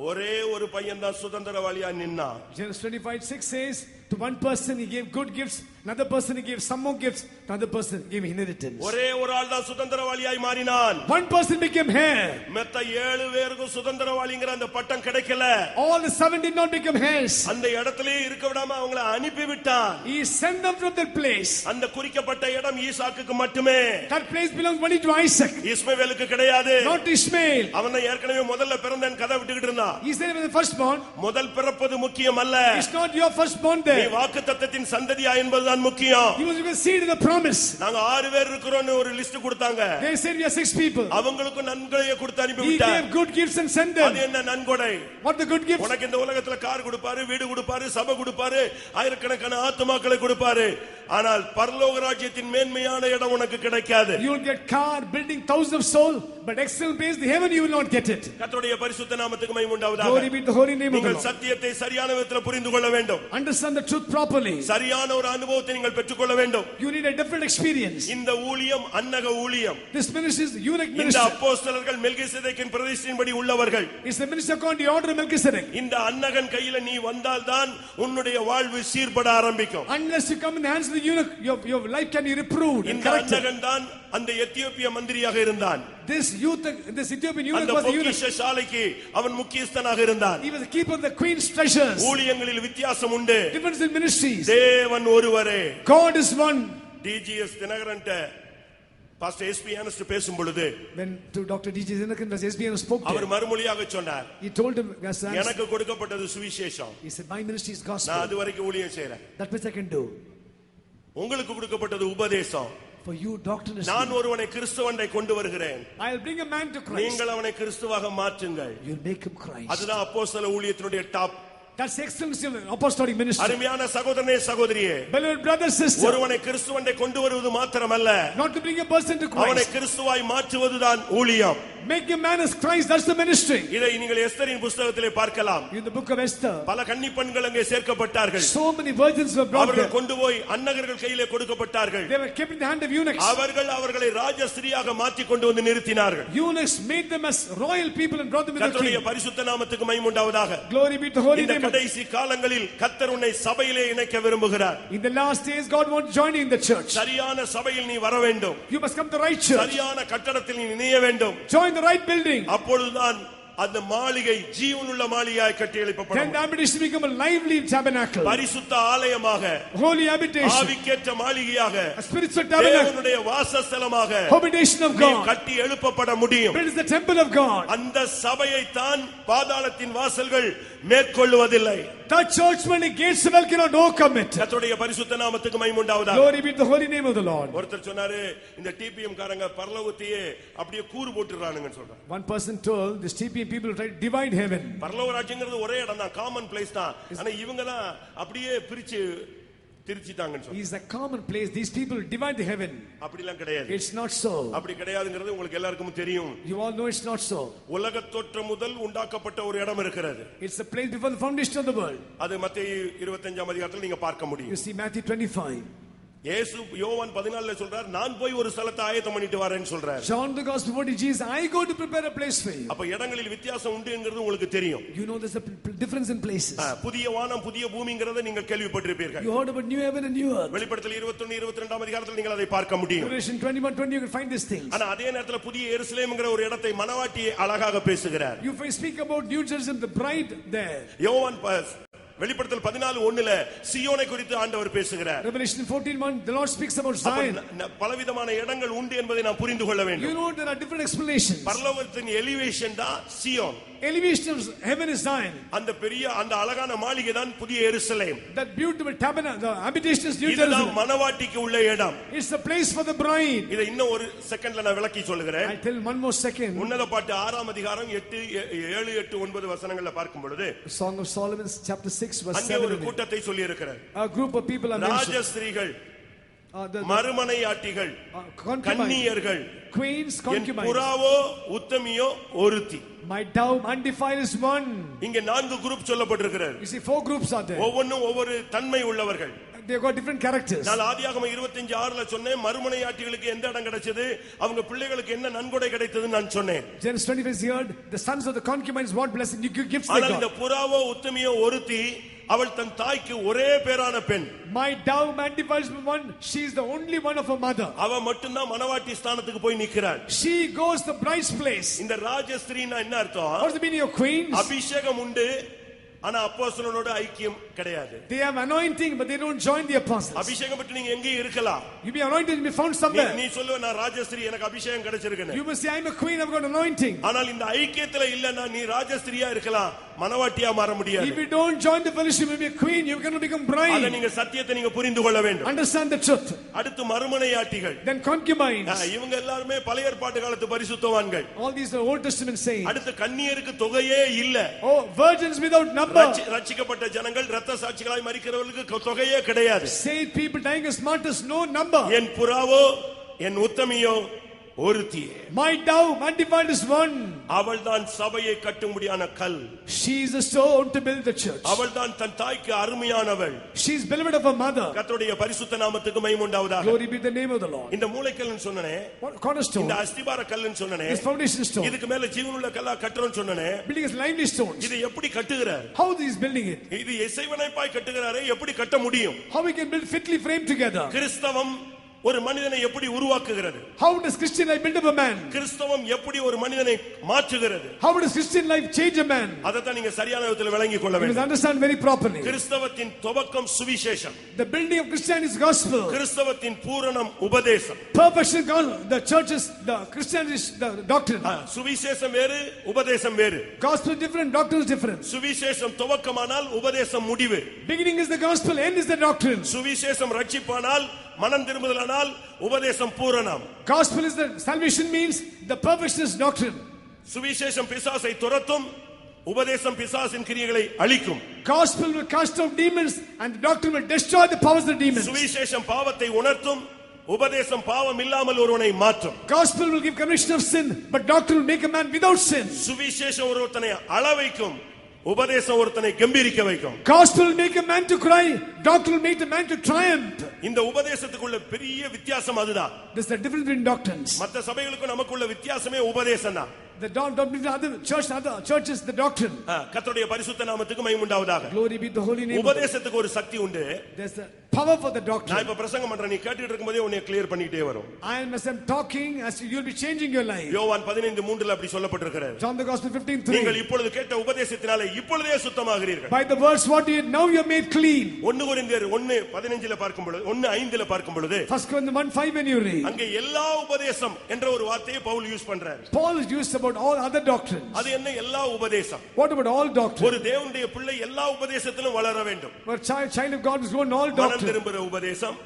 ஒரே ஒரு பையன் தான் சுதந்திரவாளியா நின்னான். Genesis 25:6 says to one person he gave good gifts, another person he gave some more gifts, another person gave inheritance. ஒரே ஒரு ஆள் தான் சுதந்திரவாளியாய் மாறினான். One person became heir. மத்த 7 பேருக்கு சுதந்திரவாளிங்கற அந்த பட்டம் கிடைக்கல. All the 7 did not become heirs. அந்த இடத்திலே இருக்க விடாம அவங்களை அனுப்பி விட்டான். He sent them from that place. அந்த குறிக்கப்பட்ட இடம் ஈசாக்குக்கு மட்டுமே. That place belongs only to Isaac. இஸ்மவேலுக்கு கிடையாது. Not Ishmael. அவன் ஏற்கனவே முதல்ல பிறந்தேன் கதை விட்டுக்கிட்டு இருந்தான். He said he was the firstborn. முதல் பிறப்பது முக்கியம் அல்ல. It's not your firstborn நீ there. வாக்குத்தத்தத்தின் சந்ததியா என்பதுதான் முக்கியம். He was going to seed in the promise. நாங்க 6 பேர் இருக்கறோம்னு ஒரு லிஸ்ட் கொடுத்தாங்க. They said we are 6 people. அவங்களுக்கு நன்கொடையை கொடுத்து அனுப்பி He விட்டார். gave good gifts and sent them. அது என்ன நன்கொடை? What the good gifts? உனக்கு இந்த உலகத்துல கார் கொடுப்பாரு, வீடு கொடுப்பாரு, சபை கொடுப்பாரு, ஆயிரக்கணக்கான ஆத்துமாக்களை கொடுப்பாரு. ஆனால் பரலோக ராஜ்யத்தின் மேன்மையான இடம் உனக்கு கிடைக்காது. You will get car, building thousands of soul, but excellent place, the heaven you will not get it. கர்த்தருடைய பரிசுத்த நாமத்துக்கு மகிமை உண்டாவதாக. Glory be to the holy name of the நீங்கள் Lord. சத்தியத்தை சரியான விதத்தில் புரிந்து கொள்ள வேண்டும். Understand the truth properly. சரியான ஒரு அனுபவத்தை நீங்கள் பெற்றுக்கொள்ள வேண்டும். You need a different experience. இந்த ஊழியம் அன்னக ஊழியம். This ministry is the unique இந்த ministry. அப்போஸ்தலர்கள் மெல்கிசேதேக்கின் பிரதிஷ்டையின்படி உள்ளவர்கள். It's the ministry according to the order of Melchizedek. இந்த அன்னகன் கையில நீ வந்தால்தான் உன்னுடைய வாழ்வு சீர்பட ஆரம்பிக்கும். Unless you come in the hands of the eunuch, your life can be reproved and இந்த corrected. அன்னகன் தான் அந்த எத்தியோப்பிய மந்திரியாக இருந்தான். This Ethiopian eunuch அந்த was the eunuch. பொக்கிஷ சாலைக்கு அவன் முக்கியஸ்தனாக இருந்தான். He was the keeper of the queen's treasures. ஊழியங்களில் வித்தியாசம் உண்டு. Difference in ministries. தேவன் ஒருவரே. God is one. டிஜிஎஸ் தினகரன்ட்ட பாஸ்டர் எஸ்பி அனஸ்ட் பேசும் பொழுது When to Dr. D.J. Zinnakan was SBN spoke to our him, மறுமொழியாக சொன்னார், he told him, எனக்கு கொடுக்கப்பட்டது சுவிசேஷம், he said, my ministry is நான் gospel. அது வரைக்கும் ஊழியம் செய்றேன். That much I can do. உங்களுக்கு கொடுக்கப்பட்டது உபதேசம், For you, doctrine is நான் ஒருவனை கிறிஸ்துவண்டை கொண்டு வருகிறேன், I'll bring a man to Christ. நீங்கள் அவனை கிறிஸ்துவாக மாற்றுங்கள். You'll make him Christ. அதுதான் அப்போஸ்தல ஊழியத்தினுடைய top. That's the excellency of the apostolic ministry. அருமையான சகோதரனே சகோதரியே, Beloved brother, sister, ஒருவனை கிறிஸ்துவண்டை கொண்டு வருவது மாத்திரமல்ல, not to bring a person to அவனை Christ. கிறிஸ்துவாய் மாற்றுவதுதான் ஊழியம். Make a man as Christ, that's the ministry. இதை நீங்கள் எஸ்தரின் புத்தகத்திலே பார்க்கலாம். In the book of Esther, பல கன்னிப்பெண்கள் அங்கே சேர்க்கப்பட்டார்கள். so many virgins were brought அவர்கள் there. கொண்டு போய் அன்னகர்கள் கையிலே கொடுக்கப்பட்டார்கள். They were kept in the hand of eunuchs. அவர்களை ராஜஸ்திரியாக மாற்றி கொண்டு வந்து நிறுத்தினார்கள். Eunuchs made them as royal people and brought them in the கர்த்தருடைய king. பரிசுத்த நாமத்துக்கு மகிமை உண்டாவதாக. Glory be to the holy இந்த name of கடைசி காலங்களில் கர்த்தர் உன்னை சபையிலே இணைக்க விரும்புகிறார். In the last days, God wants joining in the church. சரியான சபையில் நீ வர வேண்டும். You must come to the right church. சரியான கட்டடத்தில் நீ இணைய வேண்டும். Join the right building. அப்பொழுதுதான் அந்த மாளிகை ஜீவனுள்ள மாளிகையாய் கட்டி Then எழுப்பப்படும். the habitation become a lively tabernacle. பரிசுத்த ஆலயமாக, Holy habitation. ஆவிக்கேற்ற மாளிகையாக, A spiritual tabernacle. தேவனுடைய வாசஸ்தலமாக Habitation of நீ God. கட்டி எழுப்பப்பட முடியும். It is the temple of God. அந்த சபையை தான் பாதாளத்தின் வாசல்கள் மேற்கொள்வதில்லை. That church when the gates of hell cannot overcome it. கர்த்தருடைய பரிசுத்த நாமத்துக்கு மகிமை உண்டாவதாக. Glory be to the holy name of the Lord. ஒருத்தர் சொன்னாரு இந்த டிபிஎம் காரங்க பரலோகத்தையே அப்படியே கூறு போட்டுறானுங்கன்னு சொல்றாங்க. One person told the TPM people try to divide heaven. பரலோக ராஜ்யங்கிறது ஒரே இடம் தான், காமன் பிளேஸ் தான். ஆனா இவங்க தான் அப்படியே பிரிச்சு திருச்சிட்டாங்கன்னு சொல்றாங்க. Is a common place. These people divide the heaven. அப்படிலாம் கிடையாது. It's not so. அப்படி கிடையாதுங்கிறது உங்களுக்கு எல்லாருக்கும் தெரியும். You all know it's not so. உலகத் தோற்றம் முதல் உண்டாக்கப்பட்ட ஒரு இடம் இருக்கிறது. It's the place before the foundation of the world. அது மத்தேயு 25ஆம் அதிகாரத்தில் நீங்க பார்க்க முடியும். You see Matthew 25. இயேசு யோவான் 14ல சொல்றார், நான் போய் ஒரு ஸ்தலத்தை ஆயத்தம் பண்ணிட்டு வரேன்னு சொல்றார். John the gospel what is Jesus, I go to prepare a place for you. அப்ப இடங்களில் வித்தியாசம் உண்டுங்கிறது உங்களுக்கு தெரியும். You know there's a difference in places. புதிய வானம் புதிய பூமிங்கறதை நீங்க கேள்விப்பட்டிருப்பீர்கள். You heard about new heaven and new earth. வெளிப்படுத்தல் 21 22ஆம் அதிகாரத்தில் நீங்கள் அதை பார்க்க முடியும். Revelation 21:20 you can find these things. ஆனா அதே நேரத்துல புதிய எருசலேம்ங்கற ஒரு இடத்தை மணவாட்டி அழகாக பேசுகிறார். You speak about New Jerusalem, the bride there. யோவான் வெளிப்படுத்தல் 14:1ல சீயோனை குறித்து ஆண்டவர் பேசுகிறார். Revelation 14:1 the Lord speaks about Zion. பலவிதமான இடங்கள் உண்டு என்பதை நாம் புரிந்து கொள்ள வேண்டும். You know there are different explanations. பரலோகத்தின் எலிவேஷன் தான் சீயோன். Elevation of heaven is Zion. அந்த பெரிய அந்த அழகான மாளிகை தான் புதிய எருசலேம். That beautiful tabernacle, the habitation is New இதுதான் Jerusalem. மணவாட்டிக்கு உள்ள இடம். It's the place for the bride. இதை இன்னும் ஒரு செகண்ட்ல நான் விளக்கி சொல்கிறேன். I tell one more second. உன்னத பாட்டு 6ஆம் அதிகாரம் 7 8 9 வசனங்களை பார்க்கும் பொழுது Song of Solomon chapter 6 verse 7. அங்கே ஒரு கூட்டத்தை சொல்லி இருக்கிறார். A group of people are mentioned. ராஜஸ்திரீகள், மறுமனையாட்டிகள், கன்னியர்கள், queens, concubines. புறாவோ உத்தமியோ ஒருத்தி. My dove undefiled is one. இங்க 4 குரூப் சொல்லப்பட்டிருக்கிறது. You see 4 groups are there. ஒவ்வொன்றும் ஒவ்வொரு தன்மை உள்ளவர்கள். They got different characters. நான் ஆதியாகமம் 25:6ல சொன்னேன் மறுமனையாட்டிகளுக்கு எந்த இடம் கிடைச்சது, அவங்க பிள்ளைகளுக்கு என்ன நன்கொடை கிடைத்ததுன்னு நான் சொன்னேன். Genesis 25 heard the sons of the concubines what blessing you gifts they ஆனால் இந்த got. புறாவோ உத்தமியோ ஒருத்தி, அவள் தன் தாய்க்கு ஒரே பேரான பெண். My dove undefiled is one, she is the only one of her mother. அவ மட்டும் தான் மணவாட்டி ஸ்தானத்துக்கு போய் நிக்கிறாள். She goes the bride's place. இந்த ராஜஸ்திரீனா என்ன அர்த்தம்? What's the meaning of queens? அபிஷேகம் உண்டு, ஆனா அப்போஸ்தலனோட ஐக்கியம் கிடையாது. They have anointing but they don't join the apostles. அபிஷேகம் பெற்று நீங்க எங்கே இருக்கலாம். You be anointed and be found somewhere. நீ சொல்லுவ நான் ராஜஸ்திரீ எனக்கு அபிஷேகம் கிடைச்சிருக்குன்னு. You must say I'm a queen, I've got anointing. ஆனால் இந்த ஐக்கியத்துல இல்லன்னா நீ ராஜஸ்திரியா இருக்கலாம், மணவாட்டியா மாற முடியாது. If you don't join the fellowship you be a queen, you cannot become bride. அத நீங்க சத்தியத்தை நீங்க புரிந்து கொள்ள வேண்டும். Understand the truth. அடுத்து மறுமனையாட்டிகள். Then concubines. இவங்க எல்லாரும் பழைய ஏற்பாட்டு காலத்து பரிசுத்தவான்கள். All these are Old Testament saints. அடுத்து கன்னியருக்கு தொகையே இல்ல. Oh, virgins without number. ரட்சிக்கப்பட்ட ஜனங்கள் இரத்த சாட்சிகளாய் மரிக்கிறவர்களுக்கு தொகையே கிடையாது. Saved people dying as martyrs, no number. N புறாவோ N உத்தமியோ ஒருத்தியே. My dove undefiled is one. அவள்தான் சபையை கட்டும்படியான கல். She is a stone to build the church. அவள்தான் தன் தாய்க்கு அருமையானவள். She is beloved of her mother. கர்த்தருடைய பரிசுத்த நாமத்துக்கு மகிமை உண்டாவதாக. Glory be the name of the Lord. இந்த மூலைக்கல்லுன்னு சொன்னனே, cornerstone. இந்த அஸ்திபார கல்லுன்னு சொன்னனே, this foundation stone. இதுக்கு மேல ஜீவனுள்ள கல்லா கட்டறோம்னு சொன்னனே, building is lively stones. இது எப்படி கட்டுகிறார்? How he is building it? இது இசைவனைப்பாய் கட்டுகிறாரே, எப்படி கட்ட முடியும்? How we can build fitly framed together? கிறிஸ்தவம் ஒரு மனிதனை எப்படி உருவாக்குகிறது? How does Christian life build up a man? கிறிஸ்தவம் எப்படி ஒரு மனிதனை மாற்றுகிறது? How does Christian life change a man? அதத்தான் நீங்க சரியான விதத்தில் விளங்கிக் கொள்ள You must வேண்டும். understand very properly. கிறிஸ்தவத்தின் துவக்கம் சுவிசேஷம். The building of Christianity is gospel. கிறிஸ்தவத்தின் பூரணம் உபதேசம். Perfection God, the church is the Christianity is the doctrine. சுவிசேஷம் வேறு, உபதேசம் வேறு. Gospel is different, doctrine is different. சுவிசேஷம் துவக்கமானால் உபதேசம் முடிவு. Beginning is the gospel, end is the doctrine. சுவிசேஷம் ரட்சிப்பானால் மனம் திரும்புதலானால் உபதேசம் பூரணம். Gospel is the salvation means the perfection is doctrine. சுவிசேஷம் பிசாசை துரத்தும், உபதேசம் பிசாசின் கிரியைகளை அழிக்கும். Gospel will cast out demons and the doctrine will destroy the powers of the demons. சுவிசேஷம் பாவத்தை உணர்த்தும், உபதேசம் பாவம் இல்லாமல் ஒருவனை மாற்றும். Gospel will give conviction of sin but doctrine will make a man without sin. சுவிசேஷம் ஒருவனை அழ வைக்கும், உபதேசம் ஒருத்தனை கம்பீரிக்க வைக்கும். Gospel will make a man to cry, doctrine will make the man to triumph. இந்த உபதேசத்துக்குள்ள பெரிய வித்தியாசம் அதுதான். There's a difference between doctrines. மற்ற சபைகளுக்கு நமக்குள்ள வித்தியாசமே உபதேசம் தான். The doctrine other churches the doctrine. கர்த்தருடைய பரிசுத்த நாமத்துக்கு மகிமை உண்டாவதாக. Glory be the holy name. உபதேசத்துக்கு ஒரு சக்தி உண்டு. There's a power for the நான் doctrine. இப்ப பிரசங்கம் பண்றேன், நீ கேட்டுட்டு இருக்கும்போதே உன்னை கிளியர் பண்ணிட்டே வரும். As I'm talking, as you'll be changing your life. யோவான் 15:3 அப்படி சொல்லப்பட்டிருக்கிறது. John the Gospel 15:3. நீங்கள் இப்பொழுது கேட்ட உபதேசத்தினாலே இப்பொழுதே சுத்தமாகிறீர்கள். By the words what you now you're made clean. 1 கொரிந்தியர் 1:15 பார்க்கும் பொழுது 1:5 பார்க்கும் பொழுது 1 Corinthians 1:5 when you read, அங்கே எல்லா உபதேசம் என்ற ஒரு வார்த்தையை பவுல் யூஸ் பண்றார். Paul is used about all other doctrines. அது என்ன எல்லா உபதேசம்? What about all doctrine? ஒரு தேவனுடைய பிள்ளை எல்லா உபதேசத்திலும் வளர வேண்டும். But child of God is going all மனம் doctrine. திரும்புகிற உபதேசம்,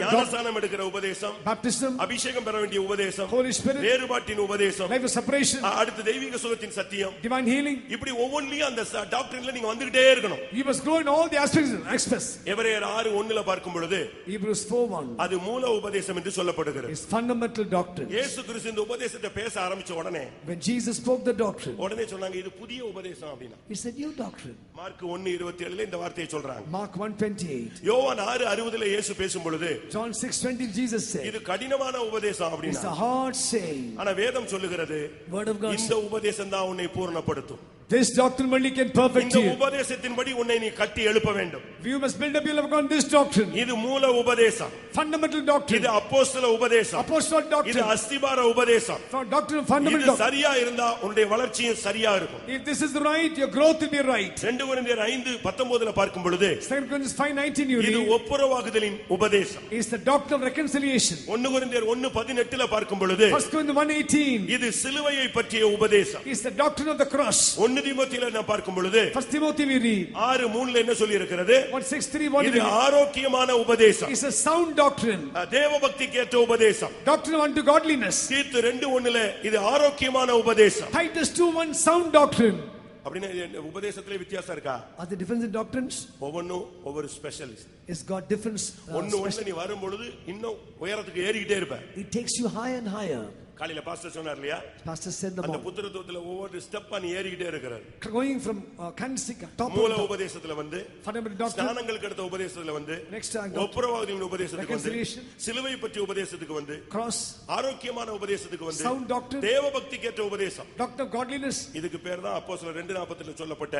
ஞானஸ்நானம் எடுக்கிற உபதேசம், Baptism, அபிஷேகம் பெற வேண்டிய உபதேசம், Holy Spirit, வேறுபாட்டின் உபதேசம், life of separation, அடுத்து தெய்வீக சுகத்தின் சத்தியம், divine healing. இப்படி ஒவ்வொன்றிலும் அந்த டாக்டரின்ல நீங்க வந்துட்டே இருக்கணும். You must grow in all the aspects. எபிரேயர் 6:1 பார்க்கும் பொழுது Hebrews 4:1 அது மூல உபதேசம் என்று சொல்லப்படுகிறது. is fundamental doctrine. இயேசு கிறிஸ்து இந்த உபதேசத்தை பேச ஆரம்பிச்ச உடனே When Jesus spoke the doctrine, உடனே சொன்னாங்க இது புதிய உபதேசம் அப்படினா. it's a new doctrine. Mark 1:27 இந்த வார்த்தையை சொல்றாங்க. Mark 1:28. யோவான் 6:60 இயேசு பேசும் பொழுது John 6:20 Jesus said, இது கடினமான உபதேசம் it's அப்படினா. a hard saying. ஆனா வேதம் சொல்லுகிறது Word of God இந்த உபதேசம் தான் உன்னை பூரணப்படுத்தும். This doctrine only can perfect இந்த you. உபதேசத்தின்படி உன்னை நீ கட்டி எழுப்ப வேண்டும். You must build up your life on this doctrine. இது மூல உபதேசம். Fundamental doctrine. இது அப்போஸ்தல உபதேசம். Apostolic இது doctrine. அஸ்திபார உபதேசம். Doctrine of fundamental இது doctrine. சரியா இருந்தா உன்னுடைய வளர்ச்சியும் சரியா இருக்கும். If this is right, your growth will be right. 2 கொரிந்தியர் 5:19 பார்க்கும் பொழுது 2 Corinthians 5:19 you இது read, ஒப்புரவாகுதலின் உபதேசம். is the doctrine of reconciliation. 1 கொரிந்தியர் 1:18 பார்க்கும் பொழுது 1 Corinthians 1:18 இது சிலுவையை பற்றிய உபதேசம். is the doctrine of the cross. 1 தீமோத்தேயுல நான் பார்க்கும் பொழுது 1 Timothy we read 6:3 என்ன சொல்லி இருக்கிறது? 1:6:3 இது ஆரோக்கியமான உபதேசம். is a sound doctrine. தேவபக்திக்கு ஏற்ற உபதேசம். Doctrine unto godliness. தீத்து 2:1 இது ஆரோக்கியமான உபதேசம். Titus 2:1 sound doctrine. அப்படினா உபதேசத்திலே வித்தியாசம் இருக்கா? Are there difference in doctrines? ஒவ்வொன்னும் ஒவ்வொரு ஸ்பெஷலிஸ்ட். It's got difference. ஒண்ணு நீ வரும் பொழுது இன்னும் உயரத்துக்கு ஏறிக்கிட்டே இருப்ப. It takes you higher and higher. காலையில பாஸ்டர் சொன்னார் இல்லையா? Pastor said the அந்த புத்திரத்துவத்துல ஒவ்வொரு ஸ்டெப்பா நீ ஏறிக்கிட்டே இருக்கிறார். going from candlestick top மூல உபதேசத்துல வந்து fundamental doctrine, ஸ்நானங்களுக்கு அடுத்த உபதேசத்துல வந்து next ஒப்புரவாகுதலின் உபதேசத்துக்கு வந்து reconciliation, சிலுவை பற்றிய உபதேசத்துக்கு வந்து cross, ஆரோக்கியமான உபதேசத்துக்கு வந்து sound doctrine, தேவபக்திக்கு ஏற்ற உபதேசம். doctrine of godliness. இதுக்கு பேர் தான் அப்போஸ்தலர் 2:40 சொல்லப்பட்ட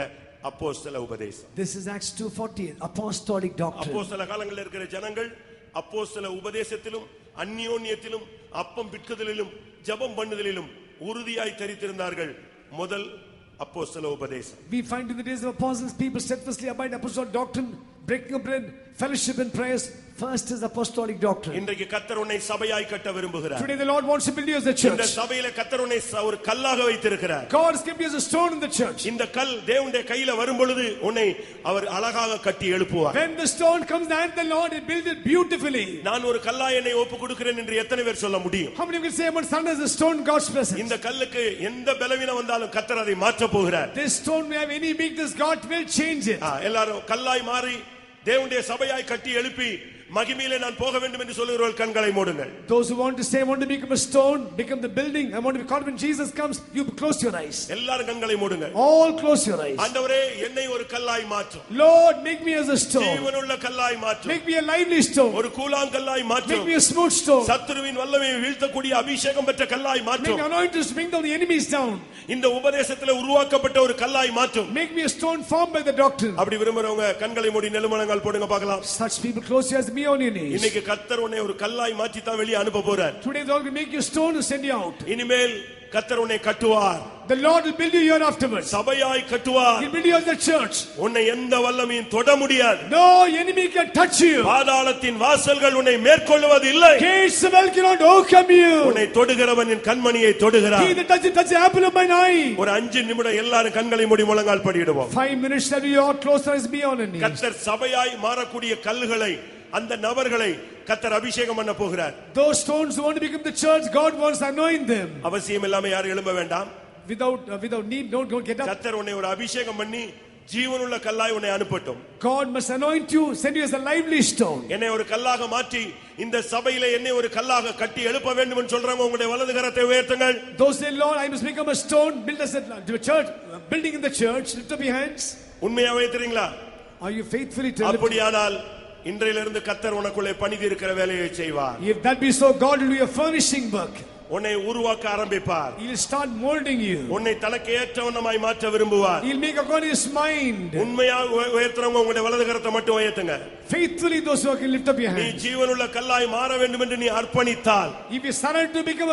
அப்போஸ்தல உபதேசம். This is Acts 2:40 apostolic doctrine. அப்போஸ்தல காலங்களில் இருக்கிற ஜனங்கள் அப்போஸ்தல உபதேசத்திலும் அந்யோன்யத்திலும் அப்பம் பிட்குதலிலும் ஜெபம் பண்ணுதலிலும் உறுதியாய் தரித்திருந்தார்கள். முதல் அப்போஸ்தல உபதேசம். We find in the days of apostles people steadfastly abide apostolic doctrine, breaking of bread, fellowship and prayers. First is apostolic doctrine. இன்றைக்கு கர்த்தர் உன்னை சபையாய் கட்ட விரும்புகிறார். Today the Lord wants to build you as a இந்த church. சபையில கர்த்தர் உன்னை ஒரு கல்லாக வைத்திருக்கிறார். God has given you as a stone in the church. இந்த கல் தேவனுடைய கையில வரும் பொழுது உன்னை அவர் அழகாக கட்டி எழுப்புவார். When the stone comes in the hand of the Lord, He builds it beautifully. நான் ஒரு கல்லாய் என்னை ஒப்பு கொடுக்கிறேன் என்று எத்தனை பேர் சொல்ல முடியும்? How many will say I'm son as a stone God's presence? இந்த கல்லுக்கு எந்த பலவீனம் வந்தாலும் கர்த்தர் அதை மாற்ற போகிறார். This stone may have any weakness, God will change it. எல்லாரும் கல்லாய் மாறி தேவனுடைய சபையாய் கட்டி எழுப்பி மகிமையிலே நான் போக வேண்டும் என்று சொல்லுகிறவர்கள் கண்களை மூடுங்கள். Those who want to say I want to become a stone, become the building, I want to be caught when Jesus comes, you close your eyes. எல்லாரும் கண்களை மூடுங்கள். All close your eyes. ஆண்டவரே என்னை ஒரு கல்லாய் மாற்றும். Lord, make me as a stone. ஜீவனுள்ள கல்லாய் மாற்றும். Make me a lively stone. ஒரு கூழாங்கல்லாய் மாற்றும். Make me a smooth stone. சத்துருவின் வல்லமையை வீழ்த்தக்கூடிய அபிஷேகம் பெற்ற கல்லாய் Make மாற்றும். me anointed to bring down the enemies down. இந்த உபதேசத்திலே உருவாக்கப்பட்ட ஒரு கல்லாய் மாற்றும். Make me a stone formed by the doctrine. அப்படி விரும்புறவங்க கண்களை மூடி நெலுமணங்கால் போடுங்க பார்க்கலாம். Such people close your eyes, be on your knees. இன்னைக்கு கர்த்தர் உன்னை ஒரு கல்லாய் மாற்றி தான் வெளியே அனுப்ப போறார். Today the Lord will make you a stone to send you out. இனிமேல் கர்த்தர் உன்னை கட்டுவார். The Lord will build you here afterwards. சபையாய் கட்டுவார். He'll build you as the church. உன்னை எந்த வல்லமையும் தொட முடியாது. No enemy can touch you. பாதாளத்தின் வாசல்கள் உன்னை மேற்கொள்வது இல்லை. Gates of hell cannot overcome you. உன்னை தொடுகிறவன் என் கண்மணியை தொடுகிறார். He that touches the apple of mine eye. ஒரு 5 நிமிடம் எல்லாரும் கண்களை மூடி முழங்கால் படியிடுவோம். 5 minutes shall you all close your eyes, be on your knees. கர்த்தர் சபையாய் மாறக்கூடிய கல்லுகளை அந்த நபர்களை கர்த்தர் அபிஷேகம் பண்ண போகிறார். Those stones who want to become the church, God wants to anoint them. அவசியம் இல்லாம யாரும் எழும்ப வேண்டாம். Without need, don't get up. கர்த்தர் உன்னை ஒரு அபிஷேகம் பண்ணி ஜீவனுள்ள கல்லாய் உன்னை அனுப்பட்டும். God must anoint you, send you as a lively stone. என்னை ஒரு கல்லாக மாற்றி இந்த சபையிலே என்னை ஒரு கல்லாக கட்டி எழுப்ப வேண்டும் என்று சொல்றவங்க உங்களுடைய வலது கரத்தை உயர்த்துங்கள். Those say, Lord, I must become a stone, build us a church, building in the church. Lift up your hands. உண்மையா வைக்கிறீங்களா? Are you faithfully to lift? அப்படியானால் இன்றையிலிருந்து கர்த்தர் உனக்குள்ளே பணிதி இருக்கிற வேலையை செய்வார். If that be so, God will do a furnishing work. உன்னை உருவாக்க ஆரம்பிப்பார். He will start molding you. உன்னை தனக்கு ஏற்றவனமாய் மாற்ற விரும்புவார். He will make according to his mind. உண்மையாக உயர்த்துறவங்க உங்களுடைய வலது கரத்தை மட்டும் உயர்த்துங்க. Faithfully those who can lift up your நீ hand. ஜீவனுள்ள கல்லாய் மாற வேண்டும் என்று நீ அர்ப்பணித்தால், If you surrender to become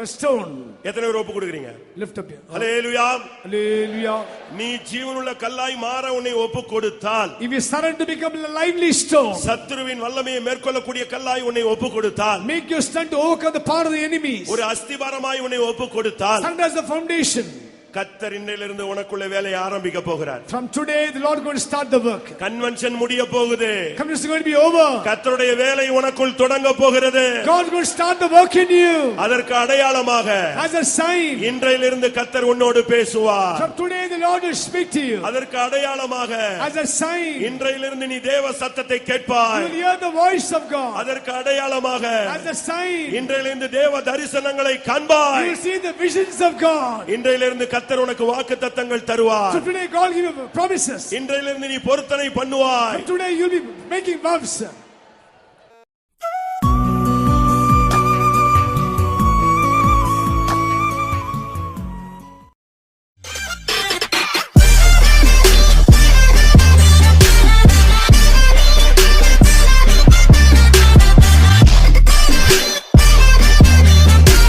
a stone, எத்தனை பேர் ஒப்பு கொடுக்குறீங்க? lift up your hand. Hallelujah. Hallelujah. நீ ஜீவனுள்ள கல்லாய் மாற உன்னை ஒப்பு கொடுத்தால், If you surrender to become a lively stone, சத்துருவின் வல்லமையை மேற்கொள்ளக்கூடிய கல்லாய் உன்னை ஒப்பு கொடுத்தால், make your stand to overcome the power of the enemies. ஒரு அஸ்திபாரமாய் உன்னை ஒப்பு கொடுத்தால், Stand as the foundation. கர்த்தர் இன்றிலிருந்து உனக்குள்ள வேலையை ஆரம்பிக்க போகிறார். From today the Lord is going to start the work. Convention முடிய போகுது. Convention is going to be over. கர்த்தருடைய வேலை உனக்குள் தொடங்க போகிறது. God is going to start the work in you. அதற்கு அடையாளமாக As a sign. இன்றிலிருந்து கர்த்தர் உன்னோடு பேசுவார். From today the Lord will speak to you. அதற்கு அடையாளமாக As a sign. இன்றிலிருந்து நீ தேவ சத்தத்தை You கேட்பாய். will hear the voice of God. அதற்கு அடையாளமாக As a sign. இன்றிலிருந்து தேவ தரிசனங்களை காண்பாய். You will see the visions of God. இன்றிலிருந்து கர்த்தர் உனக்கு வாக்குத்தத்தங்கள் தருவார். So today God will give you promises. இன்றிலிருந்து நீ பொருத்தனை பண்ணுவாய். From today you will be making vows.